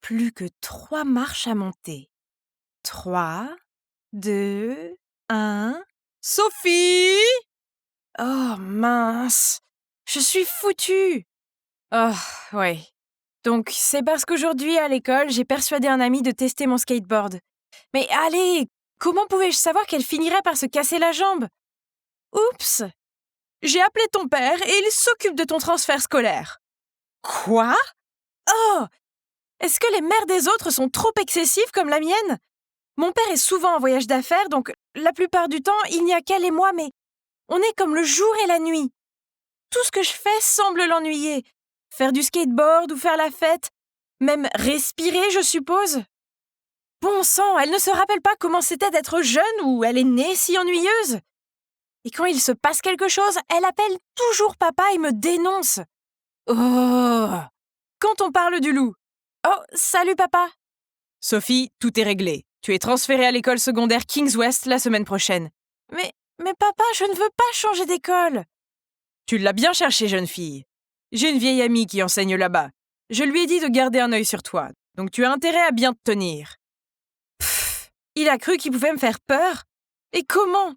Plus que 3 marches à monter. 3, 2, 1. Sophie! Oh mince! Je suis foutue! Oh, ouais. Donc, c'est parce qu'aujourd'hui, à l'école, j'ai persuadé un ami de tester mon skateboard. Mais allez, comment pouvais-je savoir qu'elle finirait par se casser la jambe? Oups! J'ai appelé ton père et il s'occupe de ton transfert scolaire. Quoi? Oh! Est-ce que les mères des autres sont trop excessives comme la mienne? Mon père est souvent en voyage d'affaires, donc la plupart du temps, il n'y a qu'elle et moi, mais on est comme le jour et la nuit. Tout ce que je fais semble l'ennuyer. Faire du skateboard ou faire la fête. Même respirer, je suppose. Bon sang, elle ne se rappelle pas comment c'était d'être jeune ou elle est née si ennuyeuse. Et quand il se passe quelque chose, elle appelle toujours papa et me dénonce. Oh! Quand on parle du loup. Oh, salut papa. Sophie, tout est réglé. Tu es transférée à l'école secondaire Kings West la semaine prochaine. Mais papa, je ne veux pas changer d'école. Tu l'as bien cherché, jeune fille. J'ai une vieille amie qui enseigne là-bas. Je lui ai dit de garder un œil sur toi, donc tu as intérêt à bien te tenir. Il a cru qu'il pouvait me faire peur. Et comment?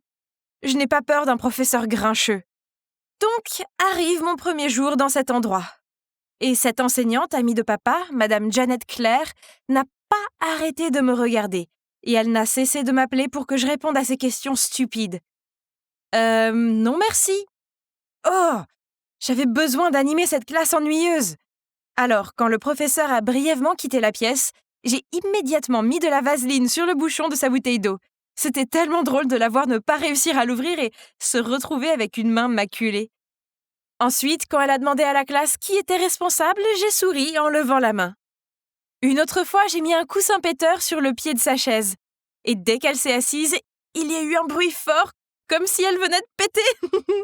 Je n'ai pas peur d'un professeur grincheux. Donc, arrive mon premier jour dans cet endroit. Et cette enseignante, amie de papa, Madame Janet Claire, n'a pas arrêté de me regarder. Et elle n'a cessé de m'appeler pour que je réponde à ses questions stupides. Non merci. Oh! J'avais besoin d'animer cette classe ennuyeuse. Alors, quand le professeur a brièvement quitté la pièce, j'ai immédiatement mis de la vaseline sur le bouchon de sa bouteille d'eau. C'était tellement drôle de la voir ne pas réussir à l'ouvrir et se retrouver avec une main maculée. Ensuite, quand elle a demandé à la classe qui était responsable, j'ai souri en levant la main. Une autre fois, j'ai mis un coussin péteur sur le pied de sa chaise. Et dès qu'elle s'est assise, il y a eu un bruit fort, comme si elle venait de péter.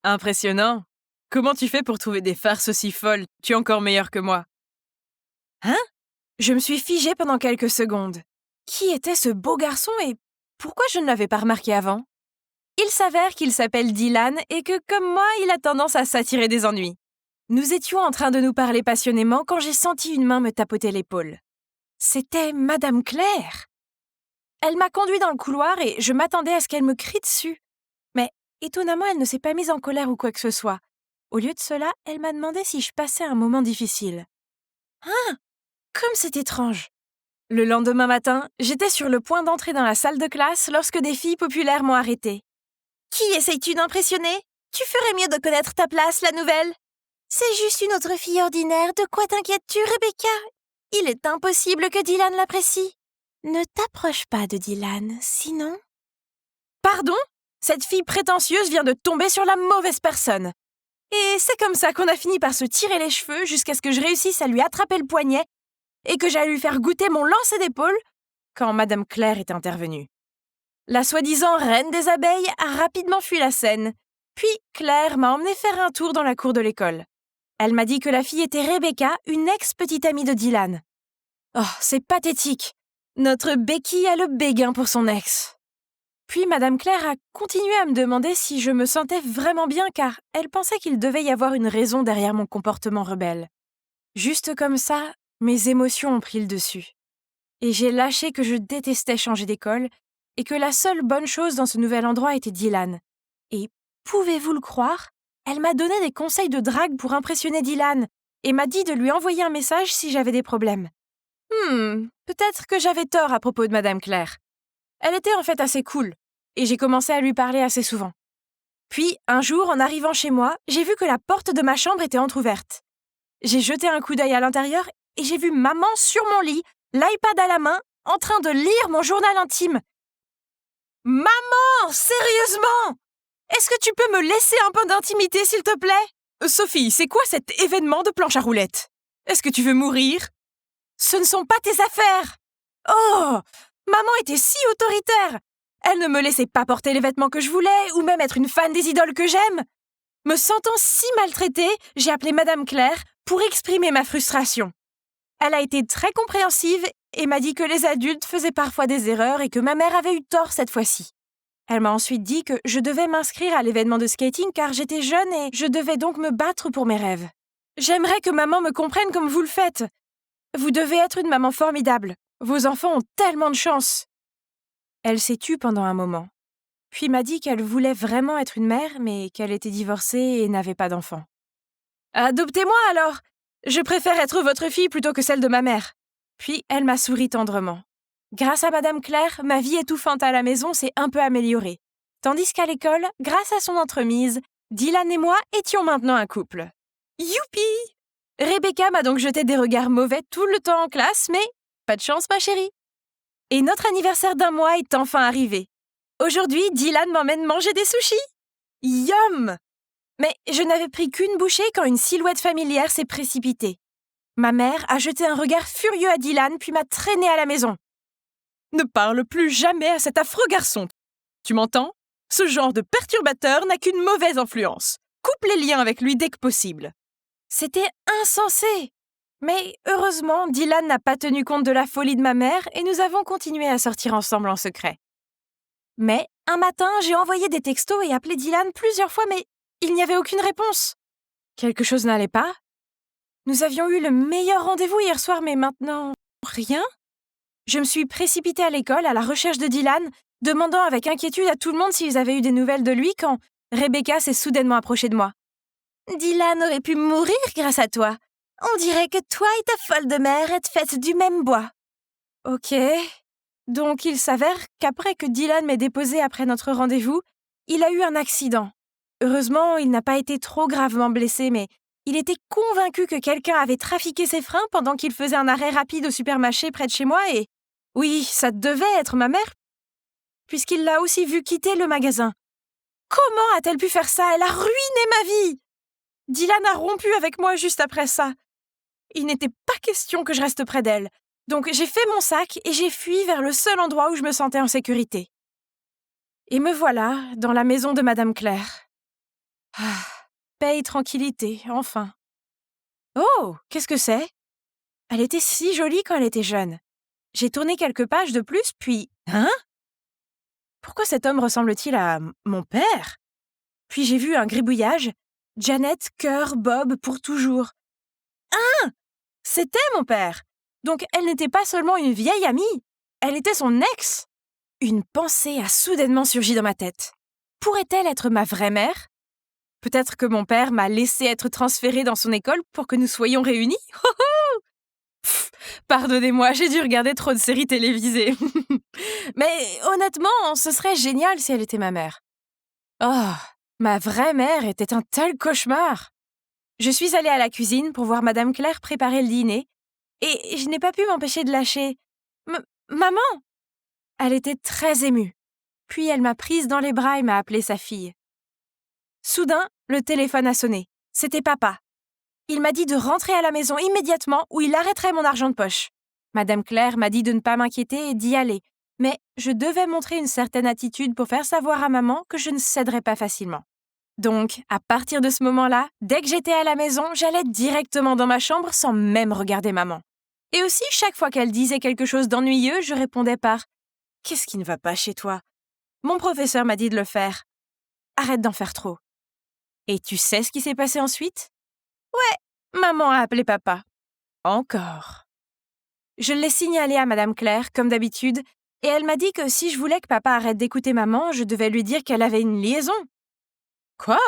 Impressionnant. Comment tu fais pour trouver des farces aussi folles? Tu es encore meilleure que moi. Hein? Je me suis figée pendant quelques secondes. Qui était ce beau garçon et pourquoi je ne l'avais pas remarqué avant? Il s'avère qu'il s'appelle Dylan et que, comme moi, il a tendance à s'attirer des ennuis. Nous étions en train de nous parler passionnément quand j'ai senti une main me tapoter l'épaule. C'était Madame Claire. Elle m'a conduit dans le couloir et je m'attendais à ce qu'elle me crie dessus. Mais étonnamment, elle ne s'est pas mise en colère ou quoi que ce soit. Au lieu de cela, elle m'a demandé si je passais un moment difficile. Hein? Comme c'est étrange. Le lendemain matin, j'étais sur le point d'entrer dans la salle de classe lorsque des filles populaires m'ont arrêtée. Qui essayes-tu d'impressionner? Tu ferais mieux de connaître ta place, la nouvelle. C'est juste une autre fille ordinaire, de quoi t'inquiètes-tu, Rebecca? Il est impossible que Dylan l'apprécie. Ne t'approche pas de Dylan, sinon... Pardon? Cette fille prétentieuse vient de tomber sur la mauvaise personne. Et c'est comme ça qu'on a fini par se tirer les cheveux jusqu'à ce que je réussisse à lui attraper le poignet et que j'allais lui faire goûter mon lancer d'épaule quand Madame Claire est intervenue. La soi-disant reine des abeilles a rapidement fui la scène. Puis Claire m'a emmené faire un tour dans la cour de l'école. Elle m'a dit que la fille était Rebecca, une ex-petite amie de Dylan. Oh, c'est pathétique. Notre Becky a le béguin pour son ex. Puis Madame Claire a continué à me demander si je me sentais vraiment bien car elle pensait qu'il devait y avoir une raison derrière mon comportement rebelle. Juste comme ça, mes émotions ont pris le dessus. Et j'ai lâché que je détestais changer d'école et que la seule bonne chose dans ce nouvel endroit était Dylan. Et pouvez-vous le croire? Elle m'a donné des conseils de drague pour impressionner Dylan et m'a dit de lui envoyer un message si j'avais des problèmes. Peut-être que j'avais tort à propos de Madame Claire. Elle était en fait assez cool et j'ai commencé à lui parler assez souvent. Puis, un jour, en arrivant chez moi, j'ai vu que la porte de ma chambre était entr'ouverte. J'ai jeté un coup d'œil à l'intérieur et j'ai vu maman sur mon lit, l'iPad à la main, en train de lire mon journal intime. Maman, sérieusement? Est-ce que tu peux me laisser un peu d'intimité, s'il te plaît? Sophie, c'est quoi cet événement de planche à roulettes? Est-ce que tu veux mourir? Ce ne sont pas tes affaires. Oh, maman était si autoritaire. Elle ne me laissait pas porter les vêtements que je voulais ou même être une fan des idoles que j'aime. Me sentant si maltraitée, j'ai appelé Madame Claire pour exprimer ma frustration. Elle a été très compréhensive et m'a dit que les adultes faisaient parfois des erreurs et que ma mère avait eu tort cette fois-ci. Elle m'a ensuite dit que je devais m'inscrire à l'événement de skating car j'étais jeune et je devais donc me battre pour mes rêves. J'aimerais que maman me comprenne comme vous le faites. Vous devez être une maman formidable. Vos enfants ont tellement de chance. » Elle s'est tue pendant un moment, puis m'a dit qu'elle voulait vraiment être une mère, mais qu'elle était divorcée et n'avait pas d'enfant. « Adoptez-moi alors! Je préfère être votre fille plutôt que celle de ma mère. » Puis elle m'a souri tendrement. Grâce à Madame Claire, ma vie étouffante à la maison s'est un peu améliorée. Tandis qu'à l'école, grâce à son entremise, Dylan et moi étions maintenant un couple. Youpi! Rebecca m'a donc jeté des regards mauvais tout le temps en classe, mais pas de chance, ma chérie. Et notre anniversaire d'1 mois est enfin arrivé. Aujourd'hui, Dylan m'emmène manger des sushis. Yum! Mais je n'avais pris qu'une bouchée quand une silhouette familière s'est précipitée. Ma mère a jeté un regard furieux à Dylan puis m'a traîné à la maison. « Ne parle plus jamais à cet affreux garçon. Tu m'entends? Ce genre de perturbateur n'a qu'une mauvaise influence. Coupe les liens avec lui dès que possible. » C'était insensé. Mais heureusement, Dylan n'a pas tenu compte de la folie de ma mère et nous avons continué à sortir ensemble en secret. Mais un matin, j'ai envoyé des textos et appelé Dylan plusieurs fois, mais il n'y avait aucune réponse. Quelque chose n'allait pas. Nous avions eu le meilleur rendez-vous hier soir, mais maintenant, rien. Je me suis précipitée à l'école à la recherche de Dylan, demandant avec inquiétude à tout le monde s'ils avaient eu des nouvelles de lui quand Rebecca s'est soudainement approchée de moi. « Dylan aurait pu mourir grâce à toi. On dirait que toi et ta folle de mère êtes faites du même bois. » Ok. Donc il s'avère qu'après que Dylan m'ait déposé après notre rendez-vous, il a eu un accident. Heureusement, il n'a pas été trop gravement blessé, mais il était convaincu que quelqu'un avait trafiqué ses freins pendant qu'il faisait un arrêt rapide au supermarché près de chez moi et... Oui, ça devait être ma mère, puisqu'il l'a aussi vu quitter le magasin. Comment a-t-elle pu faire ça? Elle a ruiné ma vie! Dylan a rompu avec moi juste après ça. Il n'était pas question que je reste près d'elle. Donc j'ai fait mon sac et j'ai fui vers le seul endroit où je me sentais en sécurité. Et me voilà dans la maison de Madame Claire. Ah, paix et tranquillité, enfin. Oh, qu'est-ce que c'est? Elle était si jolie quand elle était jeune. J'ai tourné quelques pages de plus, puis... Hein? Pourquoi cet homme ressemble-t-il à mon père? Puis j'ai vu un gribouillage. Janet, cœur, Bob, pour toujours. Ah! C'était mon père! Donc elle n'était pas seulement une vieille amie, elle était son ex! Une pensée a soudainement surgi dans ma tête. Pourrait-elle être ma vraie mère? Peut-être que mon père m'a laissé être transférée dans son école pour que nous soyons réunis? Oh oh! Pff, pardonnez-moi, j'ai dû regarder trop de séries télévisées. Mais honnêtement, ce serait génial si elle était ma mère. Oh, ma vraie mère était un tel cauchemar! Je suis allée à la cuisine pour voir Madame Claire préparer le dîner et je n'ai pas pu m'empêcher de lâcher « Maman !» Elle était très émue. Puis elle m'a prise dans les bras et m'a appelée sa fille. Soudain, le téléphone a sonné. C'était papa. Il m'a dit de rentrer à la maison immédiatement ou il arrêterait mon argent de poche. Madame Claire m'a dit de ne pas m'inquiéter et d'y aller, mais je devais montrer une certaine attitude pour faire savoir à maman que je ne céderais pas facilement. Donc, à partir de ce moment-là, dès que j'étais à la maison, j'allais directement dans ma chambre sans même regarder maman. Et aussi, chaque fois qu'elle disait quelque chose d'ennuyeux, je répondais par « Qu'est-ce qui ne va pas chez toi? Mon professeur m'a dit de le faire. Arrête d'en faire trop. » Et tu sais ce qui s'est passé ensuite? Ouais, maman a appelé papa. Encore. Je l'ai signalé à Madame Claire, comme d'habitude, et elle m'a dit que si je voulais que papa arrête d'écouter maman, je devais lui dire qu'elle avait une liaison. Quoi?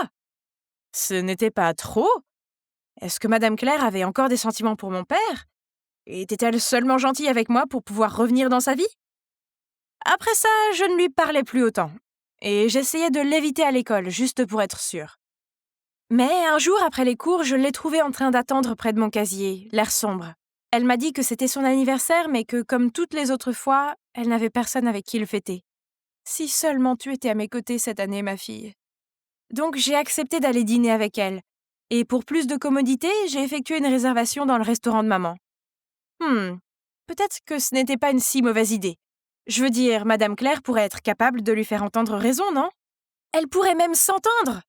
Ce n'était pas trop? Est-ce que Madame Claire avait encore des sentiments pour mon père? Était-elle seulement gentille avec moi pour pouvoir revenir dans sa vie? Après ça, je ne lui parlais plus autant, et j'essayais de l'éviter à l'école, juste pour être sûre. Mais un jour après les cours, je l'ai trouvée en train d'attendre près de mon casier, l'air sombre. Elle m'a dit que c'était son anniversaire, mais que, comme toutes les autres fois, elle n'avait personne avec qui le fêter. Si seulement tu étais à mes côtés cette année, ma fille. Donc j'ai accepté d'aller dîner avec elle. Et pour plus de commodité, j'ai effectué une réservation dans le restaurant de maman. Peut-être que ce n'était pas une si mauvaise idée. Je veux dire, Madame Claire pourrait être capable de lui faire entendre raison, non? Elle pourrait même s'entendre!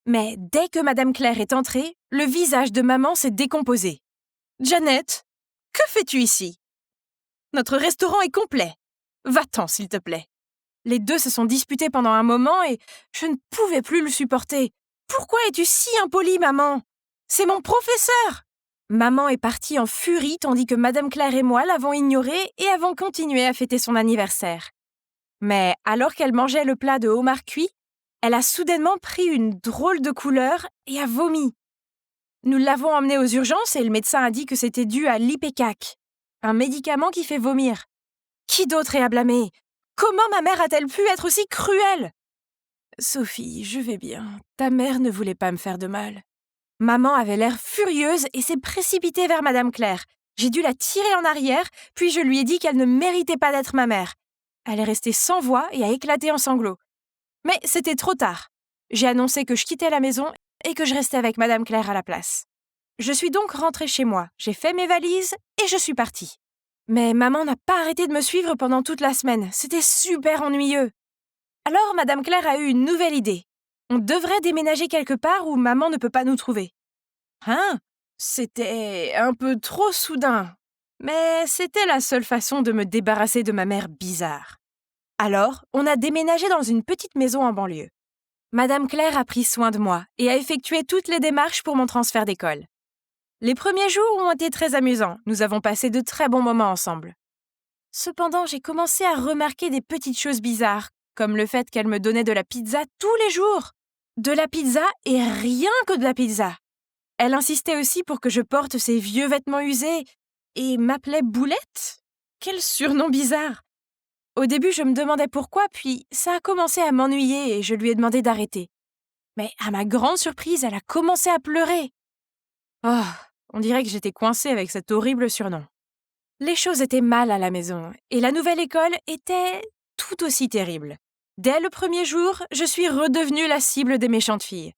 Mais dès que Madame Claire est entrée, le visage de maman s'est décomposé. « Janet, que fais-tu ici? Notre restaurant est complet. Va-t'en, s'il te plaît. » Les deux se sont disputés pendant un moment et je ne pouvais plus le supporter. « Pourquoi es-tu si impolie, maman? C'est mon professeur! » Maman est partie en furie tandis que Madame Claire et moi l'avons ignorée et avons continué à fêter son anniversaire. Mais alors qu'elle mangeait le plat de homard cuit, elle a soudainement pris une drôle de couleur et a vomi. Nous l'avons emmenée aux urgences et le médecin a dit que c'était dû à l'Ipecac, un médicament qui fait vomir. Qui d'autre est à blâmer? Comment ma mère a-t-elle pu être aussi cruelle? Sophie, je vais bien. Ta mère ne voulait pas me faire de mal. Maman avait l'air furieuse et s'est précipitée vers Madame Claire. J'ai dû la tirer en arrière, puis je lui ai dit qu'elle ne méritait pas d'être ma mère. Elle est restée sans voix et a éclaté en sanglots. Mais c'était trop tard. J'ai annoncé que je quittais la maison et que je restais avec Madame Claire à la place. Je suis donc rentrée chez moi, j'ai fait mes valises et je suis partie. Mais maman n'a pas arrêté de me suivre pendant toute la semaine. C'était super ennuyeux. Alors Madame Claire a eu une nouvelle idée. On devrait déménager quelque part où maman ne peut pas nous trouver. Hein? C'était un peu trop soudain. Mais c'était la seule façon de me débarrasser de ma mère bizarre. Alors, on a déménagé dans une petite maison en banlieue. Madame Claire a pris soin de moi et a effectué toutes les démarches pour mon transfert d'école. Les premiers jours ont été très amusants. Nous avons passé de très bons moments ensemble. Cependant, j'ai commencé à remarquer des petites choses bizarres, comme le fait qu'elle me donnait de la pizza tous les jours. De la pizza et rien que de la pizza. Elle insistait aussi pour que je porte ses vieux vêtements usés et m'appelait Boulette. Quel surnom bizarre! Au début, je me demandais pourquoi, puis ça a commencé à m'ennuyer et je lui ai demandé d'arrêter. Mais à ma grande surprise, elle a commencé à pleurer. Oh, on dirait que j'étais coincée avec cet horrible surnom. Les choses étaient mal à la maison et la nouvelle école était tout aussi terrible. Dès le premier jour, je suis redevenue la cible des méchantes filles.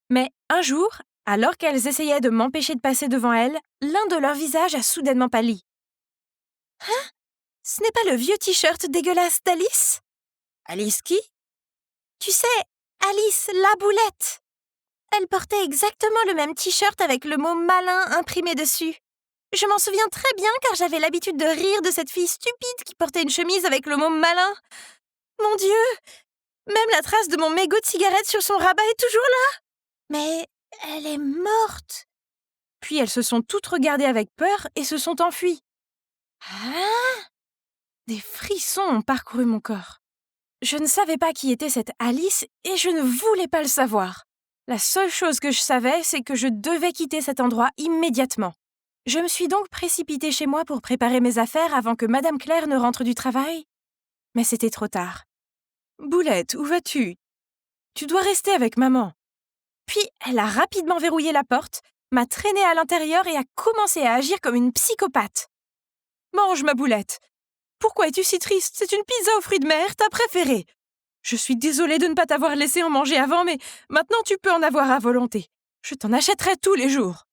Mais un jour, alors qu'elles essayaient de m'empêcher de passer devant elles, l'un de leurs visages a soudainement pâli. « Hein? Ce n'est pas le vieux t-shirt dégueulasse d'Alice ?»« Alice qui ?»« Tu sais, Alice la Boulette. Elle portait exactement le même t-shirt avec le mot malin imprimé dessus. Je m'en souviens très bien car j'avais l'habitude de rire de cette fille stupide qui portait une chemise avec le mot malin. Mon Dieu! Même la trace de mon mégot de cigarette sur son rabat est toujours là. Mais elle est morte. » Puis elles se sont toutes regardées avec peur et se sont enfuies. Hein? Des frissons ont parcouru mon corps. Je ne savais pas qui était cette Alice et je ne voulais pas le savoir. La seule chose que je savais, c'est que je devais quitter cet endroit immédiatement. Je me suis donc précipitée chez moi pour préparer mes affaires avant que Madame Claire ne rentre du travail. Mais c'était trop tard. « Boulette, où vas-tu? Tu dois rester avec maman. » Puis elle a rapidement verrouillé la porte, m'a traînée à l'intérieur et a commencé à agir comme une psychopathe. « Mange, ma Boulette. Pourquoi es-tu si triste? C'est une pizza aux fruits de mer, ta préférée. Je suis désolée de ne pas t'avoir laissé en manger avant, mais maintenant tu peux en avoir à volonté. Je t'en achèterai tous les jours. »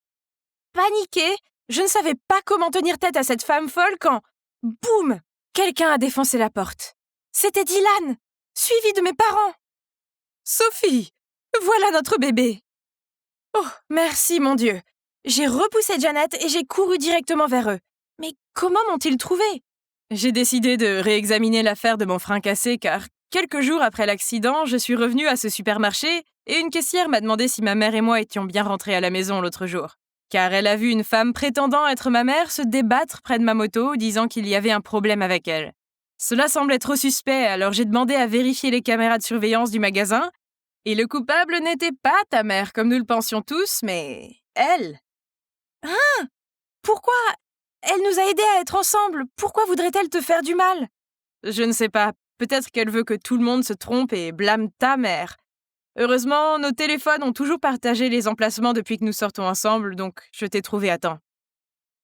Paniquée, je ne savais pas comment tenir tête à cette femme folle quand, boum, quelqu'un a défoncé la porte. C'était Dylan, suivi de mes parents. « Sophie, voilà notre bébé. » Oh, merci mon Dieu. J'ai repoussé Janet et j'ai couru directement vers eux. Mais comment m'ont-ils trouvé? J'ai décidé de réexaminer l'affaire de mon frein cassé car, quelques jours après l'accident, je suis revenue à ce supermarché et une caissière m'a demandé si ma mère et moi étions bien rentrés à la maison l'autre jour. Car elle a vu une femme prétendant être ma mère se débattre près de ma moto, disant qu'il y avait un problème avec elle. Cela semblait trop suspect, alors j'ai demandé à vérifier les caméras de surveillance du magasin, et le coupable n'était pas ta mère, comme nous le pensions tous, mais elle. Hein? Pourquoi? Elle nous a aidés à être ensemble. Pourquoi voudrait-elle te faire du mal? Je ne sais pas. Peut-être qu'elle veut que tout le monde se trompe et blâme ta mère. Heureusement, nos téléphones ont toujours partagé les emplacements depuis que nous sortons ensemble, donc je t'ai trouvé à temps.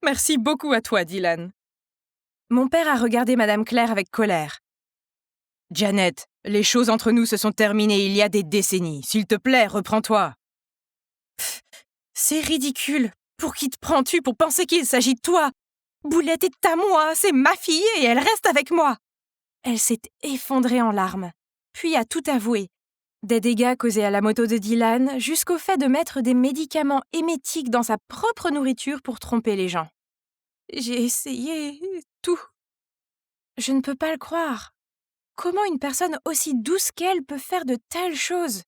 Merci beaucoup à toi, Dylan. Mon père a regardé Madame Claire avec colère. Janet, les choses entre nous se sont terminées il y a des décennies. S'il te plaît, reprends-toi. Pff, c'est ridicule. Pour qui te prends-tu pour penser qu'il s'agit de toi? Boulette est à moi, c'est ma fille et elle reste avec moi. Elle s'est effondrée en larmes, puis a tout avoué. Des dégâts causés à la moto de Dylan jusqu'au fait de mettre des médicaments émétiques dans sa propre nourriture pour tromper les gens. J'ai essayé tout. Je ne peux pas le croire. Comment une personne aussi douce qu'elle peut faire de telles choses?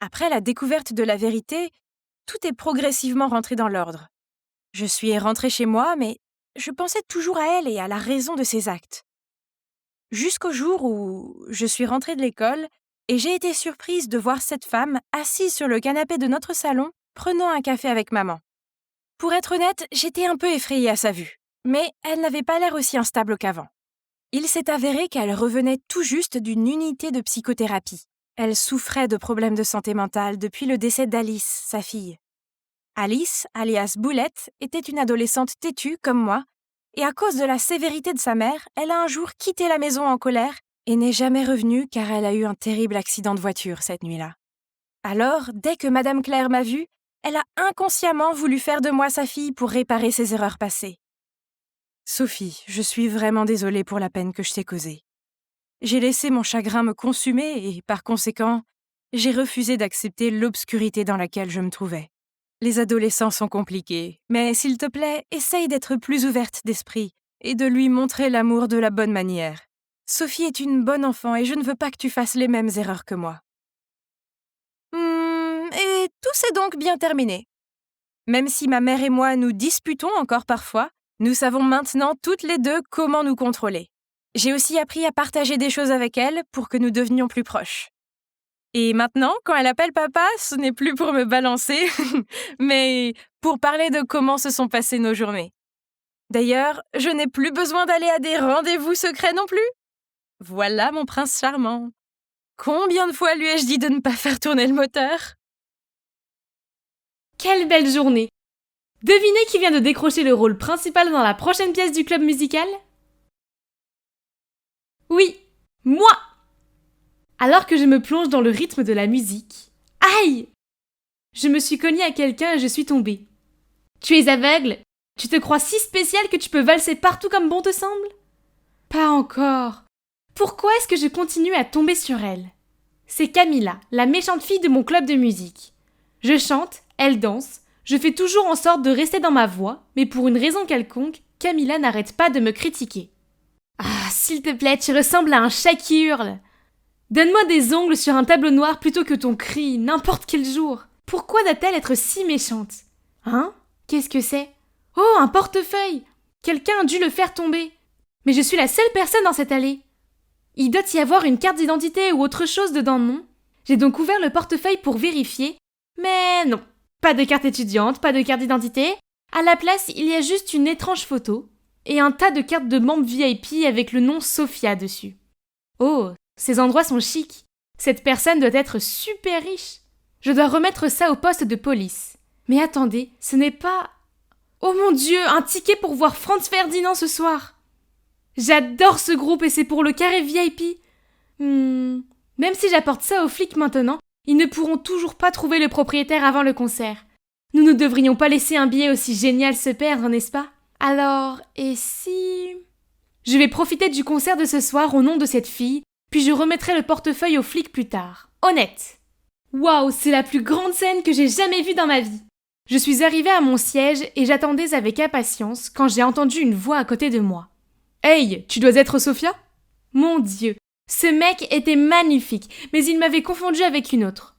Après la découverte de la vérité, tout est progressivement rentré dans l'ordre. Je suis rentrée chez moi, mais je pensais toujours à elle et à la raison de ses actes. Jusqu'au jour où je suis rentrée de l'école et j'ai été surprise de voir cette femme assise sur le canapé de notre salon, prenant un café avec maman. Pour être honnête, j'étais un peu effrayée à sa vue, mais elle n'avait pas l'air aussi instable qu'avant. Il s'est avéré qu'elle revenait tout juste d'une unité de psychothérapie. Elle souffrait de problèmes de santé mentale depuis le décès d'Alice, sa fille. Alice, alias Boulette, était une adolescente têtue comme moi, et à cause de la sévérité de sa mère, elle a un jour quitté la maison en colère et n'est jamais revenue car elle a eu un terrible accident de voiture cette nuit-là. Alors, dès que Madame Claire m'a vue, elle a inconsciemment voulu faire de moi sa fille pour réparer ses erreurs passées. Sophie, je suis vraiment désolée pour la peine que je t'ai causée. J'ai laissé mon chagrin me consumer et, par conséquent, j'ai refusé d'accepter l'obscurité dans laquelle je me trouvais. Les adolescents sont compliqués, mais s'il te plaît, essaye d'être plus ouverte d'esprit et de lui montrer l'amour de la bonne manière. Sophie est une bonne enfant et je ne veux pas que tu fasses les mêmes erreurs que moi. Et tout s'est donc bien terminé. Même si ma mère et moi nous disputons encore parfois, nous savons maintenant toutes les deux comment nous contrôler. J'ai aussi appris à partager des choses avec elle pour que nous devenions plus proches. Et maintenant, quand elle appelle papa, ce n'est plus pour me balancer, mais pour parler de comment se sont passées nos journées. D'ailleurs, je n'ai plus besoin d'aller à des rendez-vous secrets non plus. Voilà mon prince charmant. Combien de fois lui ai-je dit de ne pas faire tourner le moteur ? Quelle belle journée! Devinez qui vient de décrocher le rôle principal dans la prochaine pièce du club musical? Oui, moi! Alors que je me plonge dans le rythme de la musique, aïe! Je me suis cognée à quelqu'un et je suis tombée. Tu es aveugle? Tu te crois si spécial que tu peux valser partout comme bon te semble? Pas encore. Pourquoi est-ce que je continue à tomber sur elle? C'est Camilla, la méchante fille de mon club de musique. Je chante, elle danse, je fais toujours en sorte de rester dans ma voie, mais pour une raison quelconque, Camilla n'arrête pas de me critiquer. Ah, s'il te plaît, tu ressembles à un chat qui hurle. Donne-moi des ongles sur un tableau noir plutôt que ton cri, n'importe quel jour. Pourquoi doit-elle être si méchante? Hein? Qu'est-ce que c'est? Oh, un portefeuille! Quelqu'un a dû le faire tomber. Mais je suis la seule personne dans cette allée. Il doit y avoir une carte d'identité ou autre chose dedans, non? J'ai donc ouvert le portefeuille pour vérifier, mais non. Pas de carte étudiante, pas de carte d'identité. À la place, il y a juste une étrange photo et un tas de cartes de membres VIP avec le nom Sophia dessus. Oh, ces endroits sont chics. Cette personne doit être super riche. Je dois remettre ça au poste de police. Mais attendez, ce n'est pas... Oh mon Dieu, un ticket pour voir Franz Ferdinand ce soir. J'adore ce groupe et c'est pour le carré VIP. Même si j'apporte ça aux flics maintenant, ils ne pourront toujours pas trouver le propriétaire avant le concert. Nous ne devrions pas laisser un billet aussi génial se perdre, n'est-ce pas? Alors, et si... Je vais profiter du concert de ce soir au nom de cette fille, puis je remettrai le portefeuille aux flics plus tard. Honnête. Waouh, c'est la plus grande scène que j'ai jamais vue dans ma vie. Je suis arrivée à mon siège et j'attendais avec impatience quand j'ai entendu une voix à côté de moi. Hey, tu dois être Sophia? Mon Dieu, ce mec était magnifique, mais il m'avait confondue avec une autre.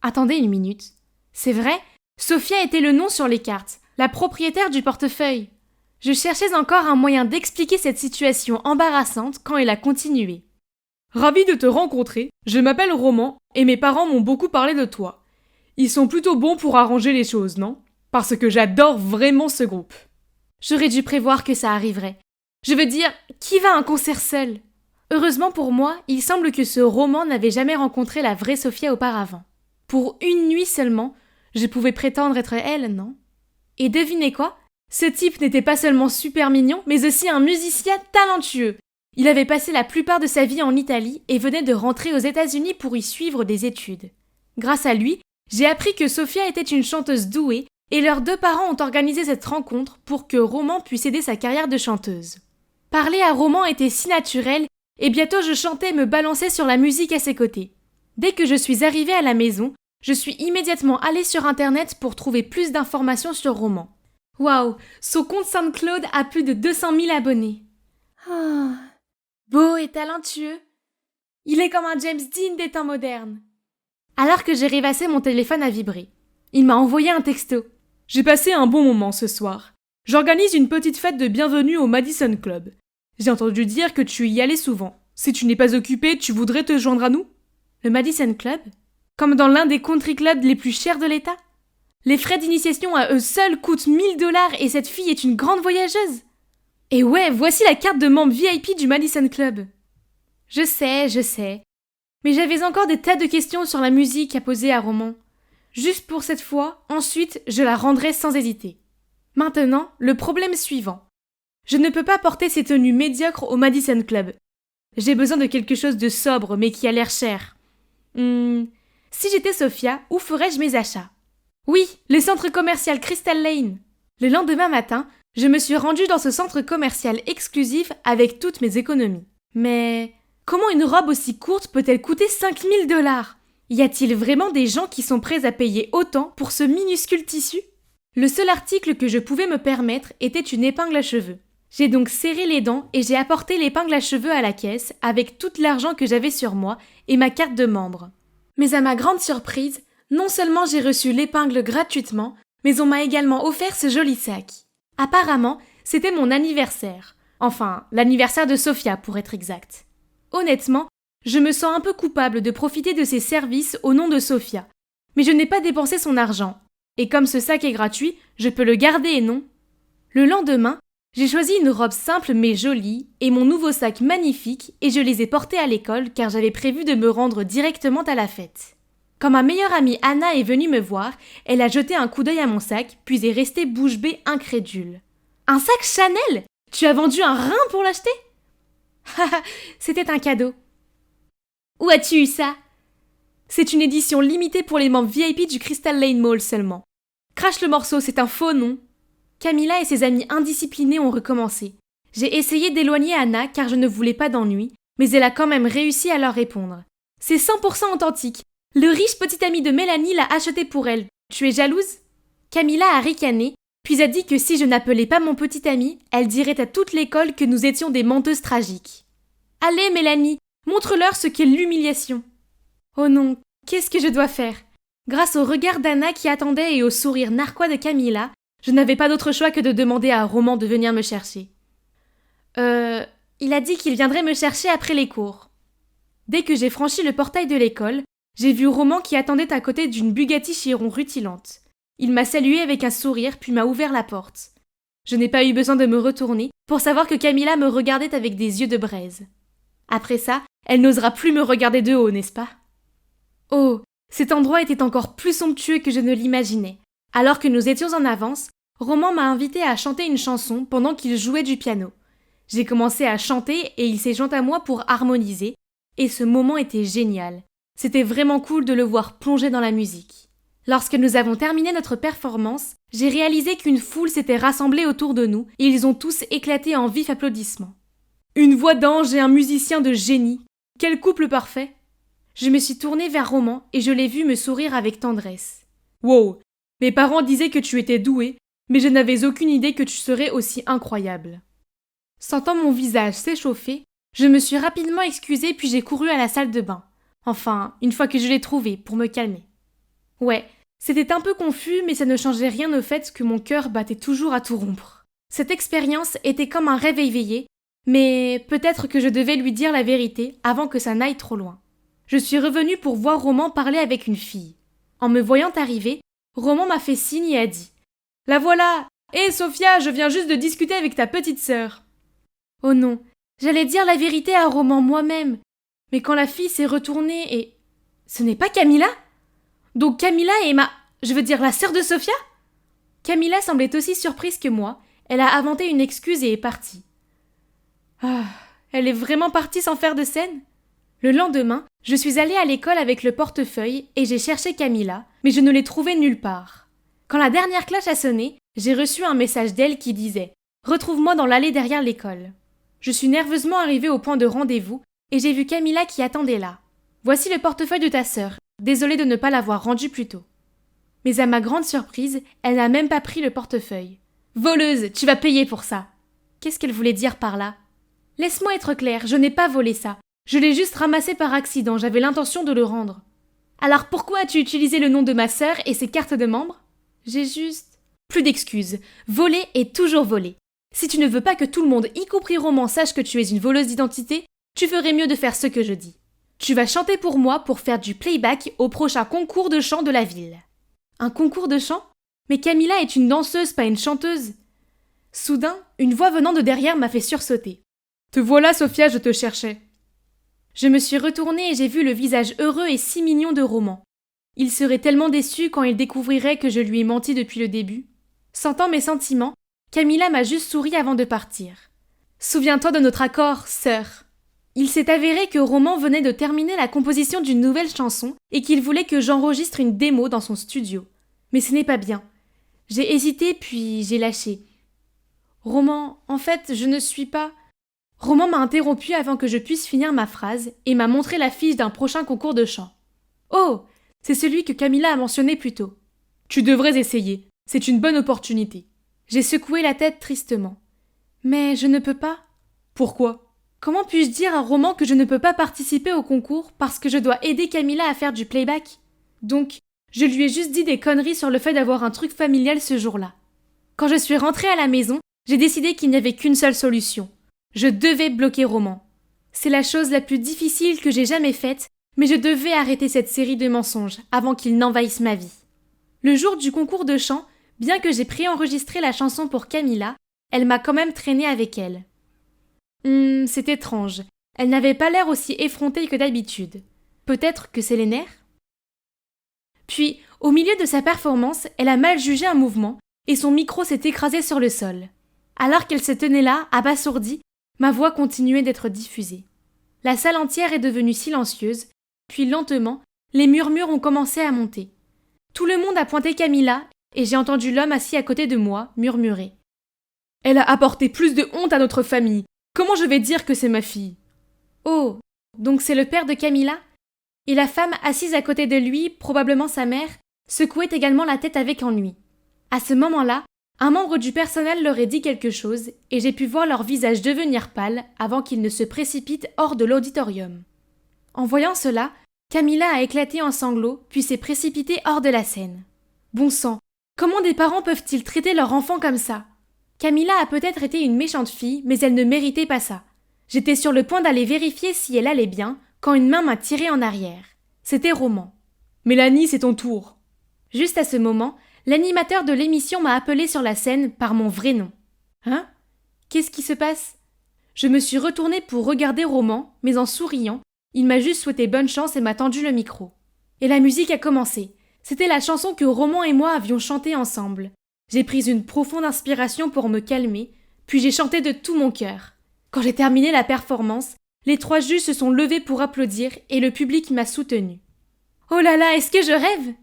Attendez une minute. C'est vrai, Sophia était le nom sur les cartes, la propriétaire du portefeuille. Je cherchais encore un moyen d'expliquer cette situation embarrassante quand il a continué. Ravi de te rencontrer, je m'appelle Roman et mes parents m'ont beaucoup parlé de toi. Ils sont plutôt bons pour arranger les choses, non? Parce que j'adore vraiment ce groupe. J'aurais dû prévoir que ça arriverait. Je veux dire, qui va à un concert seul? Heureusement pour moi, il semble que ce Roman n'avait jamais rencontré la vraie Sophia auparavant. Pour une nuit seulement, je pouvais prétendre être elle, non? Et devinez quoi? Ce type n'était pas seulement super mignon, mais aussi un musicien talentueux. Il avait passé la plupart de sa vie en Italie et venait de rentrer aux États-Unis pour y suivre des études. Grâce à lui, j'ai appris que Sophia était une chanteuse douée et leurs deux parents ont organisé cette rencontre pour que Roman puisse aider sa carrière de chanteuse. Parler à Roman était si naturel et bientôt je chantais et me balançais sur la musique à ses côtés. Dès que je suis arrivée à la maison, je suis immédiatement allée sur Internet pour trouver plus d'informations sur Roman. Waouh, son compte SoundCloud a plus de 200 000 abonnés. Ah, beau et talentueux. Il est comme un James Dean des temps modernes. Alors que j'ai rêvassé, mon téléphone a vibré. Il m'a envoyé un texto. J'ai passé un bon moment ce soir. J'organise une petite fête de bienvenue au Madison Club. J'ai entendu dire que tu y allais souvent. Si tu n'es pas occupé, tu voudrais te joindre à nous? Le Madison Club? Comme dans l'un des country clubs les plus chers de l'État? Les frais d'initiation à eux seuls coûtent 1 000 $ et cette fille est une grande voyageuse. Et ouais, voici la carte de membre VIP du Madison Club. Je sais. Mais j'avais encore des tas de questions sur la musique à poser à Roman. Juste pour cette fois, ensuite, je la rendrai sans hésiter. Maintenant, le problème suivant. Je ne peux pas porter ces tenues médiocres au Madison Club. J'ai besoin de quelque chose de sobre mais qui a l'air cher. Si j'étais Sophia, où ferais-je mes achats? Oui, le centre commercial Crystal Lane. Le lendemain matin, je me suis rendue dans ce centre commercial exclusif avec toutes mes économies. Mais comment une robe aussi courte peut-elle coûter 5 000 $? Y a-t-il vraiment des gens qui sont prêts à payer autant pour ce minuscule tissu? Le seul article que je pouvais me permettre était une épingle à cheveux. J'ai donc serré les dents et j'ai apporté l'épingle à cheveux à la caisse avec tout l'argent que j'avais sur moi et ma carte de membre. Mais à ma grande surprise, non seulement j'ai reçu l'épingle gratuitement, mais on m'a également offert ce joli sac. Apparemment, c'était mon anniversaire. Enfin, l'anniversaire de Sophia pour être exact. Honnêtement, je me sens un peu coupable de profiter de ses services au nom de Sophia. Mais je n'ai pas dépensé son argent. Et comme ce sac est gratuit, je peux le garder, non? Le lendemain, j'ai choisi une robe simple mais jolie et mon nouveau sac magnifique et je les ai portés à l'école car j'avais prévu de me rendre directement à la fête. Quand ma meilleure amie Anna est venue me voir, elle a jeté un coup d'œil à mon sac puis est restée bouche bée incrédule. « Un sac Chanel? Tu as vendu un rein pour l'acheter ?» Haha, c'était un cadeau. « Où as-tu eu ça ?» C'est une édition limitée pour les membres VIP du Crystal Lane Mall seulement. Crache le morceau, c'est un faux nom. Camilla et ses amis indisciplinés ont recommencé. J'ai essayé d'éloigner Anna car je ne voulais pas d'ennui, mais elle a quand même réussi à leur répondre. C'est 100% authentique. Le riche petit ami de Mélanie l'a acheté pour elle. Tu es jalouse? Camilla a ricané, puis a dit que si je n'appelais pas mon petit ami, elle dirait à toute l'école que nous étions des menteuses tragiques. Allez Mélanie, montre-leur ce qu'est l'humiliation. Oh non, qu'est-ce que je dois faire? Grâce au regard d'Anna qui attendait et au sourire narquois de Camilla, je n'avais pas d'autre choix que de demander à Roman de venir me chercher. Il a dit qu'il viendrait me chercher après les cours. Dès que j'ai franchi le portail de l'école, j'ai vu Roman qui attendait à côté d'une Bugatti Chiron rutilante. Il m'a salué avec un sourire puis m'a ouvert la porte. Je n'ai pas eu besoin de me retourner pour savoir que Camilla me regardait avec des yeux de braise. Après ça, elle n'osera plus me regarder de haut, n'est-ce pas? Oh, cet endroit était encore plus somptueux que je ne l'imaginais. Alors que nous étions en avance, Roman m'a invité à chanter une chanson pendant qu'il jouait du piano. J'ai commencé à chanter et il s'est joint à moi pour harmoniser, et ce moment était génial. C'était vraiment cool de le voir plonger dans la musique. Lorsque nous avons terminé notre performance, j'ai réalisé qu'une foule s'était rassemblée autour de nous et ils ont tous éclaté en vifs applaudissements. Une voix d'ange et un musicien de génie. Quel couple parfait! Je me suis tournée vers Roman et je l'ai vu me sourire avec tendresse. Wow! Mes parents disaient que tu étais douée, mais je n'avais aucune idée que tu serais aussi incroyable. Sentant mon visage s'échauffer, je me suis rapidement excusée puis j'ai couru à la salle de bain. Enfin, une fois que je l'ai trouvé, pour me calmer. Ouais, c'était un peu confus, mais ça ne changeait rien au fait que mon cœur battait toujours à tout rompre. Cette expérience était comme un rêve éveillé, mais peut-être que je devais lui dire la vérité avant que ça n'aille trop loin. Je suis revenue pour voir Roman parler avec une fille. En me voyant arriver, Roman m'a fait signe et a dit « La voilà! Hé Sophia, je viens juste de discuter avec ta petite sœur. » Oh non, j'allais dire la vérité à Roman moi-même. Mais quand la fille s'est retournée et... Ce n'est pas Camilla? Donc Camilla est la sœur de Sophia? Camilla semblait aussi surprise que moi. Elle a inventé une excuse et est partie. Ah, elle est vraiment partie sans faire de scène? Le lendemain, je suis allée à l'école avec le portefeuille et j'ai cherché Camilla, mais je ne l'ai trouvée nulle part. Quand la dernière cloche a sonné, j'ai reçu un message d'elle qui disait « Retrouve-moi dans l'allée derrière l'école ». Je suis nerveusement arrivée au point de rendez-vous et j'ai vu Camilla qui attendait là. « Voici le portefeuille de ta sœur. Désolée de ne pas l'avoir rendu plus tôt. » Mais à ma grande surprise, elle n'a même pas pris le portefeuille. « Voleuse, tu vas payer pour ça !» Qu'est-ce qu'elle voulait dire par là? Laisse-moi être claire, je n'ai pas volé ça. Je l'ai juste ramassé par accident, j'avais l'intention de le rendre. Alors pourquoi as-tu utilisé le nom de ma sœur et ses cartes de membres? J'ai juste... Plus d'excuses. Voler est toujours voler. Si tu ne veux pas que tout le monde, y compris Roman, sache que tu es une voleuse d'identité, tu ferais mieux de faire ce que je dis. Tu vas chanter pour moi pour faire du playback au prochain concours de chant de la ville. Un concours de chant ? Mais Camilla est une danseuse, pas une chanteuse. Soudain, une voix venant de derrière m'a fait sursauter. « Te voilà, Sophia, je te cherchais. » Je me suis retournée et j'ai vu le visage heureux et si mignon de Roman. Il serait tellement déçu quand il découvrirait que je lui ai menti depuis le début. Sentant mes sentiments, Camilla m'a juste souri avant de partir. « Souviens-toi de notre accord, sœur. » Il s'est avéré que Roman venait de terminer la composition d'une nouvelle chanson et qu'il voulait que j'enregistre une démo dans son studio. Mais ce n'est pas bien. J'ai hésité puis j'ai lâché. « Roman, en fait, je ne suis pas… » Roman m'a interrompu avant que je puisse finir ma phrase et m'a montré l'affiche d'un prochain concours de chant. « Oh, c'est celui que Camilla a mentionné plus tôt. »« Tu devrais essayer. C'est une bonne opportunité. » J'ai secoué la tête tristement. « Mais je ne peux pas. »« Pourquoi ? Comment puis-je dire à Roman que je ne peux pas participer au concours parce que je dois aider Camilla à faire du playback ? Donc, je lui ai juste dit des conneries sur le fait d'avoir un truc familial ce jour-là. Quand je suis rentrée à la maison, j'ai décidé qu'il n'y avait qu'une seule solution. Je devais bloquer Roman. C'est la chose la plus difficile que j'ai jamais faite, mais je devais arrêter cette série de mensonges avant qu'il n'envahisse ma vie. Le jour du concours de chant, bien que j'ai préenregistré la chanson pour Camilla, elle m'a quand même traînée avec elle. C'est étrange. Elle n'avait pas l'air aussi effrontée que d'habitude. Peut-être que c'est les nerfs ? Puis, au milieu de sa performance, elle a mal jugé un mouvement et son micro s'est écrasé sur le sol. Alors qu'elle se tenait là, abasourdie, ma voix continuait d'être diffusée. La salle entière est devenue silencieuse, puis lentement, les murmures ont commencé à monter. Tout le monde a pointé Camilla et j'ai entendu l'homme assis à côté de moi murmurer. « Elle a apporté plus de honte à notre famille. Comment je vais dire que c'est ma fille ?» Oh, donc c'est le père de Camilla ? Et la femme assise à côté de lui, probablement sa mère, secouait également la tête avec ennui. À ce moment-là, un membre du personnel leur a dit quelque chose et j'ai pu voir leur visage devenir pâle avant qu'ils ne se précipitent hors de l'auditorium. En voyant cela, Camilla a éclaté en sanglots puis s'est précipitée hors de la scène. Bon sang, comment des parents peuvent-ils traiter leur enfant comme ça ? Camilla a peut-être été une méchante fille, mais elle ne méritait pas ça. J'étais sur le point d'aller vérifier si elle allait bien quand une main m'a tirée en arrière. C'était Roman. « Mélanie, c'est ton tour !» Juste à ce moment, l'animateur de l'émission m'a appelée sur la scène par mon vrai nom. « Hein ? Qu'est-ce qui se passe ?» Je me suis retournée pour regarder Roman, mais en souriant, il m'a juste souhaité bonne chance et m'a tendu le micro. Et la musique a commencé. C'était la chanson que Roman et moi avions chantée ensemble. J'ai pris une profonde inspiration pour me calmer, puis j'ai chanté de tout mon cœur. Quand j'ai terminé la performance, les 3 juges se sont levés pour applaudir et le public m'a soutenue. Oh là là, est-ce que je rêve ?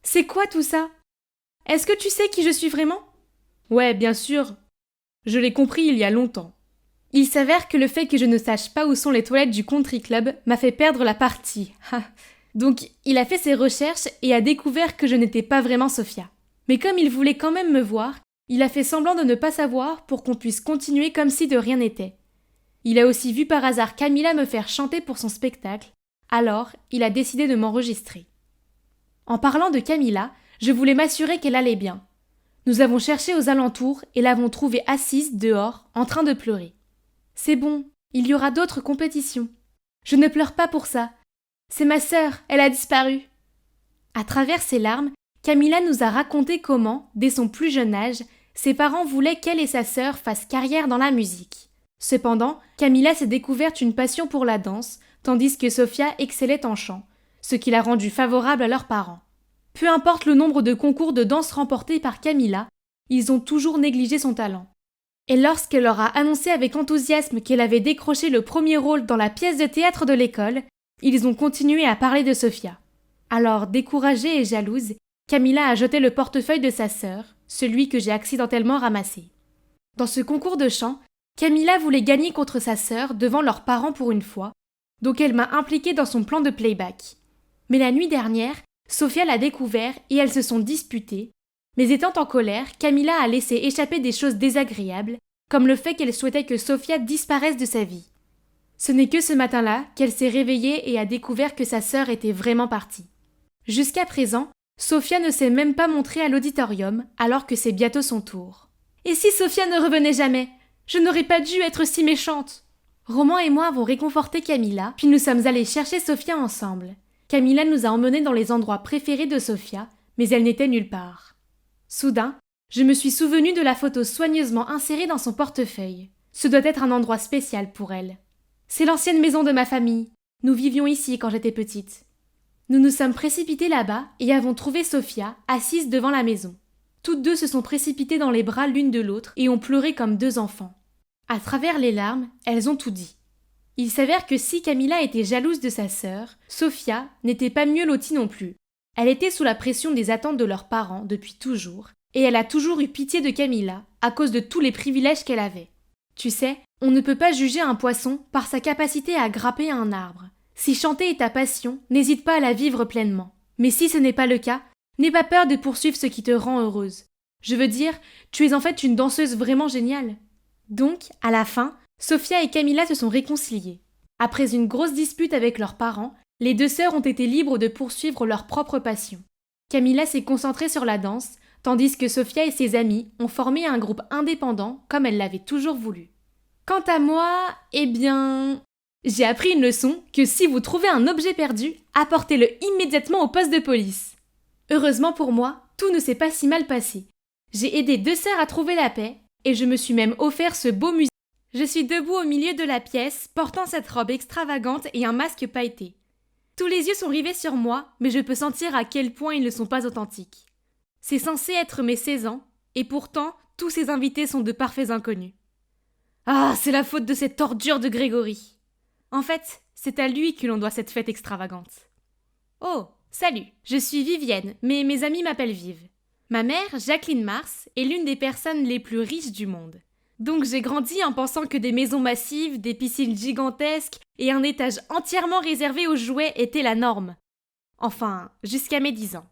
C'est quoi tout ça ? Est-ce que tu sais qui je suis vraiment ? Ouais, bien sûr. Je l'ai compris il y a longtemps. Il s'avère que le fait que je ne sache pas où sont les toilettes du country club m'a fait perdre la partie. Donc, il a fait ses recherches et a découvert que je n'étais pas vraiment Sophia. Mais comme il voulait quand même me voir, il a fait semblant de ne pas savoir pour qu'on puisse continuer comme si de rien n'était. Il a aussi vu par hasard Camilla me faire chanter pour son spectacle, alors il a décidé de m'enregistrer. En parlant de Camilla, je voulais m'assurer qu'elle allait bien. Nous avons cherché aux alentours et l'avons trouvée assise dehors, en train de pleurer. C'est bon, il y aura d'autres compétitions. Je ne pleure pas pour ça. C'est ma sœur, elle a disparu. À travers ses larmes, Camilla nous a raconté comment, dès son plus jeune âge, ses parents voulaient qu'elle et sa sœur fassent carrière dans la musique. Cependant, Camilla s'est découverte une passion pour la danse, tandis que Sophia excellait en chant, ce qui l'a rendue favorable à leurs parents. Peu importe le nombre de concours de danse remportés par Camilla, ils ont toujours négligé son talent. Et lorsqu'elle leur a annoncé avec enthousiasme qu'elle avait décroché le premier rôle dans la pièce de théâtre de l'école, ils ont continué à parler de Sophia. Alors, découragée et jalouse, Camilla a jeté le portefeuille de sa sœur, celui que j'ai accidentellement ramassé. Dans ce concours de chant, Camilla voulait gagner contre sa sœur devant leurs parents pour une fois, donc elle m'a impliquée dans son plan de playback. Mais la nuit dernière, Sophia l'a découvert et elles se sont disputées, mais étant en colère, Camilla a laissé échapper des choses désagréables, comme le fait qu'elle souhaitait que Sophia disparaisse de sa vie. Ce n'est que ce matin-là qu'elle s'est réveillée et a découvert que sa sœur était vraiment partie. Jusqu'à présent, Sophia ne s'est même pas montrée à l'auditorium alors que c'est bientôt son tour. Et si Sophia ne revenait jamais? Je n'aurais pas dû être si méchante. Roman et moi avons réconforté Camilla, puis nous sommes allés chercher Sophia ensemble. Camilla nous a emmenés dans les endroits préférés de Sophia, mais elle n'était nulle part. Soudain, je me suis souvenue de la photo soigneusement insérée dans son portefeuille. Ce doit être un endroit spécial pour elle. C'est l'ancienne maison de ma famille. Nous vivions ici quand j'étais petite. Nous nous sommes précipités là-bas et avons trouvé Sophia assise devant la maison. Toutes deux se sont précipitées dans les bras l'une de l'autre et ont pleuré comme deux enfants. À travers les larmes, elles ont tout dit. Il s'avère que si Camilla était jalouse de sa sœur, Sophia n'était pas mieux lotie non plus. Elle était sous la pression des attentes de leurs parents depuis toujours, et elle a toujours eu pitié de Camilla à cause de tous les privilèges qu'elle avait. Tu sais, on ne peut pas juger un poisson par sa capacité à grapper un arbre. Si chanter est ta passion, n'hésite pas à la vivre pleinement. Mais si ce n'est pas le cas, n'aie pas peur de poursuivre ce qui te rend heureuse. Je veux dire, tu es en fait une danseuse vraiment géniale. Donc, à la fin, Sophia et Camilla se sont réconciliées. Après une grosse dispute avec leurs parents, les deux sœurs ont été libres de poursuivre leur propre passion. Camilla s'est concentrée sur la danse, tandis que Sophia et ses amis ont formé un groupe indépendant comme elle l'avait toujours voulu. Quant à moi, eh bien, j'ai appris une leçon que si vous trouvez un objet perdu, apportez-le immédiatement au poste de police. Heureusement pour moi, tout ne s'est pas si mal passé. J'ai aidé deux sœurs à trouver la paix et je me suis même offert ce beau musée. Je suis debout au milieu de la pièce, portant cette robe extravagante et un masque pailleté. Tous les yeux sont rivés sur moi, mais je peux sentir à quel point ils ne sont pas authentiques. C'est censé être mes 16 ans, et pourtant, tous ces invités sont de parfaits inconnus. Ah, c'est la faute de cette ordure de Grégory. En fait, c'est à lui que l'on doit cette fête extravagante. Oh, salut, je suis Vivienne, mais mes amis m'appellent Vive. Ma mère, Jacqueline Mars, est l'une des personnes les plus riches du monde. Donc j'ai grandi en pensant que des maisons massives, des piscines gigantesques et un étage entièrement réservé aux jouets étaient la norme. Enfin, jusqu'à mes 10 ans.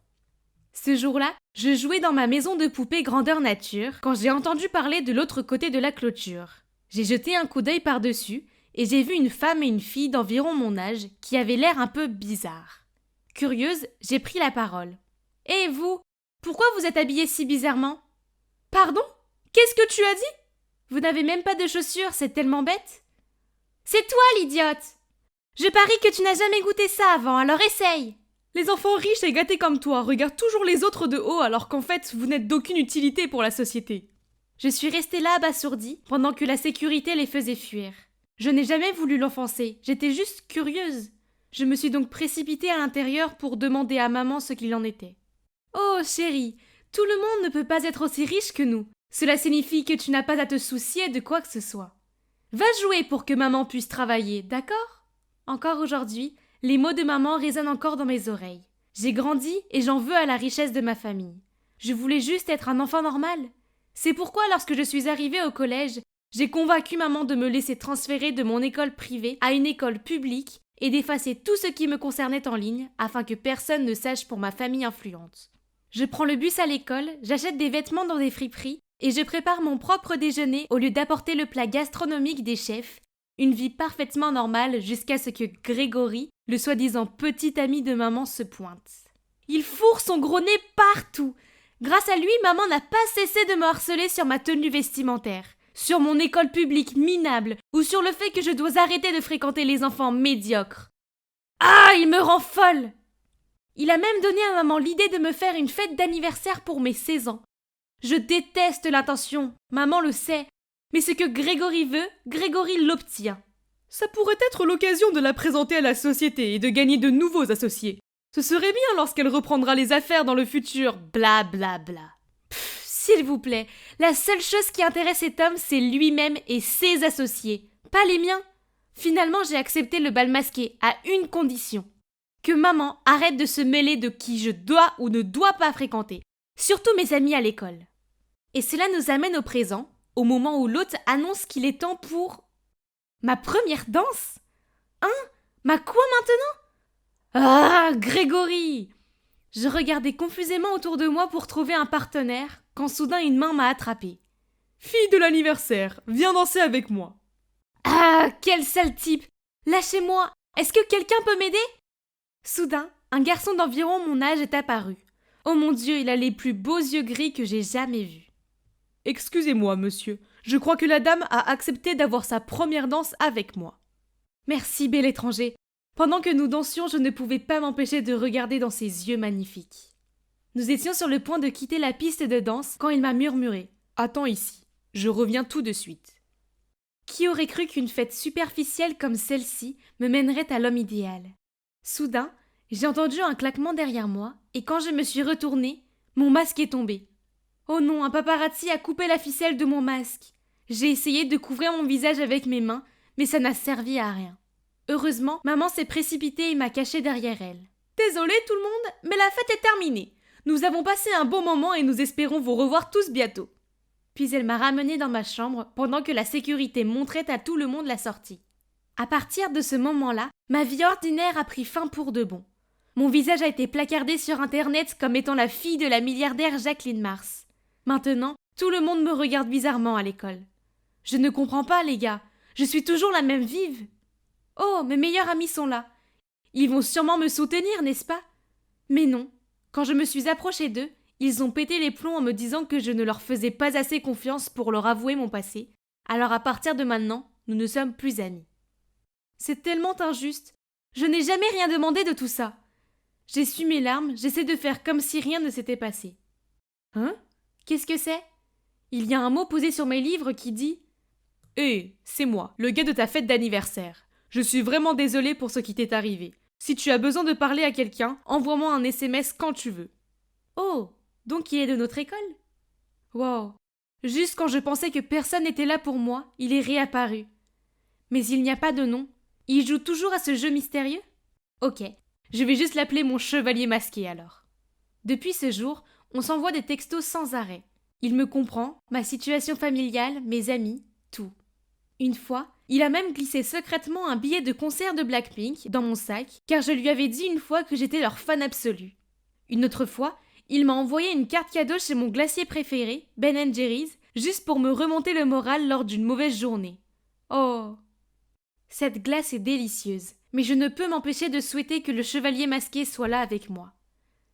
Ce jour-là, je jouais dans ma maison de poupée grandeur nature quand j'ai entendu parler de l'autre côté de la clôture. J'ai jeté un coup d'œil par-dessus et j'ai vu une femme et une fille d'environ mon âge qui avaient l'air un peu bizarres. Curieuse, j'ai pris la parole. « Et vous, pourquoi vous êtes habillés si bizarrement ?»« Pardon ? Qu'est-ce que tu as dit ? Vous n'avez même pas de chaussures, c'est tellement bête. »« C'est toi l'idiote ! Je parie que tu n'as jamais goûté ça avant, alors essaye !» Les enfants riches et gâtés comme toi regardent toujours les autres de haut alors qu'en fait, vous n'êtes d'aucune utilité pour la société. Je suis restée là abasourdie pendant que la sécurité les faisait fuir. Je n'ai jamais voulu l'offenser, j'étais juste curieuse. Je me suis donc précipitée à l'intérieur pour demander à maman ce qu'il en était. « Oh chérie, tout le monde ne peut pas être aussi riche que nous. Cela signifie que tu n'as pas à te soucier de quoi que ce soit. Va jouer pour que maman puisse travailler, d'accord ?» Encore aujourd'hui, les mots de maman résonnent encore dans mes oreilles. J'ai grandi et j'en veux à la richesse de ma famille. Je voulais juste être un enfant normal. C'est pourquoi lorsque je suis arrivée au collège, j'ai convaincu maman de me laisser transférer de mon école privée à une école publique et d'effacer tout ce qui me concernait en ligne afin que personne ne sache pour ma famille influente. Je prends le bus à l'école, j'achète des vêtements dans des friperies et je prépare mon propre déjeuner au lieu d'apporter le plat gastronomique des chefs. Une vie parfaitement normale jusqu'à ce que Grégory, le soi-disant petit ami de maman, se pointe. Il fourre son gros nez partout. Grâce à lui, maman n'a pas cessé de me harceler sur ma tenue vestimentaire, sur mon école publique minable ou sur le fait que je dois arrêter de fréquenter les enfants médiocres. Ah, il me rend folle! Il a même donné à maman l'idée de me faire une fête d'anniversaire pour mes 16 ans. Je déteste l'intention, maman le sait. Mais ce que Grégory veut, Grégory l'obtient. Ça pourrait être l'occasion de la présenter à la société et de gagner de nouveaux associés. Ce serait bien lorsqu'elle reprendra les affaires dans le futur, bla bla bla. Pfff, s'il vous plaît, la seule chose qui intéresse cet homme, c'est lui-même et ses associés, pas les miens. Finalement, j'ai accepté le bal masqué à une condition. Que maman arrête de se mêler de qui je dois ou ne dois pas fréquenter, surtout mes amis à l'école. Et cela nous amène au présent, au moment où l'hôte annonce qu'il est temps pour... Ma première danse ? Hein ? Ma quoi maintenant ? Ah, Grégory ! Je regardais confusément autour de moi pour trouver un partenaire, quand soudain une main m'a attrapée. Fille de l'anniversaire, viens danser avec moi. Ah, quel sale type ! Lâchez-moi ! Est-ce que quelqu'un peut m'aider ? Soudain, un garçon d'environ mon âge est apparu. Oh mon Dieu, il a les plus beaux yeux gris que j'ai jamais vus. Excusez-moi, monsieur. Je crois que la dame a accepté d'avoir sa première danse avec moi. Merci, bel étranger. Pendant que nous dansions, je ne pouvais pas m'empêcher de regarder dans ses yeux magnifiques. Nous étions sur le point de quitter la piste de danse quand il m'a murmuré « Attends ici, je reviens tout de suite ». Qui aurait cru qu'une fête superficielle comme celle-ci me mènerait à l'homme idéal? Soudain, j'ai entendu un claquement derrière moi, et quand je me suis retournée, mon masque est tombé. Oh non, un paparazzi a coupé la ficelle de mon masque. J'ai essayé de couvrir mon visage avec mes mains, mais ça n'a servi à rien. Heureusement, maman s'est précipitée et m'a caché derrière elle. Désolée tout le monde, mais la fête est terminée. Nous avons passé un bon moment et nous espérons vous revoir tous bientôt. Puis elle m'a ramenée dans ma chambre pendant que la sécurité montrait à tout le monde la sortie. À partir de ce moment-là, ma vie ordinaire a pris fin pour de bon. Mon visage a été placardé sur Internet comme étant la fille de la milliardaire Jacqueline Mars. Maintenant, tout le monde me regarde bizarrement à l'école. Je ne comprends pas, les gars. Je suis toujours la même vive. Oh, mes meilleurs amis sont là. Ils vont sûrement me soutenir, n'est-ce pas? Mais non. Quand je me suis approchée d'eux, ils ont pété les plombs en me disant que je ne leur faisais pas assez confiance pour leur avouer mon passé. Alors à partir de maintenant, nous ne sommes plus amis. C'est tellement injuste. Je n'ai jamais rien demandé de tout ça. J'essuie mes larmes, j'essaie de faire comme si rien ne s'était passé. Hein? Qu'est-ce que c'est? Il y a un mot posé sur mes livres qui dit « Hé, c'est moi, le gars de ta fête d'anniversaire. Je suis vraiment désolée pour ce qui t'est arrivé. Si tu as besoin de parler à quelqu'un, envoie-moi un SMS quand tu veux. » Oh, donc il est de notre école? Wow. Juste quand je pensais que personne n'était là pour moi, il est réapparu. Mais il n'y a pas de nom. Il joue toujours à ce jeu mystérieux? Ok, je vais juste l'appeler mon chevalier masqué alors. Depuis ce jour, on s'envoie des textos sans arrêt. Il me comprend, ma situation familiale, mes amis, tout. Une fois, il a même glissé secrètement un billet de concert de Blackpink dans mon sac, car je lui avais dit une fois que j'étais leur fan absolu. Une autre fois, il m'a envoyé une carte cadeau chez mon glacier préféré, Ben & Jerry's, juste pour me remonter le moral lors d'une mauvaise journée. Oh! Cette glace est délicieuse, mais je ne peux m'empêcher de souhaiter que le chevalier masqué soit là avec moi.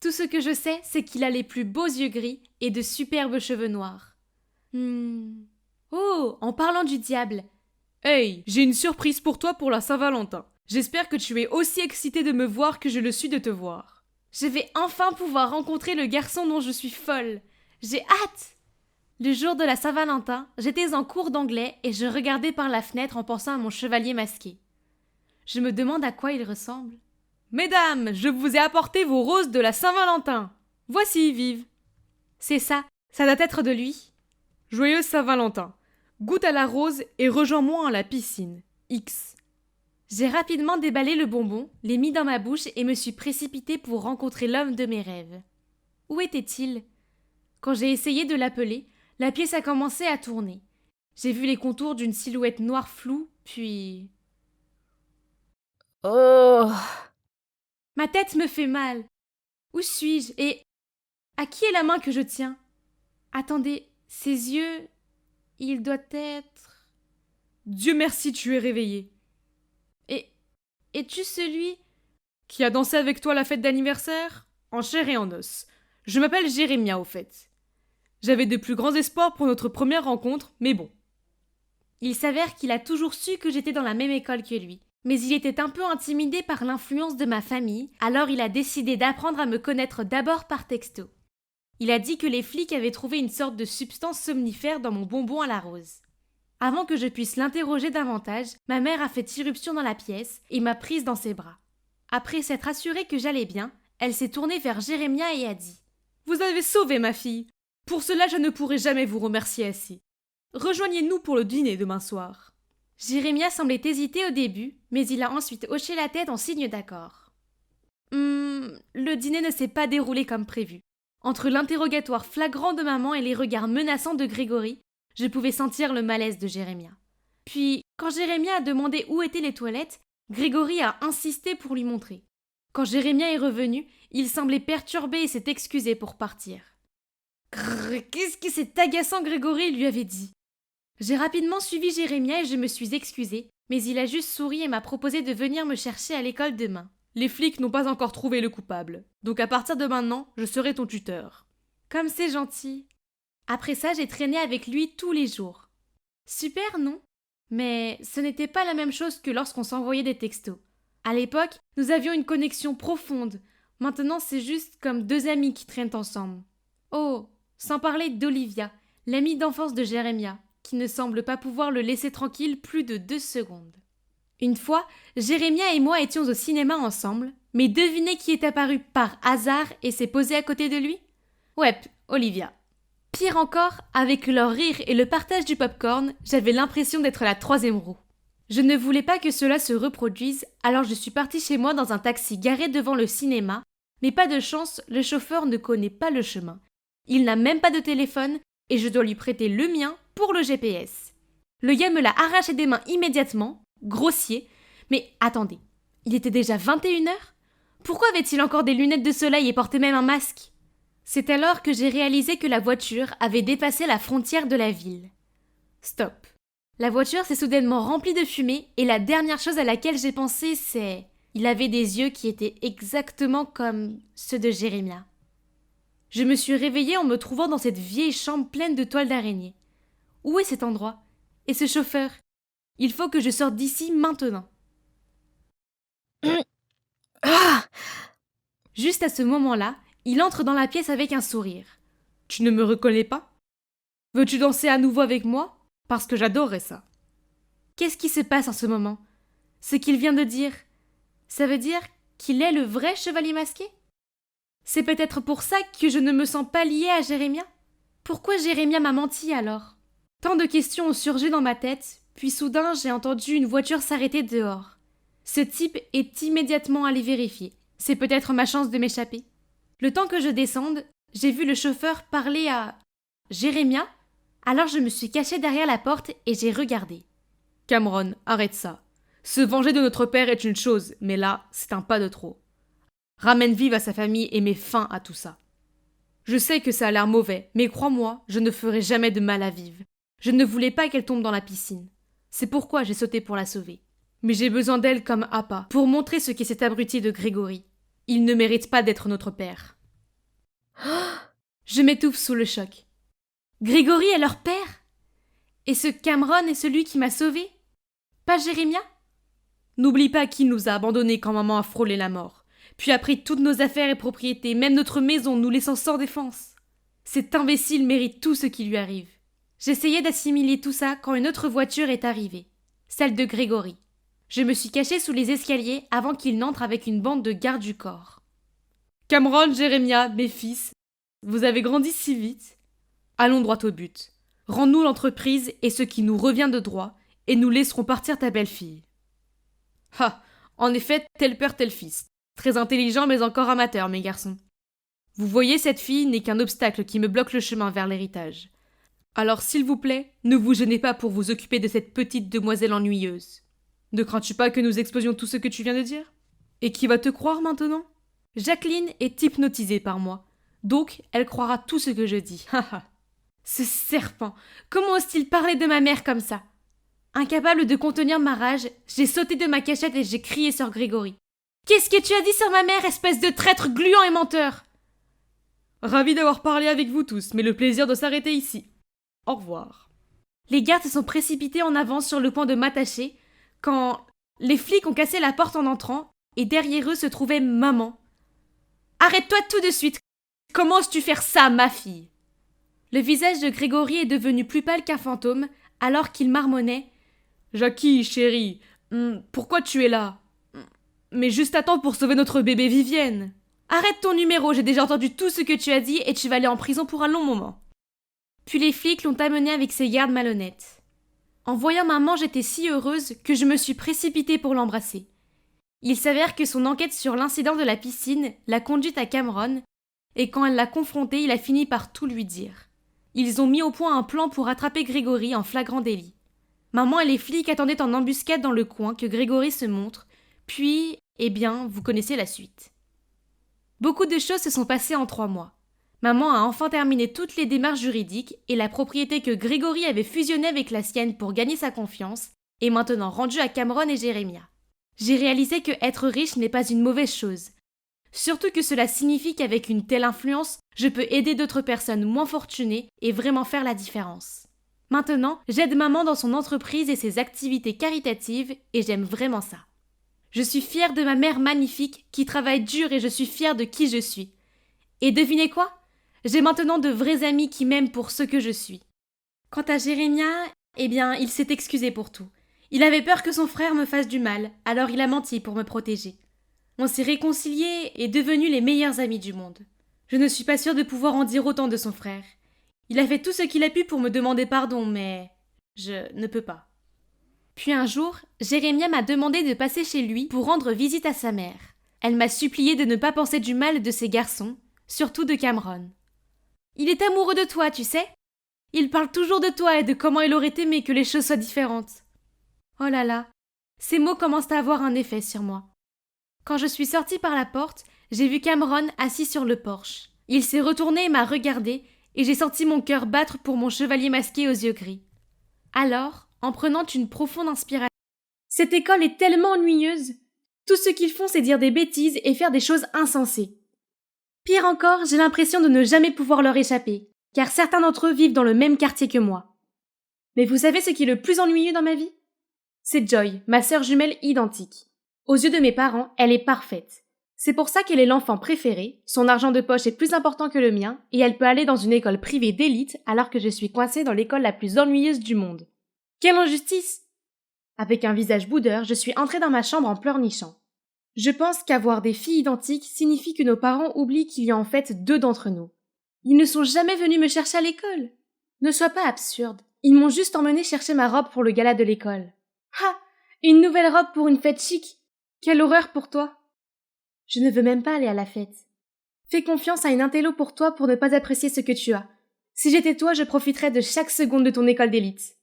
Tout ce que je sais, c'est qu'il a les plus beaux yeux gris et de superbes cheveux noirs. Oh, en parlant du diable. Hey, j'ai une surprise pour toi pour la Saint-Valentin. J'espère que tu es aussi excité de me voir que je le suis de te voir. Je vais enfin pouvoir rencontrer le garçon dont je suis folle. J'ai hâte! Le jour de la Saint-Valentin, j'étais en cours d'anglais et je regardais par la fenêtre en pensant à mon chevalier masqué. Je me demande à quoi il ressemble. Mesdames, je vous ai apporté vos roses de la Saint-Valentin. Voici, Vive. C'est ça doit être de lui. Joyeuse Saint-Valentin. Goûte à la rose et rejoins-moi à la piscine. X. J'ai rapidement déballé le bonbon, l'ai mis dans ma bouche et me suis précipitée pour rencontrer l'homme de mes rêves. Où était-il? Quand j'ai essayé de l'appeler, la pièce a commencé à tourner. J'ai vu les contours d'une silhouette noire floue, puis... Oh! Ma tête me fait mal. Où suis-je? Et à qui est la main que je tiens? Attendez, ses yeux... Il doit être... Dieu merci, tu es réveillé. Et es-tu celui qui a dansé avec toi la fête d'anniversaire? En chair et en os. Je m'appelle Jérémia, au fait. J'avais de plus grands espoirs pour notre première rencontre, mais bon. Il s'avère qu'il a toujours su que j'étais dans la même école que lui. Mais il était un peu intimidé par l'influence de ma famille, alors il a décidé d'apprendre à me connaître d'abord par texto. Il a dit que les flics avaient trouvé une sorte de substance somnifère dans mon bonbon à la rose. Avant que je puisse l'interroger davantage, ma mère a fait irruption dans la pièce et m'a prise dans ses bras. Après s'être assurée que j'allais bien, elle s'est tournée vers Jérémia et a dit « Vous avez sauvé ma fille. Pour cela, je ne pourrai jamais vous remercier assez. Rejoignez-nous pour le dîner demain soir. » Jérémia semblait hésiter au début, mais il a ensuite hoché la tête en signe d'accord. Le dîner ne s'est pas déroulé comme prévu. Entre l'interrogatoire flagrant de maman et les regards menaçants de Grégory, je pouvais sentir le malaise de Jérémia. Puis, quand Jérémia a demandé où étaient les toilettes, Grégory a insisté pour lui montrer. Quand Jérémia est revenu, il semblait perturbé et s'est excusé pour partir. Grrr, qu'est-ce que c'est agaçant, Grégory lui avait dit. J'ai rapidement suivi Jérémia et je me suis excusée, mais il a juste souri et m'a proposé de venir me chercher à l'école demain. les flics n'ont pas encore trouvé le coupable. Donc à partir de maintenant, je serai ton tuteur. Comme c'est gentil. Après ça, j'ai traîné avec lui tous les jours. Super, non? Mais ce n'était pas la même chose que lorsqu'on s'envoyait des textos. À l'époque, nous avions une connexion profonde. Maintenant, c'est juste comme deux amis qui traînent ensemble. Oh, sans parler d'Olivia, l'amie d'enfance de Jérémia, qui ne semble pas pouvoir le laisser tranquille plus de 2 secondes. Une fois, Jérémia et moi étions au cinéma ensemble, mais devinez qui est apparu par hasard et s'est posé à côté de lui? Ouais, Olivia. Pire encore, avec leur rire et le partage du popcorn, j'avais l'impression d'être la 3e roue. Je ne voulais pas que cela se reproduise, alors je suis partie chez moi dans un taxi garé devant le cinéma, mais pas de chance, le chauffeur ne connaît pas le chemin. Il n'a même pas de téléphone et je dois lui prêter le mien pour le GPS. Le gars me l'a arraché des mains immédiatement, grossier, mais attendez, il était déjà 21h? Pourquoi avait-il encore des lunettes de soleil et portait même un masque? C'est alors que j'ai réalisé que la voiture avait dépassé la frontière de la ville. Stop. La voiture s'est soudainement remplie de fumée et la dernière chose à laquelle j'ai pensé, c'est... Il avait des yeux qui étaient exactement comme ceux de Jérémia. Je me suis réveillée en me trouvant dans cette vieille chambre pleine de toiles d'araignée. Où est cet endroit? Et ce chauffeur? Il faut que je sorte d'ici maintenant. Juste à ce moment-là, il entre dans la pièce avec un sourire. « Tu ne me reconnais pas? Veux-tu danser à nouveau avec moi? Parce que j'adorerais ça. » Qu'est-ce qui se passe en ce moment? Ce qu'il vient de dire, ça veut dire qu'il est le vrai chevalier masqué? C'est peut-être pour ça que je ne me sens pas liée à Jérémia? Pourquoi Jérémia m'a menti alors? Tant de questions ont surgi dans ma tête, puis soudain j'ai entendu une voiture s'arrêter dehors. Ce type est immédiatement allé vérifier. C'est peut-être ma chance de m'échapper. Le temps que je descende, j'ai vu le chauffeur parler à Jérémia, alors je me suis cachée derrière la porte et j'ai regardé. Cameron, arrête ça. Se venger de notre père est une chose, mais là, c'est un pas de trop. Ramène Viv à sa famille et mets fin à tout ça. Je sais que ça a l'air mauvais, mais crois-moi, je ne ferai jamais de mal à Viv. Je ne voulais pas qu'elle tombe dans la piscine. C'est pourquoi j'ai sauté pour la sauver. Mais j'ai besoin d'elle comme appât, pour montrer ce qu'est cet abruti de Grégory. Il ne mérite pas d'être notre père. Je m'étouffe sous le choc. Grégory est leur père? Et ce Cameron est celui qui m'a sauvée? Pas Jérémia? N'oublie pas qu'il nous a abandonnés quand maman a frôlé la mort, puis a pris toutes nos affaires et propriétés, même notre maison, nous laissant sans défense. Cet imbécile mérite tout ce qui lui arrive. J'essayais d'assimiler tout ça quand une autre voiture est arrivée, celle de Grégory. Je me suis cachée sous les escaliers avant qu'il n'entre avec une bande de gardes du corps. Cameron, Jérémia, mes fils, vous avez grandi si vite. Allons droit au but. Rends-nous l'entreprise et ce qui nous revient de droit, et nous laisserons partir ta belle-fille. Ah, en effet, tel père, tel fils. Très intelligent mais encore amateur, mes garçons. Vous voyez, cette fille n'est qu'un obstacle qui me bloque le chemin vers l'héritage. Alors, s'il vous plaît, ne vous gênez pas pour vous occuper de cette petite demoiselle ennuyeuse. Ne crains-tu pas que nous explosions tout ce que tu viens de dire? Et qui va te croire maintenant? Jacqueline est hypnotisée par moi, donc elle croira tout ce que je dis. Ce serpent, comment ose-t-il parler de ma mère comme ça? Incapable de contenir ma rage, j'ai sauté de ma cachette et j'ai crié sur Grégory. Qu'est-ce que tu as dit sur ma mère, espèce de traître gluant et menteur? Ravi d'avoir parlé avec vous tous, mais le plaisir de s'arrêter ici. Au revoir. Les gardes se sont précipités en avant sur le point de m'attacher, quand les flics ont cassé la porte en entrant, et derrière eux se trouvait maman. Arrête-toi tout de suite! Comment oses-tu faire ça, ma fille? Le visage de Grégory est devenu plus pâle qu'un fantôme, alors qu'il marmonnait. Jackie, chérie, pourquoi tu es là? Mais juste à temps pour sauver notre bébé Vivienne. Arrête ton numéro, j'ai déjà entendu tout ce que tu as dit et tu vas aller en prison pour un long moment. Puis les flics l'ont amené avec ses gardes malhonnêtes. En voyant maman, j'étais si heureuse que je me suis précipitée pour l'embrasser. Il s'avère que son enquête sur l'incident de la piscine l'a conduite à Cameron, et quand elle l'a confronté, il a fini par tout lui dire. Ils ont mis au point un plan pour attraper Grégory en flagrant délit. Maman et les flics attendaient en embuscade dans le coin que Grégory se montre, puis, eh bien, vous connaissez la suite. Beaucoup de choses se sont passées en 3 mois. Maman a enfin terminé toutes les démarches juridiques et la propriété que Grégory avait fusionnée avec la sienne pour gagner sa confiance est maintenant rendue à Cameron et Jérémia. J'ai réalisé que être riche n'est pas une mauvaise chose. Surtout que cela signifie qu'avec une telle influence, je peux aider d'autres personnes moins fortunées et vraiment faire la différence. Maintenant, j'aide maman dans son entreprise et ses activités caritatives et j'aime vraiment ça. Je suis fière de ma mère magnifique qui travaille dur et je suis fière de qui je suis. Et devinez quoi? J'ai maintenant de vrais amis qui m'aiment pour ce que je suis. Quant à Jérémia, eh bien, il s'est excusé pour tout. Il avait peur que son frère me fasse du mal, alors il a menti pour me protéger. On s'est réconciliés et devenus les meilleurs amis du monde. Je ne suis pas sûre de pouvoir en dire autant de son frère. Il a fait tout ce qu'il a pu pour me demander pardon, mais je ne peux pas. Puis un jour, Jérémia m'a demandé de passer chez lui pour rendre visite à sa mère. Elle m'a supplié de ne pas penser du mal de ses garçons, surtout de Cameron. Il est amoureux de toi, tu sais. Il parle toujours de toi et de comment il aurait aimé que les choses soient différentes. Oh là là, ces mots commencent à avoir un effet sur moi. Quand je suis sortie par la porte, j'ai vu Cameron assis sur le porche. Il s'est retourné et m'a regardé, et j'ai senti mon cœur battre pour mon chevalier masqué aux yeux gris. Alors, en prenant une profonde inspiration, cette école est tellement ennuyeuse. Tout ce qu'ils font, c'est dire des bêtises et faire des choses insensées. Pire encore, j'ai l'impression de ne jamais pouvoir leur échapper, car certains d'entre eux vivent dans le même quartier que moi. Mais vous savez ce qui est le plus ennuyeux dans ma vie? C'est Joy, ma sœur jumelle identique. Aux yeux de mes parents, elle est parfaite. C'est pour ça qu'elle est l'enfant préféré, son argent de poche est plus important que le mien, et elle peut aller dans une école privée d'élite alors que je suis coincée dans l'école la plus ennuyeuse du monde. Quelle injustice! Avec un visage boudeur, je suis entrée dans ma chambre en pleurnichant. Je pense qu'avoir des filles identiques signifie que nos parents oublient qu'il y a en fait deux d'entre nous. Ils ne sont jamais venus me chercher à l'école. Ne sois pas absurde. Ils m'ont juste emmené chercher ma robe pour le gala de l'école. Ah! Une nouvelle robe pour une fête chic! Quelle horreur pour toi! Je ne veux même pas aller à la fête. Fais confiance à une intello pour toi pour ne pas apprécier ce que tu as. Si j'étais toi, je profiterais de chaque seconde de ton école d'élite.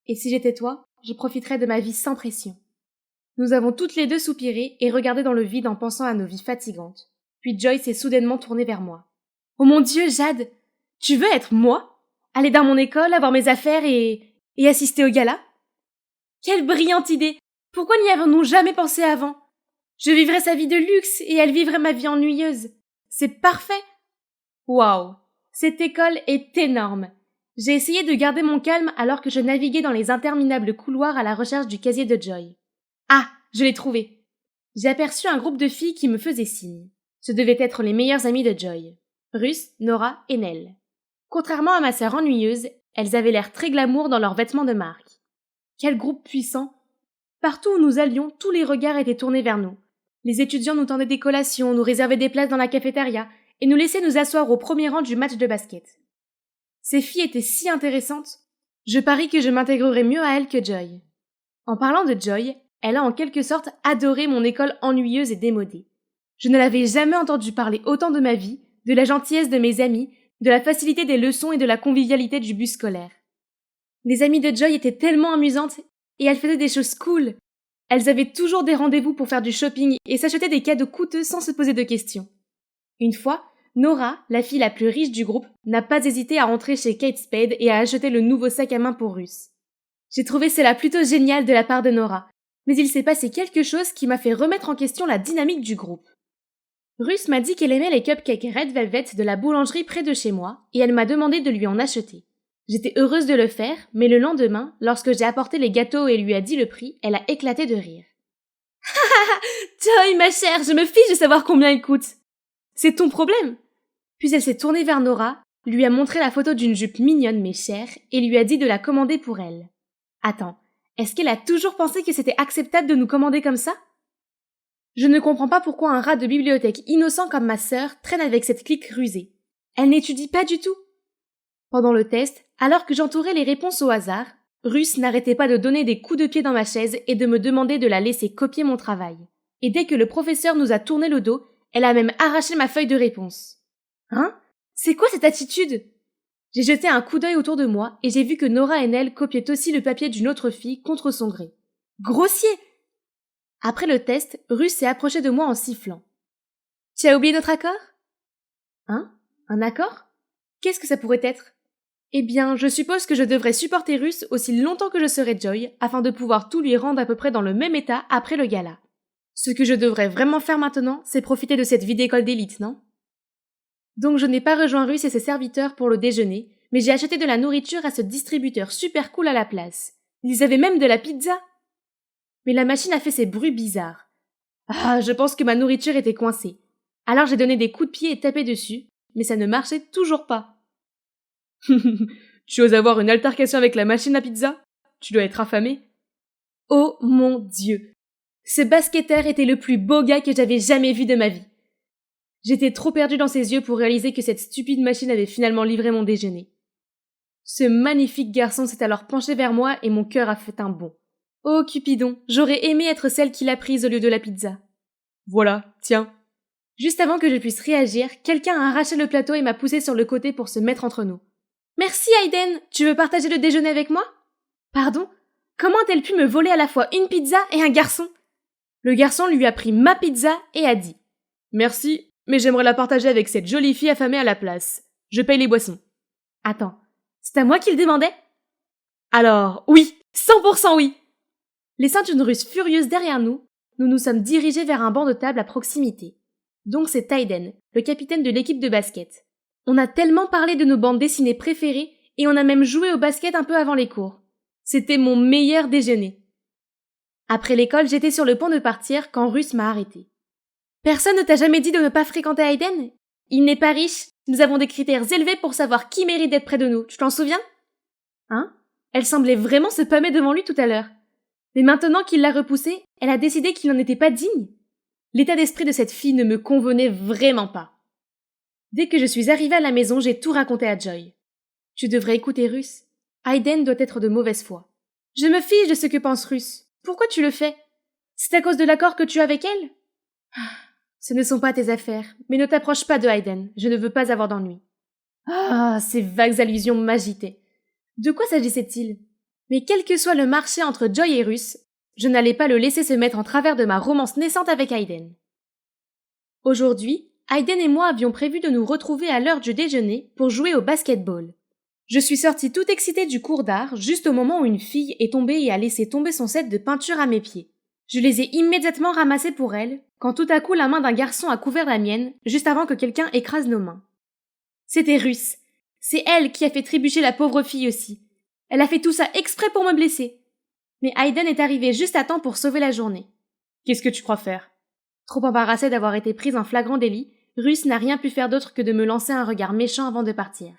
Et si j'étais toi, je profiterais de ma vie sans pression. Nous avons toutes les deux soupiré et regardé dans le vide en pensant à nos vies fatigantes. Puis Joy s'est soudainement tournée vers moi. Oh mon Dieu, Jade! Tu veux être moi? Aller dans mon école, avoir mes affaires et assister au gala? Quelle brillante idée! Pourquoi n'y avons-nous jamais pensé avant? Je vivrais sa vie de luxe et elle vivrait ma vie ennuyeuse. C'est parfait! Waouh! Cette école est énorme! J'ai essayé de garder mon calme alors que je naviguais dans les interminables couloirs à la recherche du casier de Joy. Ah! Je l'ai trouvé! J'ai aperçu un groupe de filles qui me faisaient signe. Ce devaient être les meilleures amies de Joy. Ruth, Nora et Nell. Contrairement à ma sœur ennuyeuse, elles avaient l'air très glamour dans leurs vêtements de marque. Quel groupe puissant! Partout où nous allions, tous les regards étaient tournés vers nous. Les étudiants nous tendaient des collations, nous réservaient des places dans la cafétéria et nous laissaient nous asseoir au premier rang du match de basket. Ces filles étaient si intéressantes. Je parie que je m'intégrerai mieux à elles que Joy. En parlant de Joy, elle a en quelque sorte adoré mon école ennuyeuse et démodée. Je ne l'avais jamais entendu parler autant de ma vie, de la gentillesse de mes amis, de la facilité des leçons et de la convivialité du bus scolaire. Les amies de Joy étaient tellement amusantes et elles faisaient des choses cool. Elles avaient toujours des rendez-vous pour faire du shopping et s'achetaient des cadeaux coûteux sans se poser de questions. Une fois, Nora, la fille la plus riche du groupe, n'a pas hésité à entrer chez Kate Spade et à acheter le nouveau sac à main pour Ruth. J'ai trouvé cela plutôt génial de la part de Nora, mais il s'est passé quelque chose qui m'a fait remettre en question la dynamique du groupe. Ruth m'a dit qu'elle aimait les cupcakes Red Velvet de la boulangerie près de chez moi et elle m'a demandé de lui en acheter. J'étais heureuse de le faire, mais le lendemain, lorsque j'ai apporté les gâteaux et lui a dit le prix, elle a éclaté de rire. « Ha ha! Joy, ma chère, je me fiche de savoir combien il coûte. C'est ton problème. » Puis elle s'est tournée vers Nora, lui a montré la photo d'une jupe mignonne mais chère et lui a dit de la commander pour elle. Attends, est-ce qu'elle a toujours pensé que c'était acceptable de nous commander comme ça? Je ne comprends pas pourquoi un rat de bibliothèque innocent comme ma sœur traîne avec cette clique rusée. Elle n'étudie pas du tout. Pendant le test, alors que j'entourais les réponses au hasard, Ruth n'arrêtait pas de donner des coups de pied dans ma chaise et de me demander de la laisser copier mon travail. Et dès que le professeur nous a tourné le dos, elle a même arraché ma feuille de réponse. Hein? C'est quoi cette attitude? J'ai jeté un coup d'œil autour de moi et j'ai vu que Nora et Nell copiaient aussi le papier d'une autre fille contre son gré. Grossier! Après le test, Ruth s'est approchée de moi en sifflant. « Tu as oublié notre accord ?»« Hein? Un accord? Qu'est-ce que ça pourrait être ? » Eh bien, je suppose que je devrais supporter Ruth aussi longtemps que je serai Joy, afin de pouvoir tout lui rendre à peu près dans le même état après le gala. Ce que je devrais vraiment faire maintenant, c'est profiter de cette vie d'école d'élite, non? Donc je n'ai pas rejoint Russ et ses serviteurs pour le déjeuner, mais j'ai acheté de la nourriture à ce distributeur super cool à la place. Ils avaient même de la pizza. Mais la machine a fait ces bruits bizarres. Ah, je pense que ma nourriture était coincée. Alors j'ai donné des coups de pied et tapé dessus, mais ça ne marchait toujours pas. Tu oses avoir une altercation avec la machine à pizza? Tu dois être affamé. Oh mon Dieu! Ce basketteur était le plus beau gars que j'avais jamais vu de ma vie. J'étais trop perdue dans ses yeux pour réaliser que cette stupide machine avait finalement livré mon déjeuner. Ce magnifique garçon s'est alors penché vers moi et mon cœur a fait un bond. Oh Cupidon, j'aurais aimé être celle qui l'a prise au lieu de la pizza. Voilà, tiens. Juste avant que je puisse réagir, quelqu'un a arraché le plateau et m'a poussé sur le côté pour se mettre entre nous. Merci Hayden, tu veux partager le déjeuner avec moi? Pardon? Comment a-t-elle pu me voler à la fois une pizza et un garçon? Le garçon lui a pris ma pizza et a dit « Merci, mais j'aimerais la partager avec cette jolie fille affamée à la place. Je paye les boissons. » Attends, c'est à moi qu'il demandait? Alors, oui, 100% oui. Laissant une Russe furieuse derrière nous, nous nous sommes dirigés vers un banc de table à proximité. Donc c'est Hayden, le capitaine de l'équipe de basket. On a tellement parlé de nos bandes dessinées préférées et on a même joué au basket un peu avant les cours. C'était mon meilleur déjeuner. Après l'école, j'étais sur le point de partir quand Russ m'a arrêté. Personne ne t'a jamais dit de ne pas fréquenter Hayden? Il n'est pas riche, nous avons des critères élevés pour savoir qui mérite d'être près de nous, tu t'en souviens? Hein? Elle semblait vraiment se pâmer devant lui tout à l'heure. Mais maintenant qu'il l'a repoussé, elle a décidé qu'il n'en était pas digne. L'état d'esprit de cette fille ne me convenait vraiment pas. Dès que je suis arrivée à la maison, j'ai tout raconté à Joy. Tu devrais écouter Russ. Hayden doit être de mauvaise foi. Je me fiche de ce que pense Russ. Pourquoi tu le fais? C'est à cause de l'accord que tu as avec elle? Ce ne sont pas tes affaires, mais ne t'approche pas de Hayden, je ne veux pas avoir d'ennui. Ah, ces vagues allusions m'agitaient. De quoi s'agissait-il? Mais quel que soit le marché entre Joy et Russ, je n'allais pas le laisser se mettre en travers de ma romance naissante avec Hayden. Aujourd'hui, Hayden et moi avions prévu de nous retrouver à l'heure du déjeuner pour jouer au basketball. Je suis sortie toute excitée du cours d'art juste au moment où une fille est tombée et a laissé tomber son set de peinture à mes pieds. Je les ai immédiatement ramassés pour elle, quand tout à coup la main d'un garçon a couvert la mienne, juste avant que quelqu'un écrase nos mains. C'était Russ. C'est elle qui a fait trébucher la pauvre fille aussi. Elle a fait tout ça exprès pour me blesser. Mais Hayden est arrivé juste à temps pour sauver la journée. Qu'est-ce que tu crois faire? Trop embarrassée d'avoir été prise en flagrant délit, Russ n'a rien pu faire d'autre que de me lancer un regard méchant avant de partir.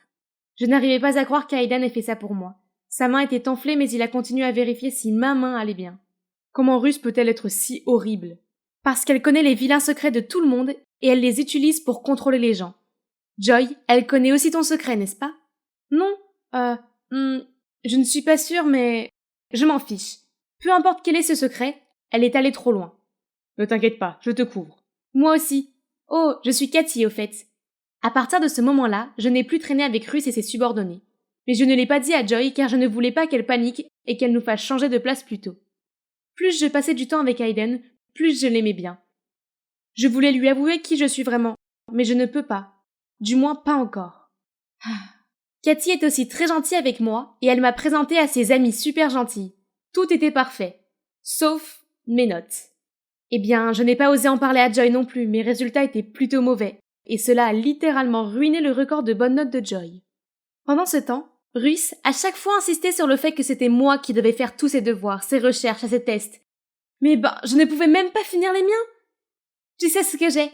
Je n'arrivais pas à croire qu'Hayden ait fait ça pour moi. Sa main était enflée, mais il a continué à vérifier si ma main allait bien. Comment Russ peut-elle être si horrible? Parce qu'elle connaît les vilains secrets de tout le monde et elle les utilise pour contrôler les gens. Joy, elle connaît aussi ton secret, n'est-ce pas? Non, je ne suis pas sûre, mais je m'en fiche. Peu importe quel est ce secret, elle est allée trop loin. Ne t'inquiète pas, je te couvre. Moi aussi. Oh, je suis Cathy, au fait. À partir de ce moment-là, je n'ai plus traîné avec Russ et ses subordonnés. Mais je ne l'ai pas dit à Joy car je ne voulais pas qu'elle panique et qu'elle nous fasse changer de place plus tôt. Plus je passais du temps avec Hayden, plus je l'aimais bien. Je voulais lui avouer qui je suis vraiment, mais je ne peux pas. Du moins pas encore. Cathy est aussi très gentille avec moi et elle m'a présenté à ses amis super gentils. Tout était parfait. Sauf mes notes. Eh bien, je n'ai pas osé en parler à Joy non plus, mes résultats étaient plutôt mauvais. Et cela a littéralement ruiné le record de bonnes notes de Joy. Pendant ce temps, Russ a chaque fois insisté sur le fait que c'était moi qui devais faire tous ses devoirs, ses recherches et ses tests. Mais je ne pouvais même pas finir les miens. Tu sais ce que j'ai?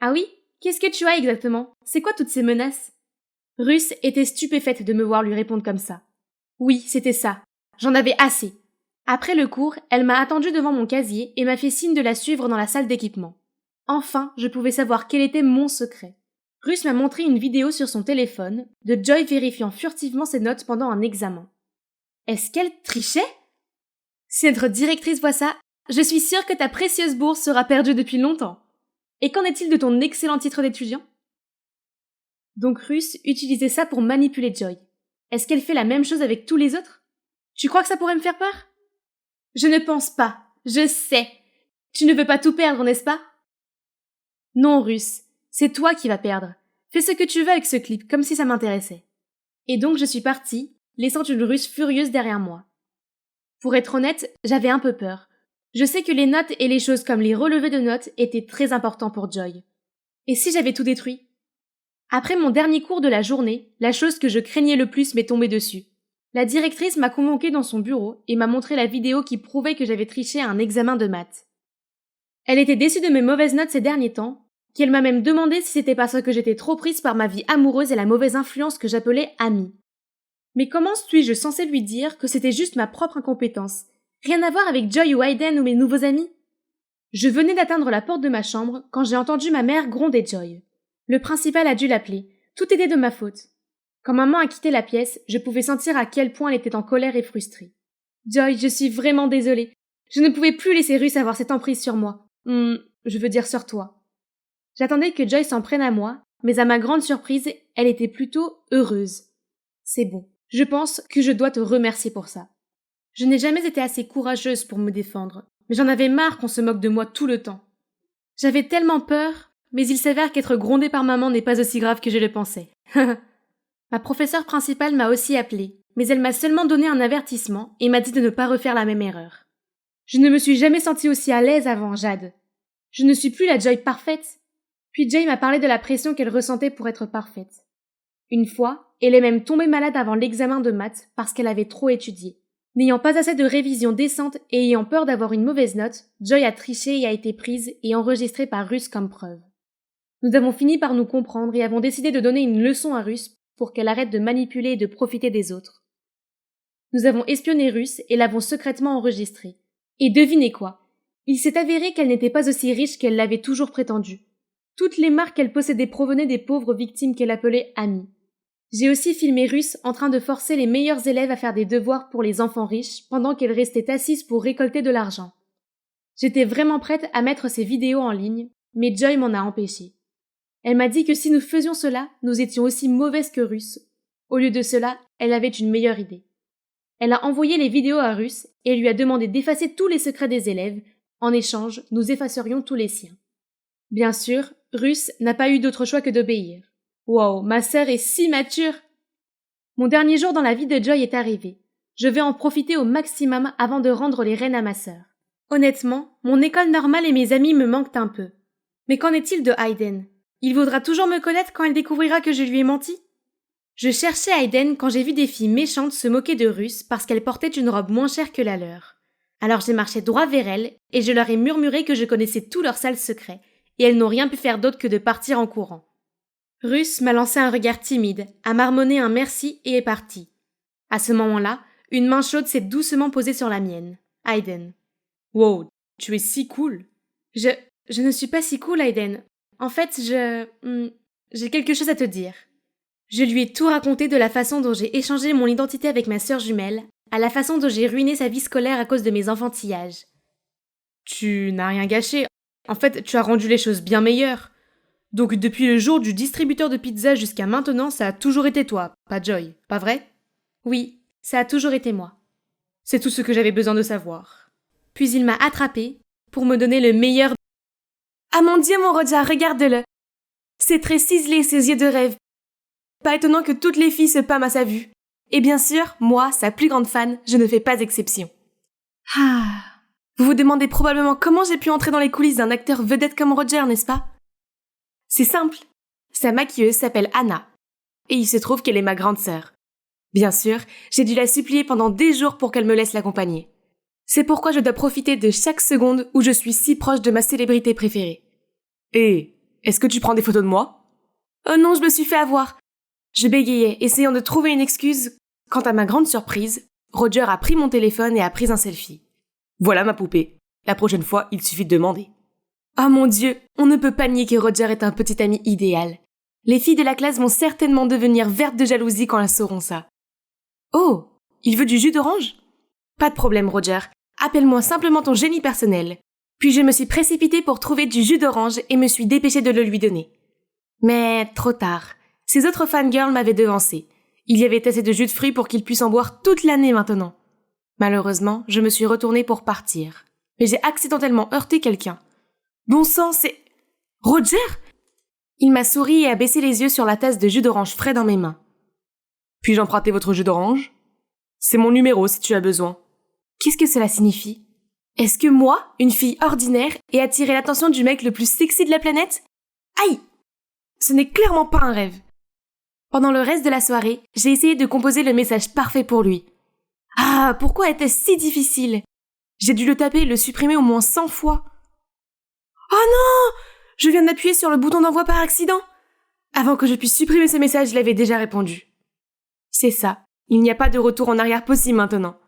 Ah oui? Qu'est-ce que tu as exactement? C'est quoi toutes ces menaces? Russ était stupéfaite de me voir lui répondre comme ça. Oui, c'était ça. J'en avais assez. Après le cours, elle m'a attendue devant mon casier et m'a fait signe de la suivre dans la salle d'équipement. Enfin, je pouvais savoir quel était mon secret. Russ m'a montré une vidéo sur son téléphone de Joy vérifiant furtivement ses notes pendant un examen. Est-ce qu'elle trichait? Si notre directrice voit ça, je suis sûre que ta précieuse bourse sera perdue depuis longtemps. Et qu'en est-il de ton excellent titre d'étudiant? Donc Russ utilisait ça pour manipuler Joy. Est-ce qu'elle fait la même chose avec tous les autres? Tu crois que ça pourrait me faire peur? Je ne pense pas. Je sais. Tu ne veux pas tout perdre, n'est-ce pas? Non, Russ. C'est toi qui vas perdre. Fais ce que tu veux avec ce clip, comme si ça m'intéressait. Et donc je suis partie, laissant une Russ furieuse derrière moi. Pour être honnête, j'avais un peu peur. Je sais que les notes et les choses comme les relevés de notes étaient très importants pour Joy. Et si j'avais tout détruit? Après mon dernier cours de la journée, la chose que je craignais le plus m'est tombée dessus. La directrice m'a convoquée dans son bureau et m'a montré la vidéo qui prouvait que j'avais triché à un examen de maths. Elle était déçue de mes mauvaises notes ces derniers temps, qu'elle m'a même demandé si c'était parce que j'étais trop prise par ma vie amoureuse et la mauvaise influence que j'appelais amie. Mais comment suis-je censée lui dire que c'était juste ma propre incompétence? Rien à voir avec Joy ou Hayden ou mes nouveaux amis? Je venais d'atteindre la porte de ma chambre quand j'ai entendu ma mère gronder Joy. Le principal a dû l'appeler. Tout était de ma faute. Quand maman a quitté la pièce, je pouvais sentir à quel point elle était en colère et frustrée. Joy, je suis vraiment désolée. Je ne pouvais plus laisser Russ avoir cette emprise sur moi. Je veux dire sur toi. J'attendais que Joy s'en prenne à moi, mais à ma grande surprise, elle était plutôt heureuse. C'est bon. Je pense que je dois te remercier pour ça. Je n'ai jamais été assez courageuse pour me défendre, mais j'en avais marre qu'on se moque de moi tout le temps. J'avais tellement peur, mais il s'avère qu'être grondée par maman n'est pas aussi grave que je le pensais. Ma professeure principale m'a aussi appelée, mais elle m'a seulement donné un avertissement et m'a dit de ne pas refaire la même erreur. Je ne me suis jamais sentie aussi à l'aise avant, Jade. Je ne suis plus la Joy parfaite. Puis Joy m'a parlé de la pression qu'elle ressentait pour être parfaite. Une fois, elle est même tombée malade avant l'examen de maths parce qu'elle avait trop étudié. N'ayant pas assez de révision décente et ayant peur d'avoir une mauvaise note, Joy a triché et a été prise et enregistrée par Russ comme preuve. Nous avons fini par nous comprendre et avons décidé de donner une leçon à Russ pour qu'elle arrête de manipuler et de profiter des autres. Nous avons espionné Russ et l'avons secrètement enregistrée. Et devinez quoi? Il s'est avéré qu'elle n'était pas aussi riche qu'elle l'avait toujours prétendu. Toutes les marques qu'elle possédait provenaient des pauvres victimes qu'elle appelait amies. J'ai aussi filmé Russ en train de forcer les meilleurs élèves à faire des devoirs pour les enfants riches pendant qu'elle restait assise pour récolter de l'argent. J'étais vraiment prête à mettre ces vidéos en ligne, mais Joy m'en a empêché. Elle m'a dit que si nous faisions cela, nous étions aussi mauvaises que Russ. Au lieu de cela, elle avait une meilleure idée. Elle a envoyé les vidéos à Russ et lui a demandé d'effacer tous les secrets des élèves. En échange, nous effacerions tous les siens. Bien sûr, Russ n'a pas eu d'autre choix que d'obéir. Wow, ma sœur est si mature! Mon dernier jour dans la vie de Joy est arrivé. Je vais en profiter au maximum avant de rendre les rênes à ma sœur. Honnêtement, mon école normale et mes amis me manquent un peu. Mais qu'en est-il de Hayden? Il voudra toujours me connaître quand elle découvrira que je lui ai menti? Je cherchais Hayden quand j'ai vu des filles méchantes se moquer de Russ parce qu'elle portait une robe moins chère que la leur. Alors j'ai marché droit vers elles et je leur ai murmuré que je connaissais tous leurs sales secrets et elles n'ont rien pu faire d'autre que de partir en courant. Russ m'a lancé un regard timide, a marmonné un merci et est parti. À ce moment-là, une main chaude s'est doucement posée sur la mienne. Hayden. Wow, tu es si cool. Je ne suis pas si cool, Hayden. En fait, j'ai quelque chose à te dire. Je lui ai tout raconté de la façon dont j'ai échangé mon identité avec ma sœur jumelle, à la façon dont j'ai ruiné sa vie scolaire à cause de mes enfantillages. Tu n'as rien gâché. En fait, tu as rendu les choses bien meilleures. Donc depuis le jour du distributeur de pizza jusqu'à maintenant, ça a toujours été toi, pas Joy, pas vrai? Oui, ça a toujours été moi. C'est tout ce que j'avais besoin de savoir. Puis il m'a attrapée pour me donner le meilleur. Ah mon Dieu, mon Roger, regarde-le! C'est très ciselé, ses yeux de rêve. Pas étonnant que toutes les filles se pâment à sa vue. Et bien sûr, moi, sa plus grande fan, je ne fais pas exception. Ah. Vous vous demandez probablement comment j'ai pu entrer dans les coulisses d'un acteur vedette comme Roger, n'est-ce pas? C'est simple. Sa maquilleuse s'appelle Anna. Et il se trouve qu'elle est ma grande sœur. Bien sûr, j'ai dû la supplier pendant des jours pour qu'elle me laisse l'accompagner. C'est pourquoi je dois profiter de chaque seconde où je suis si proche de ma célébrité préférée. Et est-ce que tu prends des photos de moi? Oh non, je me suis fait avoir. Je bégayais, essayant de trouver une excuse, quand à ma grande surprise, Roger a pris mon téléphone et a pris un selfie. Voilà ma poupée. La prochaine fois, il suffit de demander. Oh mon Dieu, on ne peut pas nier que Roger est un petit ami idéal. Les filles de la classe vont certainement devenir vertes de jalousie quand elles sauront ça. Oh, il veut du jus d'orange? Pas de problème, Roger. Appelle-moi simplement ton génie personnel. Puis je me suis précipitée pour trouver du jus d'orange et me suis dépêchée de le lui donner. Mais trop tard. Ces autres fangirls m'avaient devancé. Il y avait assez de jus de fruits pour qu'ils puissent en boire toute l'année maintenant. Malheureusement, je me suis retournée pour partir. Mais j'ai accidentellement heurté quelqu'un. Bon sang, c'est... Roger? Il m'a souri et a baissé les yeux sur la tasse de jus d'orange frais dans mes mains. Puis-je emprunter votre jus d'orange? C'est mon numéro si tu as besoin. Qu'est-ce que cela signifie? Est-ce que moi, une fille ordinaire, ai attiré l'attention du mec le plus sexy de la planète? Aïe! Ce n'est clairement pas un rêve. Pendant le reste de la soirée, j'ai essayé de composer le message parfait pour lui. Ah, pourquoi était-ce si difficile? J'ai dû le taper et le supprimer au moins 100 fois. Oh non! Je viens d'appuyer sur le bouton d'envoi par accident. Avant que je puisse supprimer ce message, je l'avais déjà répondu. C'est ça, il n'y a pas de retour en arrière possible maintenant.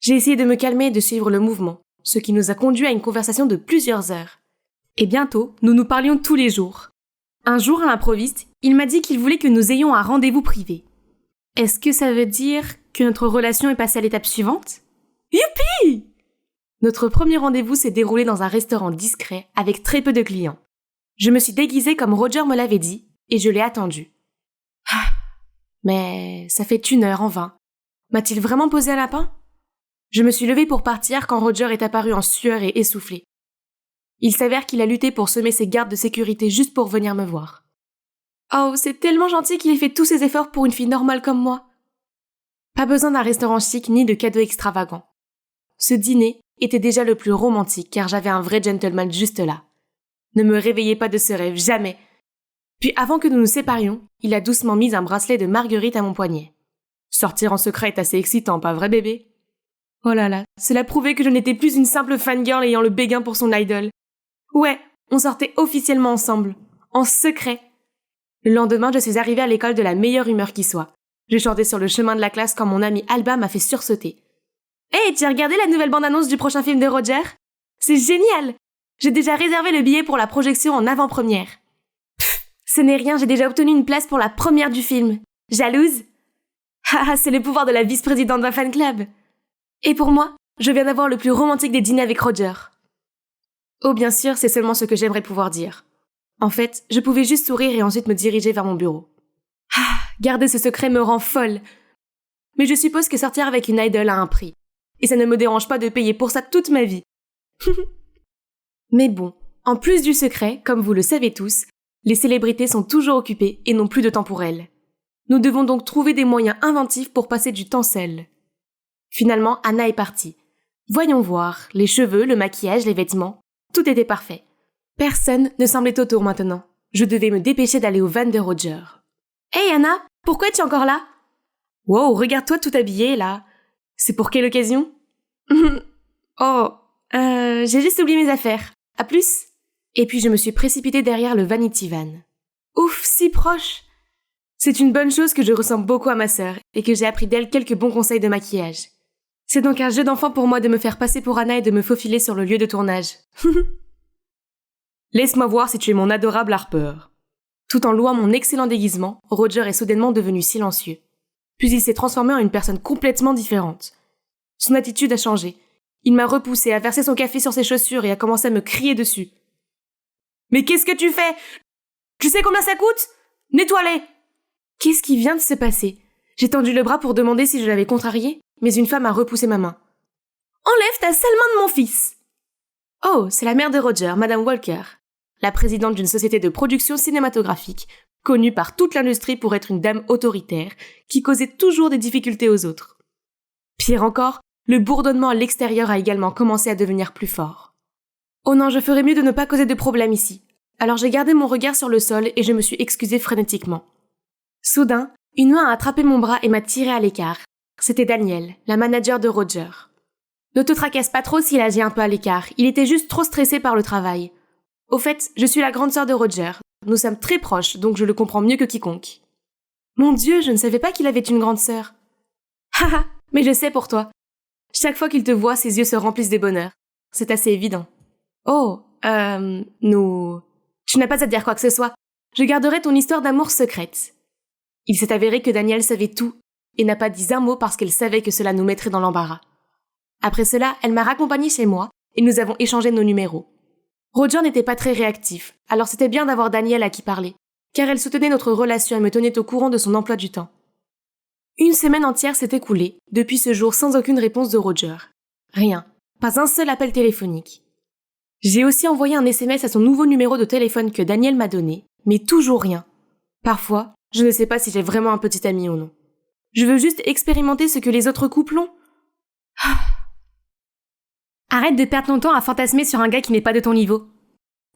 J'ai essayé de me calmer et de suivre le mouvement, ce qui nous a conduit à une conversation de plusieurs heures. Et bientôt, nous nous parlions tous les jours. Un jour, à l'improviste, il m'a dit qu'il voulait que nous ayons un rendez-vous privé. Est-ce que ça veut dire que notre relation est passée à l'étape suivante? Youpi! Notre premier rendez-vous s'est déroulé dans un restaurant discret avec très peu de clients. Je me suis déguisée comme Roger me l'avait dit et je l'ai attendu. Ah, mais ça fait 1 heure en vain. M'a-t-il vraiment posé un lapin? Je me suis levée pour partir quand Roger est apparu en sueur et essoufflé. Il s'avère qu'il a lutté pour semer ses gardes de sécurité juste pour venir me voir. Oh, c'est tellement gentil qu'il ait fait tous ses efforts pour une fille normale comme moi. Pas besoin d'un restaurant chic ni de cadeaux extravagants. Ce dîner était déjà le plus romantique car j'avais un vrai gentleman juste là. Ne me réveillez pas de ce rêve, jamais. Puis avant que nous nous séparions, il a doucement mis un bracelet de marguerite à mon poignet. Sortir en secret est assez excitant, pas vrai bébé? Oh là là, cela prouvait que je n'étais plus une simple fangirl ayant le béguin pour son idol. Ouais, on sortait officiellement ensemble, en secret. Le lendemain, je suis arrivée à l'école de la meilleure humeur qui soit. Je chantais sur le chemin de la classe quand mon amie Alba m'a fait sursauter. Hey, tu as regardé la nouvelle bande-annonce du prochain film de Roger? C'est génial! J'ai déjà réservé le billet pour la projection en avant-première. Pfff, ce n'est rien, j'ai déjà obtenu une place pour la première du film. Jalouse? Haha, c'est le pouvoir de la vice-présidente d'un fan club. Et pour moi, je viens d'avoir le plus romantique des dîners avec Roger. Oh, bien sûr, c'est seulement ce que j'aimerais pouvoir dire. En fait, je pouvais juste sourire et ensuite me diriger vers mon bureau. Ah, garder ce secret me rend folle. Mais je suppose que sortir avec une idole a un prix. Et ça ne me dérange pas de payer pour ça toute ma vie. Mais bon, en plus du secret, comme vous le savez tous, les célébrités sont toujours occupées et n'ont plus de temps pour elles. Nous devons donc trouver des moyens inventifs pour passer du temps seuls. Finalement, Anna est partie. Voyons voir, les cheveux, le maquillage, les vêtements, tout était parfait. Personne ne semblait autour maintenant. Je devais me dépêcher d'aller au van de Roger. Hey Anna, pourquoi es-tu encore là? Wow, regarde-toi tout habillée là. C'est pour quelle occasion? J'ai juste oublié mes affaires. À plus. Et puis je me suis précipitée derrière le Vanity Van. Ouf, si proche. C'est une bonne chose que je ressemble beaucoup à ma sœur et que j'ai appris d'elle quelques bons conseils de maquillage. C'est donc un jeu d'enfant pour moi de me faire passer pour Anna et de me faufiler sur le lieu de tournage. Laisse-moi voir si tu es mon adorable Harper. Tout en louant mon excellent déguisement, Roger est soudainement devenu silencieux. Puis il s'est transformé en une personne complètement différente. Son attitude a changé. Il m'a repoussé, a versé son café sur ses chaussures et a commencé à me crier dessus. Mais qu'est-ce que tu fais? Tu sais combien ça coûte? Nettoie-les! Qu'est-ce qui vient de se passer? J'ai tendu le bras pour demander si je l'avais contrarié, mais une femme a repoussé ma main. Enlève ta sale main de mon fils! Oh, c'est la mère de Roger, Madame Walker, la présidente d'une société de production cinématographique, connue par toute l'industrie pour être une dame autoritaire, qui causait toujours des difficultés aux autres. Pire encore, le bourdonnement à l'extérieur a également commencé à devenir plus fort. Oh non, je ferais mieux de ne pas causer de problème ici. Alors j'ai gardé mon regard sur le sol et je me suis excusée frénétiquement. Soudain, une main a attrapé mon bras et m'a tiré à l'écart. C'était Daniel, la manager de Roger. Ne te tracasse pas trop s'il agit un peu à l'écart, il était juste trop stressé par le travail. Au fait, je suis la grande sœur de Roger. Nous sommes très proches, donc je le comprends mieux que quiconque. Mon Dieu, je ne savais pas qu'il avait une grande sœur. Haha, mais je sais pour toi. Chaque fois qu'il te voit, ses yeux se remplissent de bonheur. C'est assez évident. Oh, Tu n'as pas à dire quoi que ce soit. Je garderai ton histoire d'amour secrète. Il s'est avéré que Daniel savait tout et n'a pas dit un mot parce qu'elle savait que cela nous mettrait dans l'embarras. Après cela, elle m'a raccompagnée chez moi et nous avons échangé nos numéros. Roger n'était pas très réactif, alors c'était bien d'avoir Daniel à qui parler, car elle soutenait notre relation et me tenait au courant de son emploi du temps. Une semaine entière s'est écoulée, depuis ce jour sans aucune réponse de Roger. Rien, pas un seul appel téléphonique. J'ai aussi envoyé un SMS à son nouveau numéro de téléphone que Daniel m'a donné, mais toujours rien. Parfois, je ne sais pas si j'ai vraiment un petit ami ou non. Je veux juste expérimenter ce que les autres couples ont. Arrête de perdre ton temps à fantasmer sur un gars qui n'est pas de ton niveau.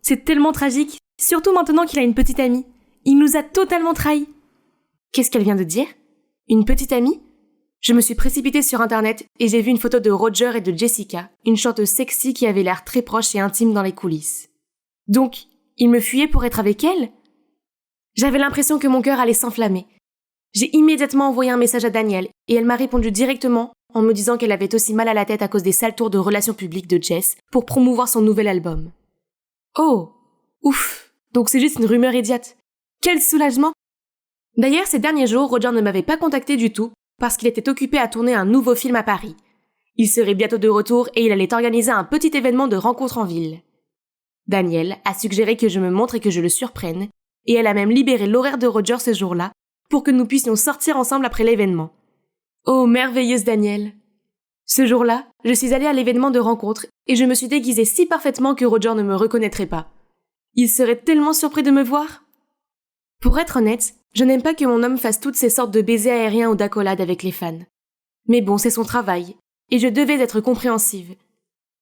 C'est tellement tragique, surtout maintenant qu'il a une petite amie. Il nous a totalement trahis. Qu'est-ce qu'elle vient de dire? Une petite amie? Je me suis précipitée sur internet et j'ai vu une photo de Roger et de Jessica, une chanteuse sexy qui avait l'air très proche et intime dans les coulisses. Donc, il me fuyait pour être avec elle? J'avais l'impression que mon cœur allait s'enflammer. J'ai immédiatement envoyé un message à Danielle et elle m'a répondu directement en me disant qu'elle avait aussi mal à la tête à cause des sales tours de relations publiques de Jess pour promouvoir son nouvel album. Oh, ouf, donc c'est juste une rumeur idiote. Quel soulagement! D'ailleurs, ces derniers jours, Roger ne m'avait pas contacté du tout parce qu'il était occupé à tourner un nouveau film à Paris. Il serait bientôt de retour et il allait organiser un petit événement de rencontre en ville. Danielle a suggéré que je me montre et que je le surprenne, et elle a même libéré l'horaire de Roger ce jour-là pour que nous puissions sortir ensemble après l'événement. Oh, merveilleuse Danielle! Ce jour-là, je suis allée à l'événement de rencontre et je me suis déguisée si parfaitement que Roger ne me reconnaîtrait pas. Il serait tellement surpris de me voir. Pour être honnête, je n'aime pas que mon homme fasse toutes ces sortes de baisers aériens ou d'accolades avec les fans. Mais bon, c'est son travail, et je devais être compréhensive.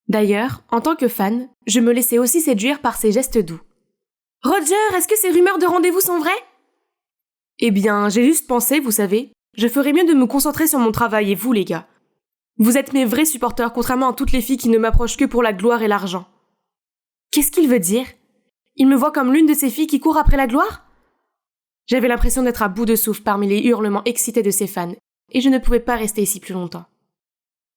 D'ailleurs, en tant que fan, je me laissais aussi séduire par ses gestes doux. « Roger, est-ce que ces rumeurs de rendez-vous sont vraies ?» Eh bien, j'ai juste pensé, vous savez, je ferais mieux de me concentrer sur mon travail et vous, les gars. Vous êtes mes vrais supporters, contrairement à toutes les filles qui ne m'approchent que pour la gloire et l'argent. Qu'est-ce qu'il veut dire? Il me voit comme l'une de ces filles qui court après la gloire? J'avais l'impression d'être à bout de souffle parmi les hurlements excités de ses fans, et je ne pouvais pas rester ici plus longtemps.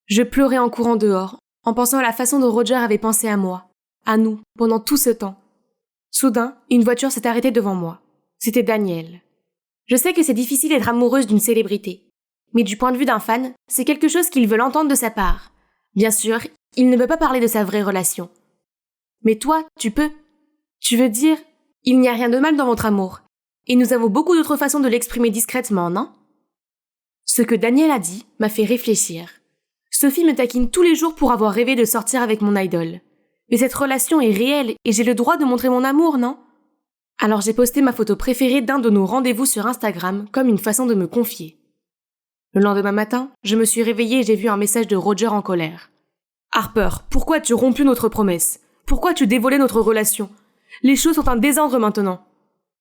Je pleurais en courant dehors, en pensant à la façon dont Roger avait pensé à moi, à nous, pendant tout ce temps. Soudain, une voiture s'est arrêtée devant moi. C'était Danielle. Je sais que c'est difficile d'être amoureuse d'une célébrité, mais du point de vue d'un fan, c'est quelque chose qu'ils veulent entendre de sa part. Bien sûr, il ne veut pas parler de sa vraie relation. Mais toi, tu peux. Tu veux dire, il n'y a rien de mal dans votre amour. Et nous avons beaucoup d'autres façons de l'exprimer discrètement, non? Ce que Danielle a dit m'a fait réfléchir. Sophie me taquine tous les jours pour avoir rêvé de sortir avec mon idole. Mais cette relation est réelle et j'ai le droit de montrer mon amour, non? Alors j'ai posté ma photo préférée d'un de nos rendez-vous sur Instagram comme une façon de me confier. Le lendemain matin, je me suis réveillée et j'ai vu un message de Roger en colère. « Harper, pourquoi as-tu rompu notre promesse? Pourquoi as-tu dévoilé notre relation? Les choses sont un désordre maintenant. »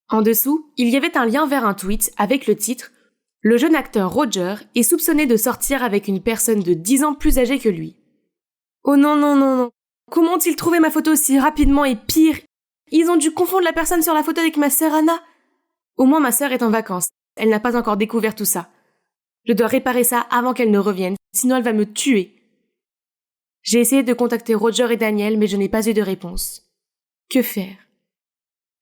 En dessous, il y avait un lien vers un tweet avec le titre « Le jeune acteur Roger est soupçonné de sortir avec une personne de 10 ans plus âgée que lui. » Oh non, non, non, non. Comment ont-ils trouvé ma photo si rapidement et pire? Ils ont dû confondre la personne sur la photo avec ma sœur Anna. Au moins ma sœur est en vacances. Elle n'a pas encore découvert tout ça. Je dois réparer ça avant qu'elle ne revienne, sinon elle va me tuer. J'ai essayé de contacter Roger et Danielle, mais je n'ai pas eu de réponse. Que faire?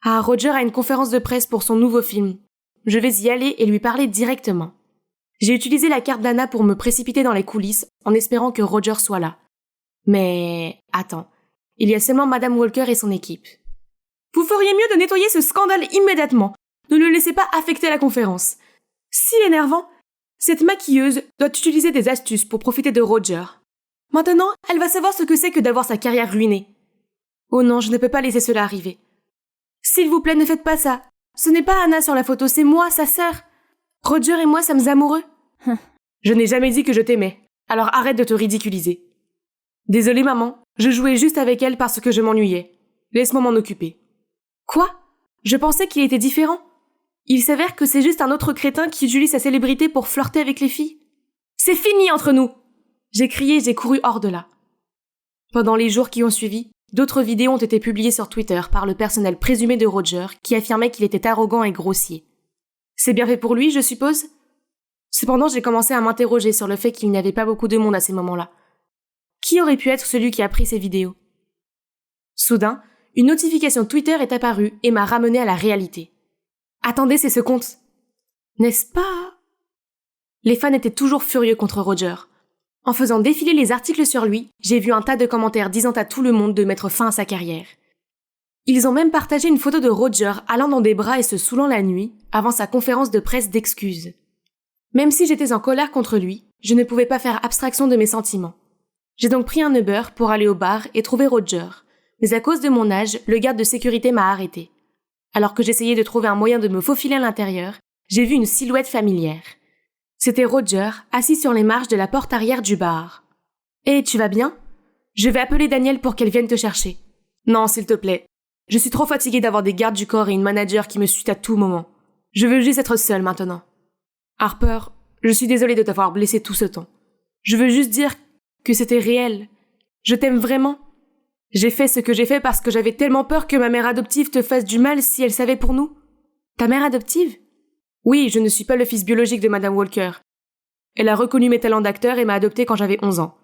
Ah, Roger a une conférence de presse pour son nouveau film. Je vais y aller et lui parler directement. J'ai utilisé la carte d'Anna pour me précipiter dans les coulisses en espérant que Roger soit là. Mais attends, il y a seulement Madame Walker et son équipe. Vous feriez mieux de nettoyer ce scandale immédiatement. Ne le laissez pas affecter la conférence. Si énervant, cette maquilleuse doit utiliser des astuces pour profiter de Roger. Maintenant, elle va savoir ce que c'est que d'avoir sa carrière ruinée. Oh non, je ne peux pas laisser cela arriver. S'il vous plaît, ne faites pas ça. Ce n'est pas Anna sur la photo, c'est moi, sa sœur. Roger et moi sommes amoureux. Je n'ai jamais dit que je t'aimais, alors arrête de te ridiculiser. Désolée maman, je jouais juste avec elle parce que je m'ennuyais. Laisse-moi m'en occuper. Quoi? Je pensais qu'il était différent. Il s'avère que c'est juste un autre crétin qui utilise sa célébrité pour flirter avec les filles. C'est fini entre nous! J'ai crié et j'ai couru hors de là. Pendant les jours qui ont suivi, d'autres vidéos ont été publiées sur Twitter par le personnel présumé de Roger qui affirmait qu'il était arrogant et grossier. C'est bien fait pour lui, je suppose? Cependant, j'ai commencé à m'interroger sur le fait qu'il n'y avait pas beaucoup de monde à ces moments-là. Qui aurait pu être celui qui a pris ces vidéos? Soudain, une notification Twitter est apparue et m'a ramené à la réalité. Attendez, c'est ce compte. N'est-ce pas? Les fans étaient toujours furieux contre Roger. En faisant défiler les articles sur lui, j'ai vu un tas de commentaires disant à tout le monde de mettre fin à sa carrière. Ils ont même partagé une photo de Roger allant dans des bras et se saoulant la nuit avant sa conférence de presse d'excuses. Même si j'étais en colère contre lui, je ne pouvais pas faire abstraction de mes sentiments. J'ai donc pris un Uber pour aller au bar et trouver Roger, mais à cause de mon âge, le garde de sécurité m'a arrêté. Alors que j'essayais de trouver un moyen de me faufiler à l'intérieur, j'ai vu une silhouette familière. C'était Roger, assis sur les marches de la porte arrière du bar. « Hé, tu vas bien ?» Je vais appeler Danielle pour qu'elle vienne te chercher. Non, s'il te plaît. Je suis trop fatiguée d'avoir des gardes du corps et une manager qui me suit à tout moment. Je veux juste être seule maintenant. Harper, je suis désolée de t'avoir blessé tout ce temps. Je veux juste dire que c'était réel. Je t'aime vraiment. J'ai fait ce que j'ai fait parce que j'avais tellement peur que ma mère adoptive te fasse du mal si elle savait pour nous. Ta mère adoptive? Oui, je ne suis pas le fils biologique de Madame Walker. Elle a reconnu mes talents d'acteur et m'a adopté quand j'avais 11 ans.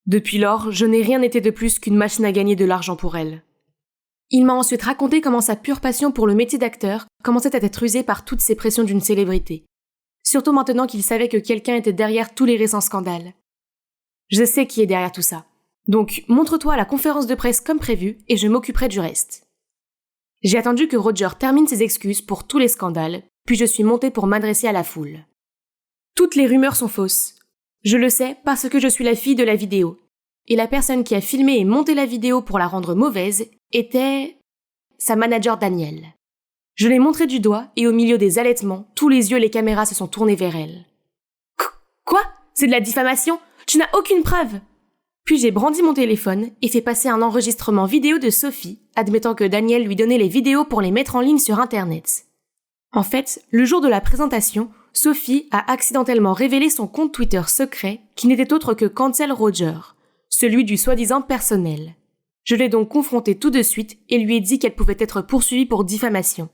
Depuis lors, je n'ai rien été de plus qu'une machine à gagner de l'argent pour elle. Il m'a ensuite raconté comment sa pure passion pour le métier d'acteur commençait à être usée par toutes ces pressions d'une célébrité. Surtout maintenant qu'il savait que quelqu'un était derrière tous les récents scandales. Je sais qui est derrière tout ça. Donc, montre-toi à la conférence de presse comme prévu et je m'occuperai du reste. J'ai attendu que Roger termine ses excuses pour tous les scandales, puis je suis montée pour m'adresser à la foule. Toutes les rumeurs sont fausses. Je le sais parce que je suis la fille de la vidéo. Et la personne qui a filmé et monté la vidéo pour la rendre mauvaise était sa manager Danielle. Je l'ai montrée du doigt et au milieu des allaitements, tous les yeux et les caméras se sont tournés vers elle. Quoi? C'est de la diffamation? Tu n'as aucune preuve! Puis j'ai brandi mon téléphone et fait passer un enregistrement vidéo de Sophie, admettant que Danielle lui donnait les vidéos pour les mettre en ligne sur Internet. En fait, le jour de la présentation, Sophie a accidentellement révélé son compte Twitter secret qui n'était autre que Cancel Roger, celui du soi-disant personnel. Je l'ai donc confrontée tout de suite et lui ai dit qu'elle pouvait être poursuivie pour diffamation.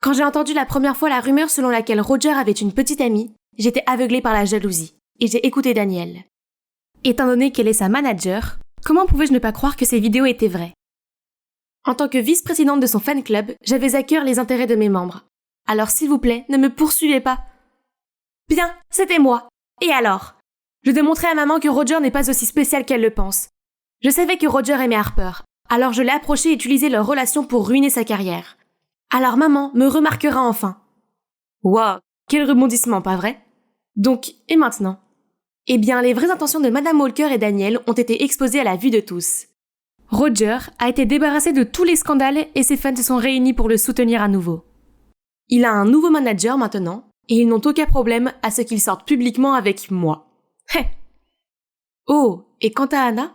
Quand j'ai entendu la première fois la rumeur selon laquelle Roger avait une petite amie, j'étais aveuglée par la jalousie et j'ai écouté Danielle. Étant donné qu'elle est sa manager, comment pouvais-je ne pas croire que ces vidéos étaient vraies? En tant que vice-présidente de son fan club, j'avais à cœur les intérêts de mes membres. Alors s'il vous plaît, ne me poursuivez pas. Bien, c'était moi. Et alors? Je démontrais à maman que Roger n'est pas aussi spécial qu'elle le pense. Je savais que Roger aimait Harper, alors je l'ai approché et utilisé leur relation pour ruiner sa carrière. Alors maman me remarquera enfin. Wow, quel rebondissement, pas vrai? Donc, et maintenant? Eh bien, les vraies intentions de Madame Walker et Daniel ont été exposées à la vue de tous. Roger a été débarrassé de tous les scandales et ses fans se sont réunis pour le soutenir à nouveau. Il a un nouveau manager maintenant, et ils n'ont aucun problème à ce qu'il sorte publiquement avec moi. Oh, et quant à Anna?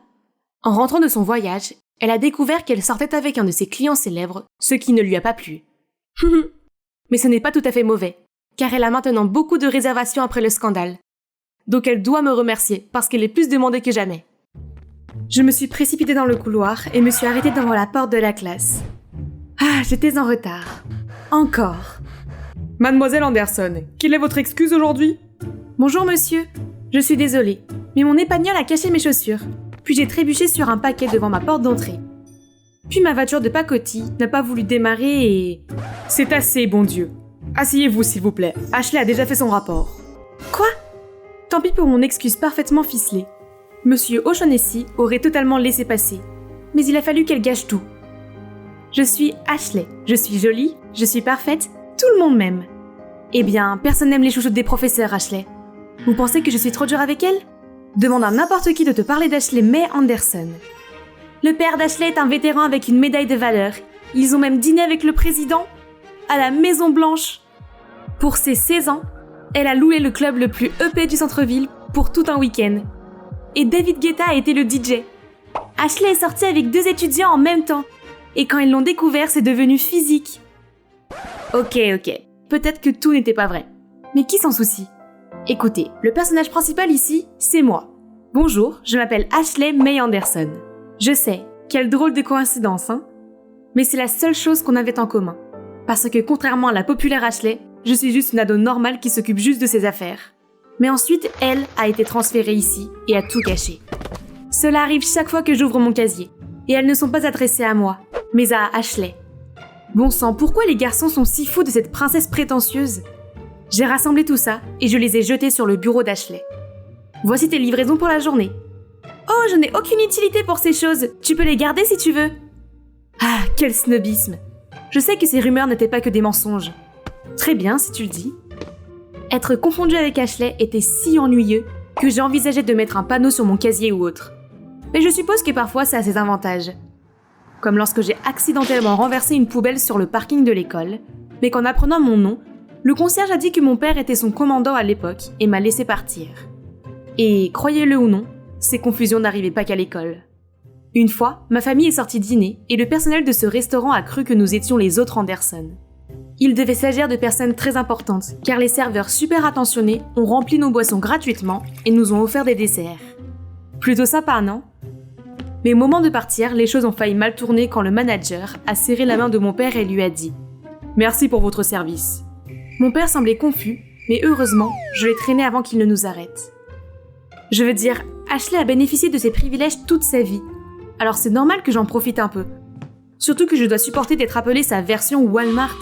En rentrant de son voyage, elle a découvert qu'elle sortait avec un de ses clients célèbres, ce qui ne lui a pas plu. Mais ce n'est pas tout à fait mauvais, car elle a maintenant beaucoup de réservations après le scandale. Donc elle doit me remercier, parce qu'elle est plus demandée que jamais. Je me suis précipitée dans le couloir et me suis arrêtée devant la porte de la classe. Ah, j'étais en retard. Encore. Mademoiselle Anderson, quelle est votre excuse aujourd'hui? Bonjour monsieur, je suis désolée, mais mon épagnol a caché mes chaussures. Puis j'ai trébuché sur un paquet devant ma porte d'entrée. Puis ma voiture de pacotille n'a pas voulu démarrer et... C'est assez, bon Dieu. Asseyez-vous s'il vous plaît, Ashley a déjà fait son rapport. Quoi? Tant pis pour mon excuse parfaitement ficelée. Monsieur O'Shaughnessy aurait totalement laissé passer. Mais il a fallu qu'elle gâche tout. Je suis Ashley, je suis jolie, je suis parfaite, tout le monde m'aime. Eh bien, personne n'aime les chouchoutes des professeurs, Ashley. Vous pensez que je suis trop dure avec elle? Demande à n'importe qui de te parler d'Ashley May Anderson. Le père d'Ashley est un vétéran avec une médaille de valeur. Ils ont même dîné avec le président à la Maison Blanche. Pour ses 16 ans, elle a loué le club le plus huppé du centre-ville pour tout un week-end. Et David Guetta a été le DJ. Ashley est sortie avec 2 étudiants en même temps. Et quand ils l'ont découvert, c'est devenu physique. Ok. Peut-être que tout n'était pas vrai. Mais qui s'en soucie? Écoutez, le personnage principal ici, c'est moi. Bonjour, je m'appelle Ashley May Anderson. Je sais, quelle drôle de coïncidence, hein? Mais c'est la seule chose qu'on avait en commun. Parce que contrairement à la populaire Ashley, je suis juste une ado normale qui s'occupe juste de ses affaires. Mais ensuite, elle a été transférée ici et a tout caché. Cela arrive chaque fois que j'ouvre mon casier. Et elles ne sont pas adressées à moi, mais à Ashley. Bon sang, pourquoi les garçons sont si fous de cette princesse prétentieuse? J'ai rassemblé tout ça et je les ai jetés sur le bureau d'Ashley. Voici tes livraisons pour la journée. Oh, je n'ai aucune utilité pour ces choses. Tu peux les garder si tu veux. Ah, quel snobisme. Je sais que ces rumeurs n'étaient pas que des mensonges. Très bien, si tu le dis. Être confondue avec Ashley était si ennuyeux que j'ai envisagé de mettre un panneau sur mon casier ou autre. Mais je suppose que parfois ça a ses avantages. Comme lorsque j'ai accidentellement renversé une poubelle sur le parking de l'école, mais qu'en apprenant mon nom, le concierge a dit que mon père était son commandant à l'époque et m'a laissé partir. Et, croyez-le ou non, ces confusions n'arrivaient pas qu'à l'école. Une fois, ma famille est sortie dîner et le personnel de ce restaurant a cru que nous étions les autres Anderson. Il devait s'agir de personnes très importantes, car les serveurs super attentionnés ont rempli nos boissons gratuitement et nous ont offert des desserts. Plutôt sympa, non ? Mais au moment de partir, les choses ont failli mal tourner quand le manager a serré la main de mon père et lui a dit « Merci pour votre service ». Mon père semblait confus, mais heureusement, je l'ai traîné avant qu'il ne nous arrête. Je veux dire, Ashley a bénéficié de ses privilèges toute sa vie, alors c'est normal que j'en profite un peu. Surtout que je dois supporter d'être appelée sa version Walmart.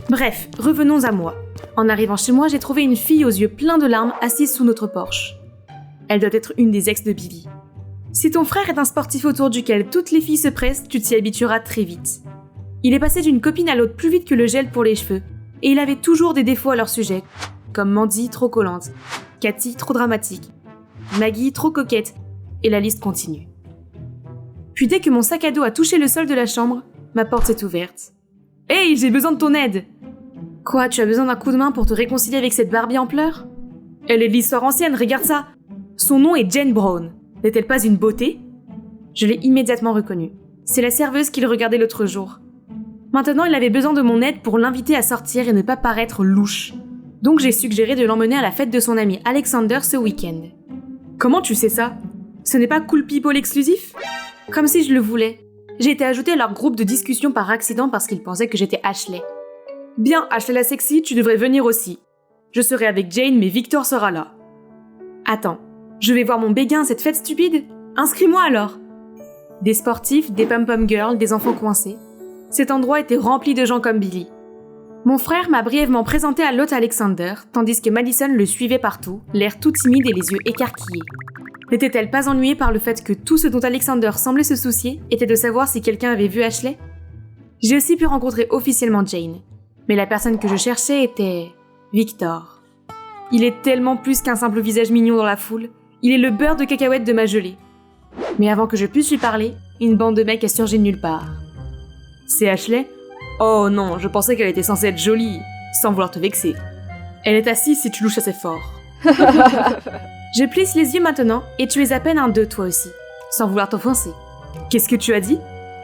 Bref, revenons à moi. En arrivant chez moi, j'ai trouvé une fille aux yeux pleins de larmes assise sous notre porche. Elle doit être une des ex de Billy. Si ton frère est un sportif autour duquel toutes les filles se pressent, tu t'y habitueras très vite. Il est passé d'une copine à l'autre plus vite que le gel pour les cheveux, et il avait toujours des défauts à leur sujet, comme Mandy trop collante, Cathy trop dramatique, Maggie trop coquette, et la liste continue. Puis dès que mon sac à dos a touché le sol de la chambre, ma porte s'est ouverte. « Hey, j'ai besoin de ton aide !»« Quoi, tu as besoin d'un coup de main pour te réconcilier avec cette Barbie en pleurs ?»« Elle est de l'histoire ancienne, regarde ça !» Son nom est Jane Brown. N'est-elle pas une beauté ? Je l'ai immédiatement reconnue. C'est la serveuse qu'il regardait l'autre jour. Maintenant, il avait besoin de mon aide pour l'inviter à sortir et ne pas paraître louche. Donc j'ai suggéré de l'emmener à la fête de son ami Alexander ce week-end. Comment tu sais ça ? Ce n'est pas Cool People exclusif ? Comme si je le voulais. J'ai été ajoutée à leur groupe de discussion par accident parce qu'ils pensaient que j'étais Ashley. Bien, Ashley la sexy, tu devrais venir aussi. Je serai avec Jane, mais Victor sera là. Attends, je vais voir mon béguin à cette fête stupide ? Inscris-moi alors ! Des sportifs, des pom-pom girls, des enfants coincés. Cet endroit était rempli de gens comme Billy. Mon frère m'a brièvement présenté à l'hôte Alexander, tandis que Madison le suivait partout, l'air tout timide et les yeux écarquillés. N'était-elle pas ennuyée par le fait que tout ce dont Alexander semblait se soucier était de savoir si quelqu'un avait vu Ashley ? J'ai aussi pu rencontrer officiellement Jane, mais la personne que je cherchais était Victor. Il est tellement plus qu'un simple visage mignon dans la foule, il est le beurre de cacahuète de ma gelée. Mais avant que je puisse lui parler, une bande de mecs a surgi de nulle part. C'est Ashley ? Oh non, je pensais qu'elle était censée être jolie, sans vouloir te vexer. Elle est assise si tu louches assez fort. Je plisse les yeux maintenant, et tu es à peine un d'eux toi aussi, sans vouloir t'offenser. Qu'est-ce que tu as dit ?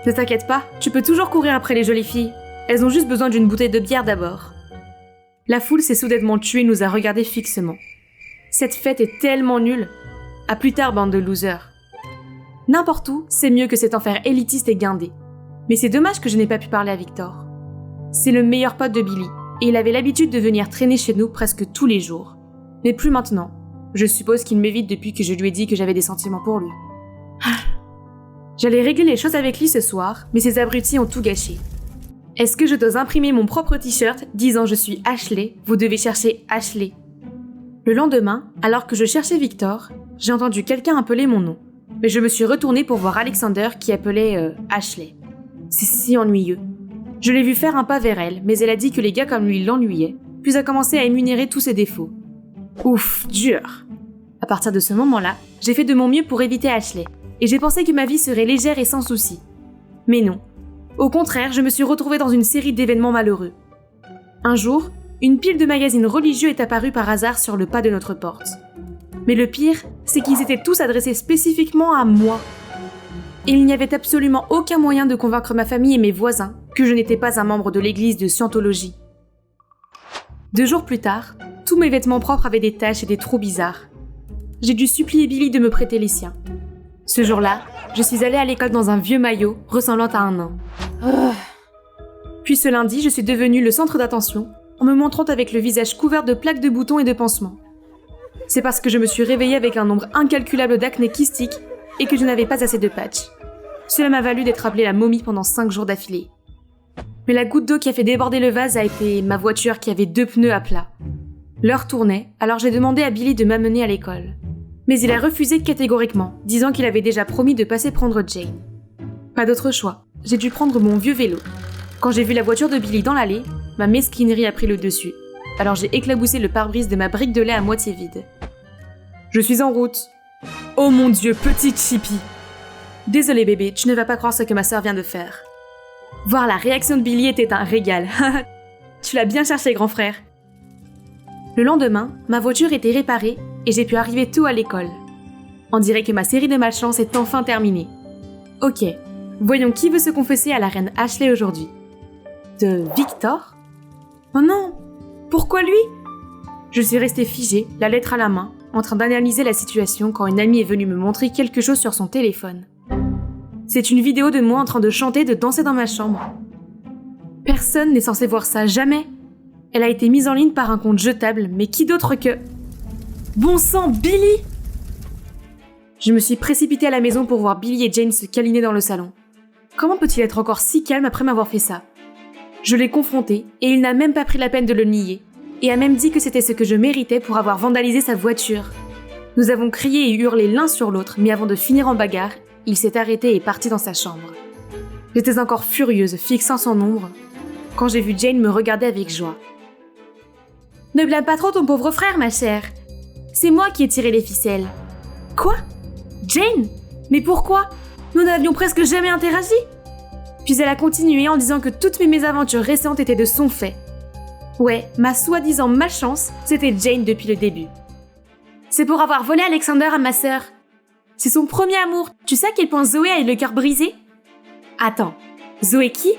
Ne t'inquiète pas, tu peux toujours courir après les jolies filles. Elles ont juste besoin d'une bouteille de bière d'abord. La foule s'est soudainement tuée et nous a regardés fixement. Cette fête est tellement nulle. À plus tard, bande de losers. N'importe où, c'est mieux que cet enfer élitiste et guindé. Mais c'est dommage que je n'ai pas pu parler à Victor. C'est le meilleur pote de Billy, et il avait l'habitude de venir traîner chez nous presque tous les jours. Mais plus maintenant. Je suppose qu'il m'évite depuis que je lui ai dit que j'avais des sentiments pour lui. J'allais régler les choses avec lui ce soir, mais ces abrutis ont tout gâché. Est-ce que je dois imprimer mon propre t-shirt disant je suis Ashley, vous devez chercher Ashley. Le lendemain, alors que je cherchais Victor, j'ai entendu quelqu'un appeler mon nom. Mais je me suis retournée pour voir Alexander qui appelait Ashley. C'est si ennuyeux. Je l'ai vu faire un pas vers elle, mais elle a dit que les gars comme lui l'ennuyaient, puis a commencé à énumérer tous ses défauts. Ouf, dur. À partir de ce moment-là, j'ai fait de mon mieux pour éviter Ashley, et j'ai pensé que ma vie serait légère et sans soucis. Mais non. Au contraire, je me suis retrouvée dans une série d'événements malheureux. Un jour, une pile de magazines religieux est apparue par hasard sur le pas de notre porte. Mais le pire, c'est qu'ils étaient tous adressés spécifiquement à moi. Et il n'y avait absolument aucun moyen de convaincre ma famille et mes voisins que je n'étais pas un membre de l'église de Scientologie. 2 jours plus tard, tous mes vêtements propres avaient des taches et des trous bizarres. J'ai dû supplier Billy de me prêter les siens. Ce jour-là, je suis allée à l'école dans un vieux maillot ressemblant à un nain. Puis ce lundi, je suis devenue le centre d'attention en me montrant avec le visage couvert de plaques de boutons et de pansements. C'est parce que je me suis réveillée avec un nombre incalculable d'acné kystique et que je n'avais pas assez de patchs. Cela m'a valu d'être appelée la momie pendant 5 jours d'affilée. Mais la goutte d'eau qui a fait déborder le vase a été ma voiture qui avait 2 pneus à plat. L'heure tournait, alors j'ai demandé à Billy de m'amener à l'école. Mais il a refusé catégoriquement, disant qu'il avait déjà promis de passer prendre Jane. Pas d'autre choix, j'ai dû prendre mon vieux vélo. Quand j'ai vu la voiture de Billy dans l'allée, ma mesquinerie a pris le dessus. Alors j'ai éclaboussé le pare-brise de ma brique de lait à moitié vide. Je suis en route. Oh mon Dieu, petite Chippy. Désolé bébé, tu ne vas pas croire ce que ma sœur vient de faire. Voir la réaction de Billy était un régal. Tu l'as bien cherché, grand frère. Le lendemain, ma voiture était réparée et j'ai pu arriver tôt à l'école. On dirait que ma série de malchance est enfin terminée. Ok, voyons qui veut se confesser à la reine Ashley aujourd'hui. De Victor ? Oh non! Pourquoi lui? Je suis restée figée, la lettre à la main, en train d'analyser la situation quand une amie est venue me montrer quelque chose sur son téléphone. C'est une vidéo de moi en train de chanter, de danser dans ma chambre. Personne n'est censé voir ça, jamais. Elle a été mise en ligne par un compte jetable, mais qui d'autre que... Bon sang, Billy! Je me suis précipitée à la maison pour voir Billy et Jane se câliner dans le salon. Comment peut-il être encore si calme après m'avoir fait ça? Je l'ai confronté, et il n'a même pas pris la peine de le nier, et a même dit que c'était ce que je méritais pour avoir vandalisé sa voiture. Nous avons crié et hurlé l'un sur l'autre, mais avant de finir en bagarre, il s'est arrêté et est parti dans sa chambre. J'étais encore furieuse, fixant son ombre, quand j'ai vu Jane me regarder avec joie. « Ne blâme pas trop ton pauvre frère, ma chère. C'est moi qui ai tiré les ficelles. »« Quoi ? Jane ? Mais pourquoi ? Nous n'avions presque jamais interagi ?» Puis elle a continué en disant que toutes mes mésaventures récentes étaient de son fait. Ouais, ma soi-disant malchance, c'était Jane depuis le début. C'est pour avoir volé Alexander à ma sœur. C'est son premier amour. Tu sais à quel point Zoé a eu le cœur brisé ? Attends, Zoé qui ?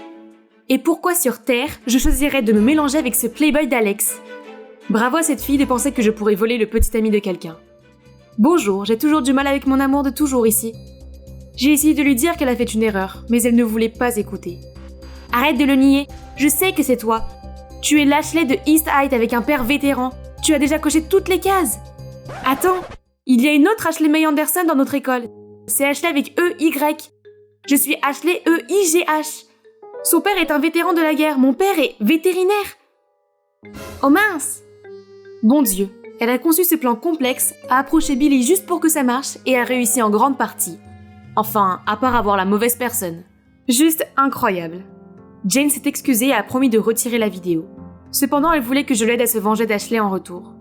Et pourquoi sur Terre, je choisirais de me mélanger avec ce playboy d'Alex ? Bravo à cette fille de penser que je pourrais voler le petit ami de quelqu'un. Bonjour, j'ai toujours du mal avec mon amour de toujours ici. J'ai essayé de lui dire qu'elle a fait une erreur, mais elle ne voulait pas écouter. Arrête de le nier, je sais que c'est toi. Tu es l'Ashley de East Height avec un père vétéran. Tu as déjà coché toutes les cases. Attends, il y a une autre Ashley May Anderson dans notre école. C'est Ashley avec E-Y. Je suis Ashley E-I-G-H. Son père est un vétéran de la guerre, mon père est vétérinaire. Oh mince! Bon Dieu, elle a conçu ce plan complexe, a approché Billy juste pour que ça marche et a réussi en grande partie. Enfin, à part avoir la mauvaise personne. Juste incroyable. Jane s'est excusée et a promis de retirer la vidéo. Cependant, elle voulait que je l'aide à se venger d'Ashley en retour.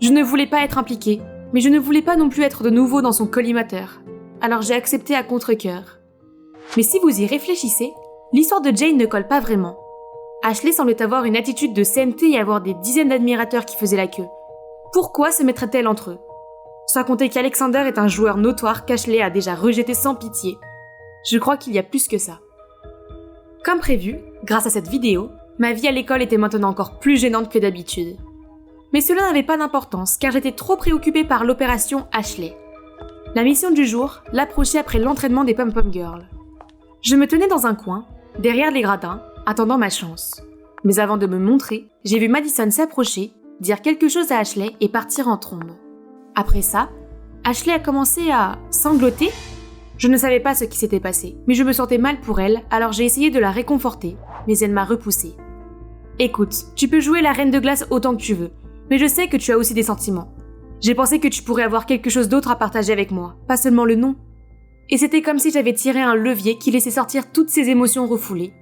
Je ne voulais pas être impliquée, mais je ne voulais pas non plus être de nouveau dans son collimateur. Alors j'ai accepté à contre-cœur. Mais si vous y réfléchissez, l'histoire de Jane ne colle pas vraiment. Ashley semblait avoir une attitude de sainteté et avoir des dizaines d'admirateurs qui faisaient la queue. Pourquoi se mettrait-elle entre eux ? Sans compter qu'Alexander est un joueur notoire qu'Ashley a déjà rejeté sans pitié. Je crois qu'il y a plus que ça. Comme prévu, grâce à cette vidéo, ma vie à l'école était maintenant encore plus gênante que d'habitude. Mais cela n'avait pas d'importance car j'étais trop préoccupée par l'opération Ashley. La mission du jour l'approchait après l'entraînement des Pom-Pom Girls. Je me tenais dans un coin, derrière les gradins, attendant ma chance. Mais avant de me montrer, j'ai vu Madison s'approcher, dire quelque chose à Ashley et partir en trombe. Après ça, Ashley a commencé à sangloter. Je ne savais pas ce qui s'était passé, mais je me sentais mal pour elle, alors j'ai essayé de la réconforter, mais elle m'a repoussée. Écoute, tu peux jouer la reine de glace autant que tu veux, mais je sais que tu as aussi des sentiments. J'ai pensé que tu pourrais avoir quelque chose d'autre à partager avec moi, pas seulement le nom. Et c'était comme si j'avais tiré un levier qui laissait sortir toutes ces émotions refoulées,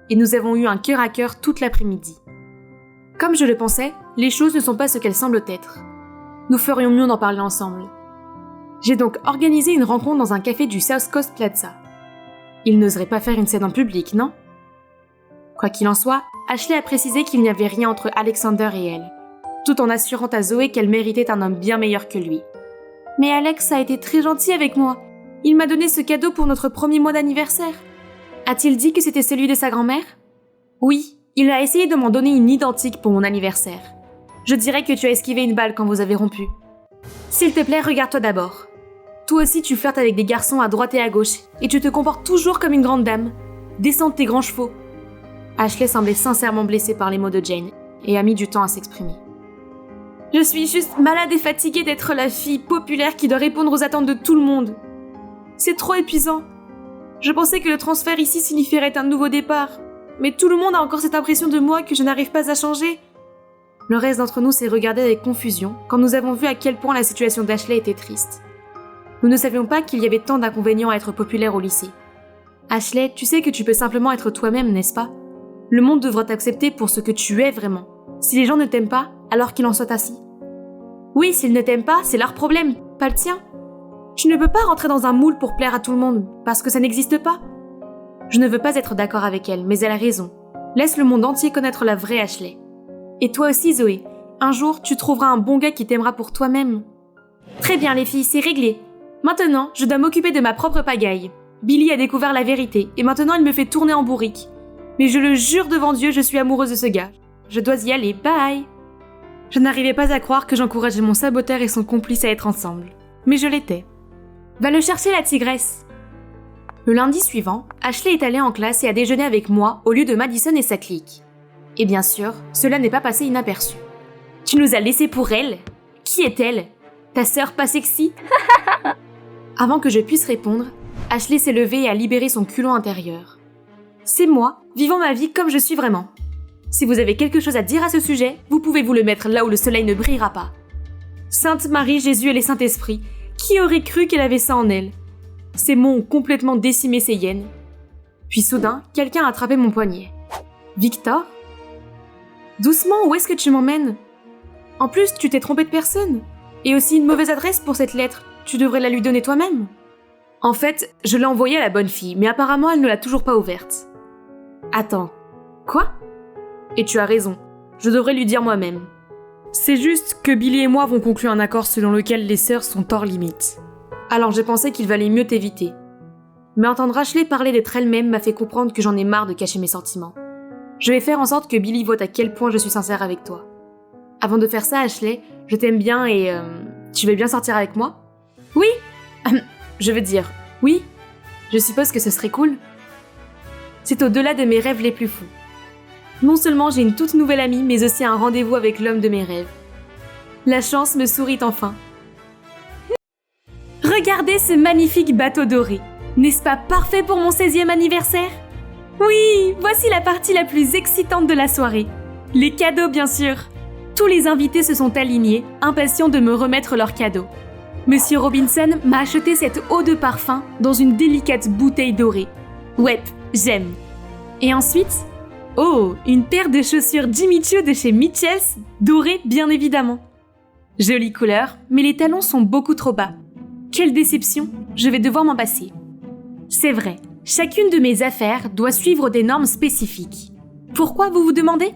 et nous avons eu un cœur à cœur toute l'après-midi. Comme je le pensais, les choses ne sont pas ce qu'elles semblent être. Nous ferions mieux d'en parler ensemble. J'ai donc organisé une rencontre dans un café du South Coast Plaza. Il n'oserait pas faire une scène en public, non ? Quoi qu'il en soit, Ashley a précisé qu'il n'y avait rien entre Alexander et elle, tout en assurant à Zoé qu'elle méritait un homme bien meilleur que lui. Mais Alex a été très gentil avec moi. Il m'a donné ce cadeau pour notre premier mois d'anniversaire. A-t-il dit que c'était celui de sa grand-mère ? Oui, il a essayé de m'en donner une identique pour mon anniversaire. Je dirais que tu as esquivé une balle quand vous avez rompu. S'il te plaît, regarde-toi d'abord. Toi aussi, tu flirtes avec des garçons à droite et à gauche, et tu te comportes toujours comme une grande dame. Descends de tes grands chevaux. Ashley semblait sincèrement blessée par les mots de Jane, et a mis du temps à s'exprimer. Je suis juste malade et fatiguée d'être la fille populaire qui doit répondre aux attentes de tout le monde. C'est trop épuisant. Je pensais que le transfert ici signifierait un nouveau départ, mais tout le monde a encore cette impression de moi que je n'arrive pas à changer. Le reste d'entre nous s'est regardé avec confusion quand nous avons vu à quel point la situation d'Ashley était triste. Nous ne savions pas qu'il y avait tant d'inconvénients à être populaire au lycée. Ashley, tu sais que tu peux simplement être toi-même, n'est-ce pas ? Le monde devra t'accepter pour ce que tu es vraiment. Si les gens ne t'aiment pas, alors qu'il en soit ainsi. Oui, s'ils ne t'aiment pas, c'est leur problème, pas le tien. Tu ne peux pas rentrer dans un moule pour plaire à tout le monde, parce que ça n'existe pas. Je ne veux pas être d'accord avec elle, mais elle a raison. Laisse le monde entier connaître la vraie Ashley. Et toi aussi, Zoé, un jour, tu trouveras un bon gars qui t'aimera pour toi-même. Très bien, les filles, c'est réglé. Maintenant, je dois m'occuper de ma propre pagaille. Billy a découvert la vérité et maintenant il me fait tourner en bourrique. Mais je le jure devant Dieu, je suis amoureuse de ce gars. Je dois y aller, bye. Je n'arrivais pas à croire que j'encourageais mon saboteur et son complice à être ensemble. Mais je l'étais. Va le chercher, la tigresse. Le lundi suivant, Ashley est allée en classe et a déjeuné avec moi au lieu de Madison et sa clique. Et bien sûr, cela n'est pas passé inaperçu. Tu nous as laissés pour elle? Qui est-elle? Ta sœur pas sexy? Avant que je puisse répondre, Ashley s'est levée et a libéré son culot intérieur. C'est moi, vivant ma vie comme je suis vraiment. Si vous avez quelque chose à dire à ce sujet, vous pouvez vous le mettre là où le soleil ne brillera pas. Sainte Marie, Jésus et les Saint-Esprit, qui aurait cru qu'elle avait ça en elle? Ces mots ont complètement décimé ses hyènes. Puis soudain, quelqu'un a attrapé mon poignet. Victor? Doucement, où est-ce que tu m'emmènes? En plus, tu t'es trompé de personne. Et aussi une mauvaise adresse pour cette lettre. Tu devrais la lui donner toi-même. En fait, je l'ai envoyée à la bonne fille, mais apparemment elle ne l'a toujours pas ouverte. Attends, quoi? Et tu as raison, je devrais lui dire moi-même. C'est juste que Billy et moi avons conclu un accord selon lequel les sœurs sont hors limite. Alors j'ai pensé qu'il valait mieux t'éviter. Mais entendre Ashley parler d'être elle-même m'a fait comprendre que j'en ai marre de cacher mes sentiments. Je vais faire en sorte que Billy voit à quel point je suis sincère avec toi. Avant de faire ça, Ashley, je t'aime bien et... tu veux bien sortir avec moi? Oui. Je veux dire, oui. Je suppose que ce serait cool. C'est au-delà de mes rêves les plus fous. Non seulement j'ai une toute nouvelle amie, mais aussi un rendez-vous avec l'homme de mes rêves. La chance me sourit enfin. Regardez ce magnifique bateau doré. N'est-ce pas parfait pour mon 16e anniversaire? Oui, voici la partie la plus excitante de la soirée. Les cadeaux, bien sûr. Tous les invités se sont alignés, impatients de me remettre leurs cadeaux. Monsieur Robinson m'a acheté cette eau de parfum dans une délicate bouteille dorée. Ouais, j'aime. Et ensuite... Oh, une paire de chaussures Jimmy Choo de chez Mitchells, dorées bien évidemment. Jolie couleur, mais les talons sont beaucoup trop bas. Quelle déception, je vais devoir m'en passer. C'est vrai, chacune de mes affaires doit suivre des normes spécifiques. Pourquoi, vous vous demandez?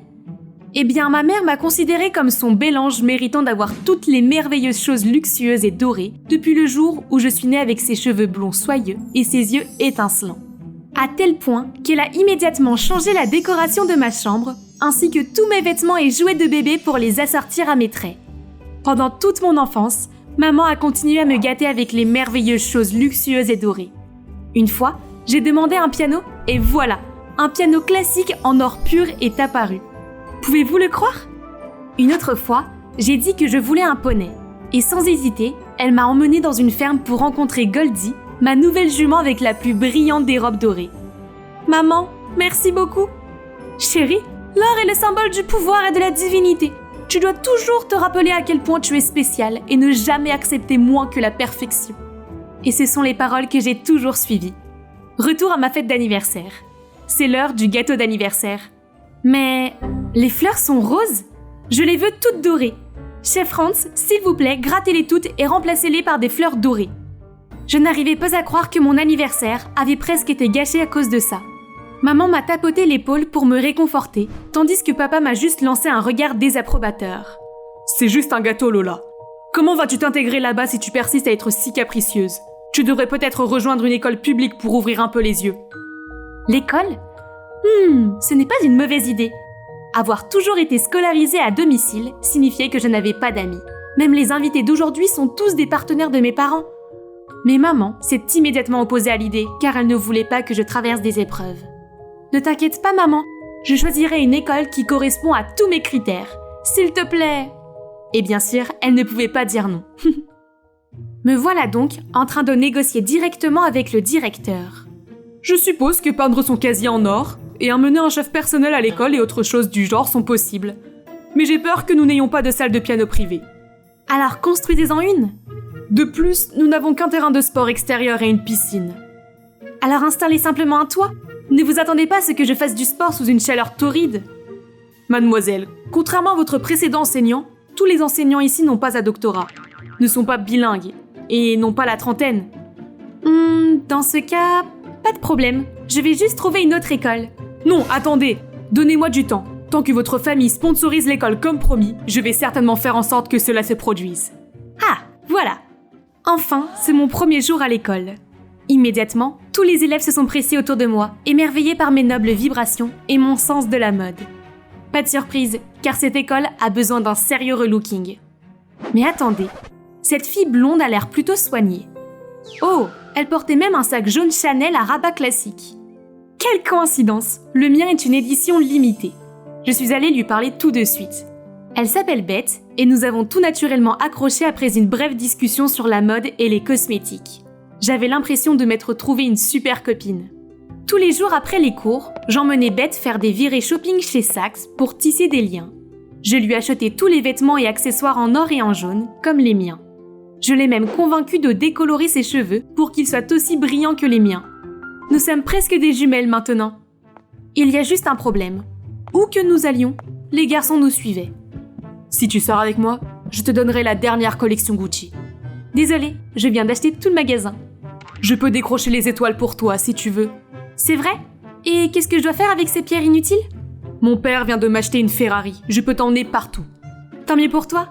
Eh bien, ma mère m'a considérée comme son bel ange méritant d'avoir toutes les merveilleuses choses luxueuses et dorées depuis le jour où je suis née avec ses cheveux blonds soyeux et ses yeux étincelants. À tel point qu'elle a immédiatement changé la décoration de ma chambre, ainsi que tous mes vêtements et jouets de bébé pour les assortir à mes traits. Pendant toute mon enfance, maman a continué à me gâter avec les merveilleuses choses luxueuses et dorées. Une fois, j'ai demandé un piano et voilà, un piano classique en or pur est apparu. Pouvez-vous le croire? Une autre fois, j'ai dit que je voulais un poney et sans hésiter, elle m'a emmenée dans une ferme pour rencontrer Goldie, ma nouvelle jument avec la plus brillante des robes dorées. Maman, merci beaucoup. Chérie, l'or est le symbole du pouvoir et de la divinité. Tu dois toujours te rappeler à quel point tu es spécial et ne jamais accepter moins que la perfection. Et ce sont les paroles que j'ai toujours suivies. Retour à ma fête d'anniversaire. C'est l'heure du gâteau d'anniversaire. Mais les fleurs sont roses? Je les veux toutes dorées. Chef Franz, s'il vous plaît, grattez-les toutes et remplacez-les par des fleurs dorées. Je n'arrivais pas à croire que mon anniversaire avait presque été gâché à cause de ça. Maman m'a tapoté l'épaule pour me réconforter, tandis que papa m'a juste lancé un regard désapprobateur. C'est juste un gâteau, Lola. Comment vas-tu t'intégrer là-bas si tu persistes à être si capricieuse? Tu devrais peut-être rejoindre une école publique pour ouvrir un peu les yeux. L'école? Ce n'est pas une mauvaise idée. Avoir toujours été scolarisée à domicile signifiait que je n'avais pas d'amis. Même les invités d'aujourd'hui sont tous des partenaires de mes parents. Mais maman s'est immédiatement opposée à l'idée car elle ne voulait pas que je traverse des épreuves. Ne t'inquiète pas, maman, je choisirai une école qui correspond à tous mes critères. S'il te plaît. Et bien sûr, elle ne pouvait pas dire non. Me voilà donc en train de négocier directement avec le directeur. Je suppose que peindre son casier en or et emmener un chef personnel à l'école et autres choses du genre sont possibles. Mais j'ai peur que nous n'ayons pas de salle de piano privée. Alors construisez-en une. De plus, nous n'avons qu'un terrain de sport extérieur et une piscine. Alors installez simplement un toit. Ne vous attendez pas à ce que je fasse du sport sous une chaleur torride. Mademoiselle, contrairement à votre précédent enseignant, tous les enseignants ici n'ont pas un doctorat, ne sont pas bilingues et n'ont pas la trentaine. Dans ce cas, pas de problème. Je vais juste trouver une autre école. Non, attendez. Donnez-moi du temps. Tant que votre famille sponsorise l'école comme promis, je vais certainement faire en sorte que cela se produise. Ah, voilà. Enfin, c'est mon premier jour à l'école. Immédiatement, tous les élèves se sont pressés autour de moi, émerveillés par mes nobles vibrations et mon sens de la mode. Pas de surprise, car cette école a besoin d'un sérieux relooking. Mais attendez, cette fille blonde a l'air plutôt soignée. Oh, elle portait même un sac jaune Chanel à rabat classique. Quelle coïncidence, le mien est une édition limitée. Je suis allée lui parler tout de suite. Elle s'appelle Beth et nous avons tout naturellement accroché après une brève discussion sur la mode et les cosmétiques. J'avais l'impression de m'être trouvé une super copine. Tous les jours après les cours, j'emmenais Beth faire des virées shopping chez Saks pour tisser des liens. Je lui achetais tous les vêtements et accessoires en or et en jaune, comme les miens. Je l'ai même convaincue de décolorer ses cheveux pour qu'ils soient aussi brillants que les miens. Nous sommes presque des jumelles maintenant. Il y a juste un problème. Où que nous allions, les garçons nous suivaient. Si tu sors avec moi, je te donnerai la dernière collection Gucci. Désolée, je viens d'acheter tout le magasin. Je peux décrocher les étoiles pour toi si tu veux. C'est vrai? Et qu'est-ce que je dois faire avec ces pierres inutiles? Mon père vient de m'acheter une Ferrari, je peux t'emmener partout. Tant mieux pour toi.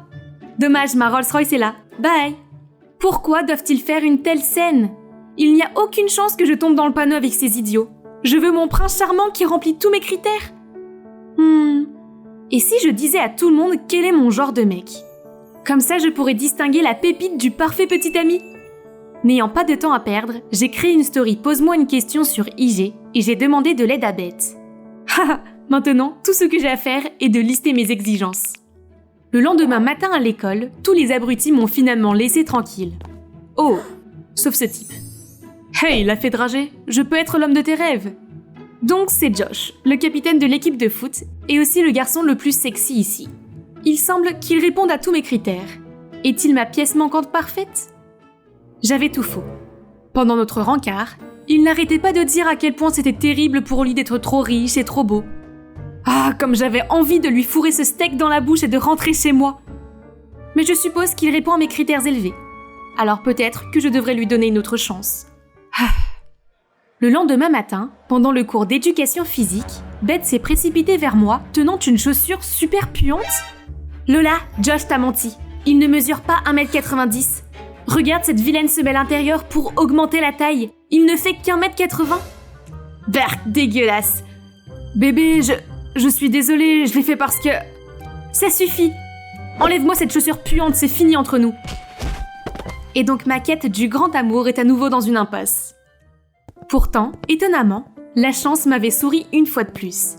Dommage, ma Rolls-Royce est là. Bye. Pourquoi doivent-ils faire une telle scène? Il n'y a aucune chance que je tombe dans le panneau avec ces idiots. Je veux mon prince charmant qui remplit tous mes critères. Et si je disais à tout le monde quel est mon genre de mec? Comme ça, je pourrais distinguer la pépite du parfait petit ami. N'ayant pas de temps à perdre, j'ai créé une story Pose-moi une question sur IG et j'ai demandé de l'aide à Beth. Haha, maintenant, tout ce que j'ai à faire est de lister mes exigences. Le lendemain matin à l'école, tous les abrutis m'ont finalement laissé tranquille. Oh, sauf ce type. Hey, la fée dragée, je peux être l'homme de tes rêves. Donc c'est Josh, le capitaine de l'équipe de foot, et aussi le garçon le plus sexy ici. Il semble qu'il réponde à tous mes critères. Est-il ma pièce manquante parfaite? J'avais tout faux. Pendant notre rencard, il n'arrêtait pas de dire à quel point c'était terrible pour lui d'être trop riche et trop beau. Ah, comme j'avais envie de lui fourrer ce steak dans la bouche et de rentrer chez moi. Mais je suppose qu'il répond à mes critères élevés. Alors peut-être que je devrais lui donner une autre chance. Ah. Le lendemain matin, pendant le cours d'éducation physique, Beth s'est précipitée vers moi, tenant une chaussure super puante. Lola, Josh t'a menti. Il ne mesure pas 1m90. Regarde cette vilaine semelle intérieure pour augmenter la taille. Il ne fait qu'1m80. Berk, dégueulasse. Bébé, je suis désolée, je l'ai fait parce que... Ça suffit. Enlève-moi cette chaussure puante, c'est fini entre nous. Et donc ma quête du grand amour est à nouveau dans une impasse. Pourtant, étonnamment, la chance m'avait souri une fois de plus.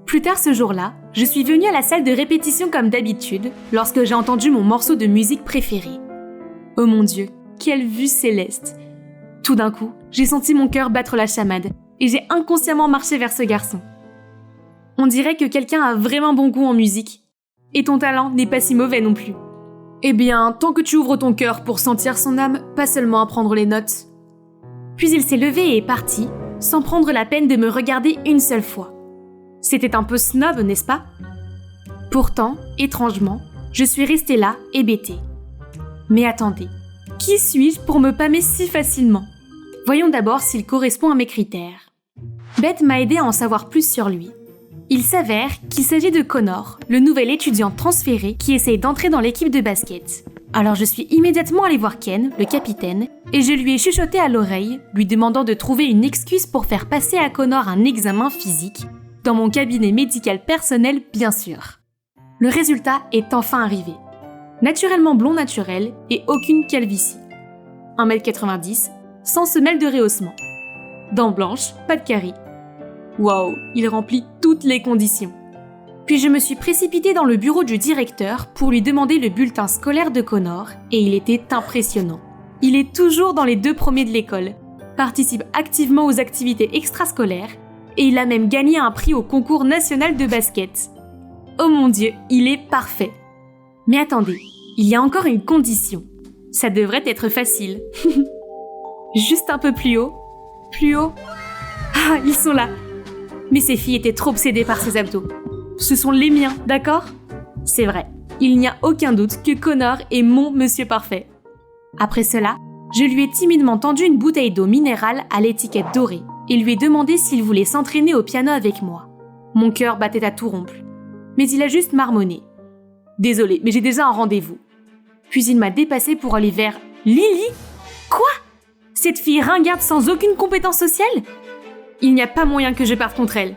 Plus tard ce jour-là, je suis venue à la salle de répétition comme d'habitude, lorsque j'ai entendu mon morceau de musique préféré. Oh mon Dieu, quelle vue céleste! Tout d'un coup, j'ai senti mon cœur battre la chamade, et j'ai inconsciemment marché vers ce garçon. On dirait que quelqu'un a vraiment bon goût en musique. Et ton talent n'est pas si mauvais non plus. Eh bien, tant que tu ouvres ton cœur pour sentir son âme, pas seulement à prendre les notes. Puis il s'est levé et est parti, sans prendre la peine de me regarder une seule fois. C'était un peu snob, n'est-ce pas? Pourtant, étrangement, je suis restée là, hébétée. Mais attendez, qui suis-je pour me pâmer si facilement? Voyons d'abord s'il correspond à mes critères. Beth m'a aidé à en savoir plus sur lui. Il s'avère qu'il s'agit de Connor, le nouvel étudiant transféré qui essaye d'entrer dans l'équipe de basket. Alors je suis immédiatement allée voir Ken, le capitaine, et je lui ai chuchoté à l'oreille, lui demandant de trouver une excuse pour faire passer à Connor un examen physique, dans mon cabinet médical personnel bien sûr. Le résultat est enfin arrivé. Naturellement blond naturel et aucune calvitie. 1m90, sans semelle de rehaussement. Dents blanches, pas de caries. Waouh, il remplit toutes les conditions. Puis je me suis précipitée dans le bureau du directeur pour lui demander le bulletin scolaire de Connor et il était impressionnant. Il est toujours dans les 2 premiers de l'école, participe activement aux activités extrascolaires et il a même gagné un prix au concours national de basket. Oh mon Dieu, il est parfait. Mais attendez, il y a encore une condition. Ça devrait être facile. Juste un peu plus haut. Plus haut. Ah, ils sont là. Mais ces filles étaient trop obsédées par ses abdos. Ce sont les miens, d'accord? C'est vrai, il n'y a aucun doute que Connor est mon monsieur parfait. Après cela, je lui ai timidement tendu une bouteille d'eau minérale à l'étiquette dorée et lui ai demandé s'il voulait s'entraîner au piano avec moi. Mon cœur battait à tout rompre. Mais il a juste marmonné. Désolé, mais j'ai déjà un rendez-vous. Puis il m'a dépassé pour aller vers Lily? Quoi? Cette fille ringarde sans aucune compétence sociale? Il n'y a pas moyen que je parte contre elle.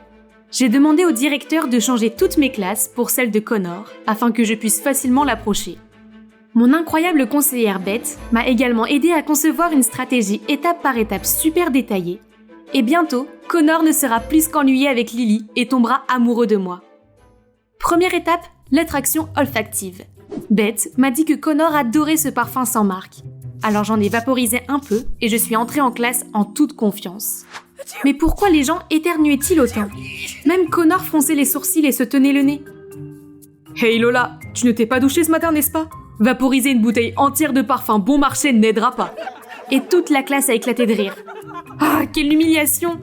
J'ai demandé au directeur de changer toutes mes classes pour celle de Connor, afin que je puisse facilement l'approcher. Mon incroyable conseillère Beth m'a également aidé à concevoir une stratégie étape par étape super détaillée. Et bientôt, Connor ne sera plus qu'ennuyé avec Lily et tombera amoureux de moi. Première étape, l'attraction olfactive. Beth m'a dit que Connor adorait ce parfum sans marque. Alors j'en ai vaporisé un peu et je suis entrée en classe en toute confiance. Mais pourquoi les gens éternuaient-ils autant? Même Connor fronçait les sourcils et se tenait le nez. Hey Lola, tu ne t'es pas douchée ce matin, n'est-ce pas? Vaporiser une bouteille entière de parfum bon marché n'aidera pas. Et toute la classe a éclaté de rire. Ah, quelle humiliation!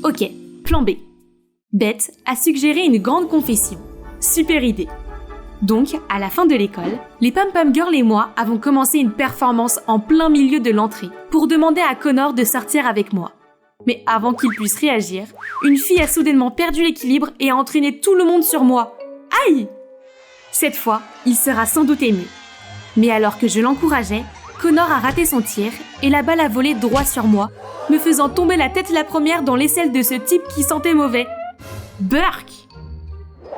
Ok, plan B. Beth a suggéré une grande confession. Super idée. Donc, à la fin de l'école, les Pam Pam Girls et moi avons commencé une performance en plein milieu de l'entrée pour demander à Connor de sortir avec moi. Mais avant qu'il puisse réagir, une fille a soudainement perdu l'équilibre et a entraîné tout le monde sur moi. Aïe! Cette fois, il sera sans doute ému. Mais alors que je l'encourageais, Connor a raté son tir et la balle a volé droit sur moi, me faisant tomber la tête la première dans l'aisselle de ce type qui sentait mauvais. Burk!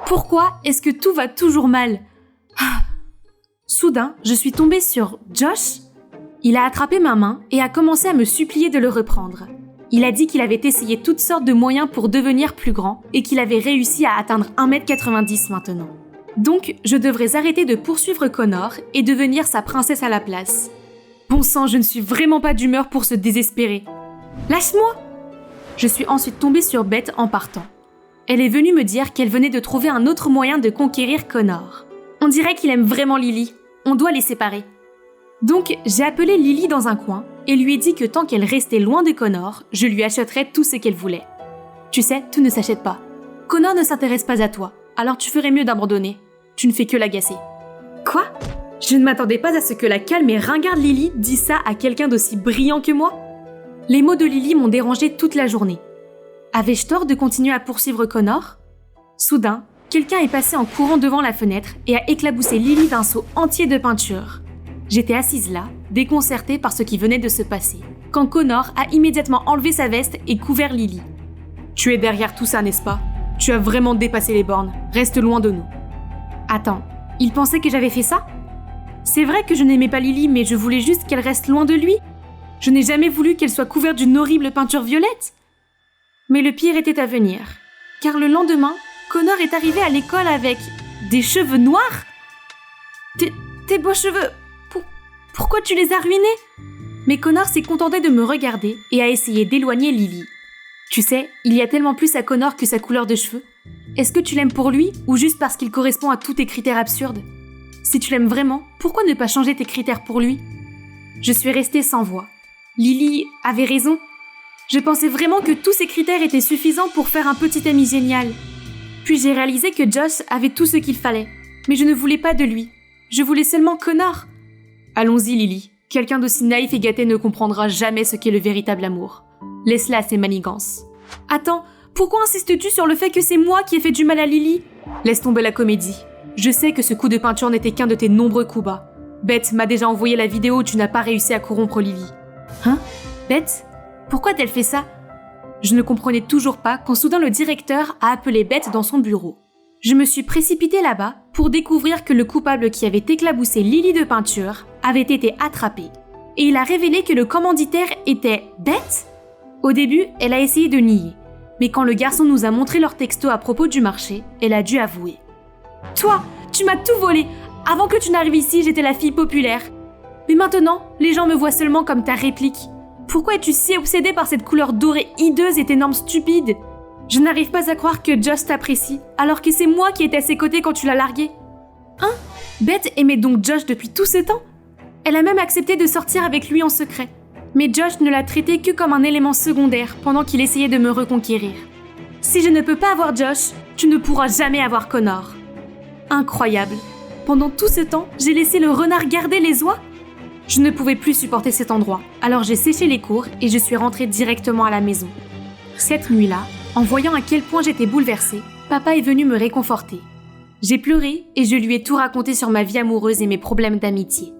Pourquoi est-ce que tout va toujours mal? Soudain, je suis tombée sur Josh. Il a attrapé ma main et a commencé à me supplier de le reprendre. Il a dit qu'il avait essayé toutes sortes de moyens pour devenir plus grand et qu'il avait réussi à atteindre 1,90 m maintenant. Donc, je devrais arrêter de poursuivre Connor et devenir sa princesse à la place. Bon sang, je ne suis vraiment pas d'humeur pour se désespérer. Lâche-moi! Je suis ensuite tombée sur Beth en partant. Elle est venue me dire qu'elle venait de trouver un autre moyen de conquérir Connor. On dirait qu'il aime vraiment Lily. On doit les séparer. Donc, j'ai appelé Lily dans un coin et lui ai dit que tant qu'elle restait loin de Connor, je lui achèterais tout ce qu'elle voulait. Tu sais, tout ne s'achète pas. Connor ne s'intéresse pas à toi, alors tu ferais mieux d'abandonner. Tu ne fais que l'agacer. Quoi? Je ne m'attendais pas à ce que la calme et ringarde Lily dise ça à quelqu'un d'aussi brillant que moi. Les mots de Lily m'ont dérangée toute la journée. Avais-je tort de continuer à poursuivre Connor? Soudain, quelqu'un est passé en courant devant la fenêtre et a éclaboussé Lily d'un seau entier de peinture. J'étais assise là, déconcertée par ce qui venait de se passer, quand Connor a immédiatement enlevé sa veste et couvert Lily. Tu es derrière tout ça, n'est-ce pas? Tu as vraiment dépassé les bornes. Reste loin de nous. Attends, il pensait que j'avais fait ça? C'est vrai que je n'aimais pas Lily, mais je voulais juste qu'elle reste loin de lui. Je n'ai jamais voulu qu'elle soit couverte d'une horrible peinture violette. Mais le pire était à venir, car le lendemain, Connor est arrivé à l'école avec des cheveux noirs. Tes beaux cheveux, pourquoi tu les as ruinés? Mais Connor s'est contenté de me regarder et a essayé d'éloigner Lily. Tu sais, il y a tellement plus à Connor que sa couleur de cheveux. Est-ce que tu l'aimes pour lui ou juste parce qu'il correspond à tous tes critères absurdes? Si tu l'aimes vraiment, pourquoi ne pas changer tes critères pour lui? Je suis restée sans voix. Lily avait raison. Je pensais vraiment que tous ces critères étaient suffisants pour faire un petit ami génial. Puis j'ai réalisé que Josh avait tout ce qu'il fallait. Mais je ne voulais pas de lui. Je voulais seulement Connor. Allons-y, Lily. Quelqu'un d'aussi naïf et gâté ne comprendra jamais ce qu'est le véritable amour. Laisse-la à ses manigances. Attends, pourquoi insistes-tu sur le fait que c'est moi qui ai fait du mal à Lily? Laisse tomber la comédie. Je sais que ce coup de peinture n'était qu'un de tes nombreux coups bas. Beth m'a déjà envoyé la vidéo où tu n'as pas réussi à corrompre Lily. Hein? Beth? Pourquoi t'elle fait ça? Je ne comprenais toujours pas quand soudain le directeur a appelé Beth dans son bureau. Je me suis précipitée là-bas pour découvrir que le coupable qui avait éclaboussé Lily de peinture avait été attrapé. Et il a révélé que le commanditaire était Beth? Au début, elle a essayé de nier. Mais quand le garçon nous a montré leur texto à propos du marché, elle a dû avouer. Toi, tu m'as tout volé! Avant que tu n'arrives ici, j'étais la fille populaire. Mais maintenant, les gens me voient seulement comme ta réplique. Pourquoi es-tu si obsédée par cette couleur dorée hideuse et tes normes stupides? Je n'arrive pas à croire que Josh t'apprécie, alors que c'est moi qui étais à ses côtés quand tu l'as largué. Hein? Beth aimait donc Josh depuis tout ce temps? Elle a même accepté de sortir avec lui en secret. Mais Josh ne l'a traité que comme un élément secondaire pendant qu'il essayait de me reconquérir. Si je ne peux pas avoir Josh, tu ne pourras jamais avoir Connor. Incroyable. Pendant tout ce temps, j'ai laissé le renard garder les oies? Je ne pouvais plus supporter cet endroit, alors j'ai séché les cours et je suis rentrée directement à la maison. Cette nuit-là, en voyant à quel point j'étais bouleversée, papa est venu me réconforter. J'ai pleuré et je lui ai tout raconté sur ma vie amoureuse et mes problèmes d'amitié.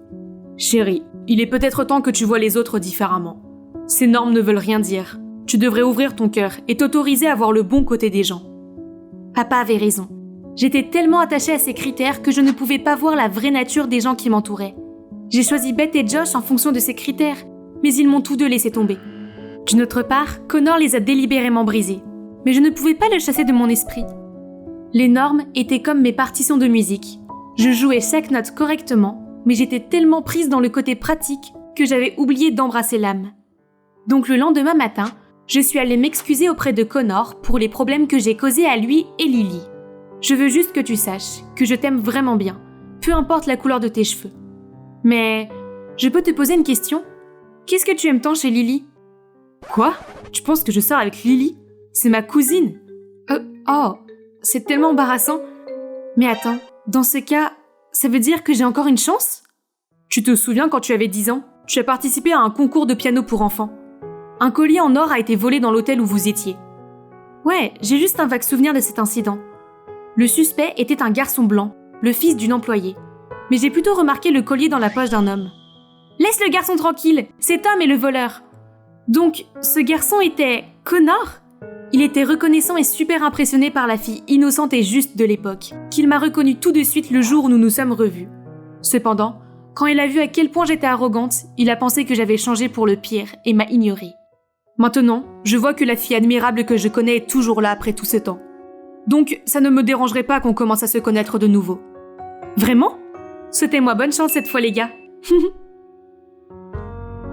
Chérie, Il est peut-être temps que tu vois les autres différemment. Ces normes ne veulent rien dire. Tu devrais ouvrir ton cœur et t'autoriser à voir le bon côté des gens. Papa avait raison. J'étais tellement attachée à ces critères que je ne pouvais pas voir la vraie nature des gens qui m'entouraient. J'ai choisi Beth et Josh en fonction de ces critères, mais ils m'ont tous deux laissé tomber. D'une autre part, Connor les a délibérément brisés, mais je ne pouvais pas le chasser de mon esprit. Les normes étaient comme mes partitions de musique. Je jouais chaque note correctement, mais j'étais tellement prise dans le côté pratique que j'avais oublié d'embrasser l'âme. Donc le lendemain matin, je suis allée m'excuser auprès de Connor pour les problèmes que j'ai causés à lui et Lily. Je veux juste que tu saches que je t'aime vraiment bien, peu importe la couleur de tes cheveux. Mais, je peux te poser une question? Qu'est-ce que tu aimes tant chez Lily? Quoi? Tu penses que je sors avec Lily? C'est ma cousine. Oh, c'est tellement embarrassant. Mais attends, dans ce cas, ça veut dire que j'ai encore une chance? Tu te souviens quand tu avais 10 ans? Tu as participé à un concours de piano pour enfants. Un collier en or a été volé dans l'hôtel où vous étiez. Ouais, j'ai juste un vague souvenir de cet incident. Le suspect était un garçon blanc, le fils d'une employée. Mais j'ai plutôt remarqué le collier dans la poche d'un homme. Laisse le garçon tranquille, cet homme est le voleur. Donc, ce garçon était Connor? Il était reconnaissant et super impressionné par la fille innocente et juste de l'époque, qu'il m'a reconnue tout de suite le jour où nous nous sommes revus. Cependant, quand il a vu à quel point j'étais arrogante, il a pensé que j'avais changé pour le pire et m'a ignorée. Maintenant, je vois que la fille admirable que je connais est toujours là après tout ce temps. Donc, ça ne me dérangerait pas qu'on commence à se connaître de nouveau. Vraiment? Souhaitez-moi bonne chance cette fois, les gars.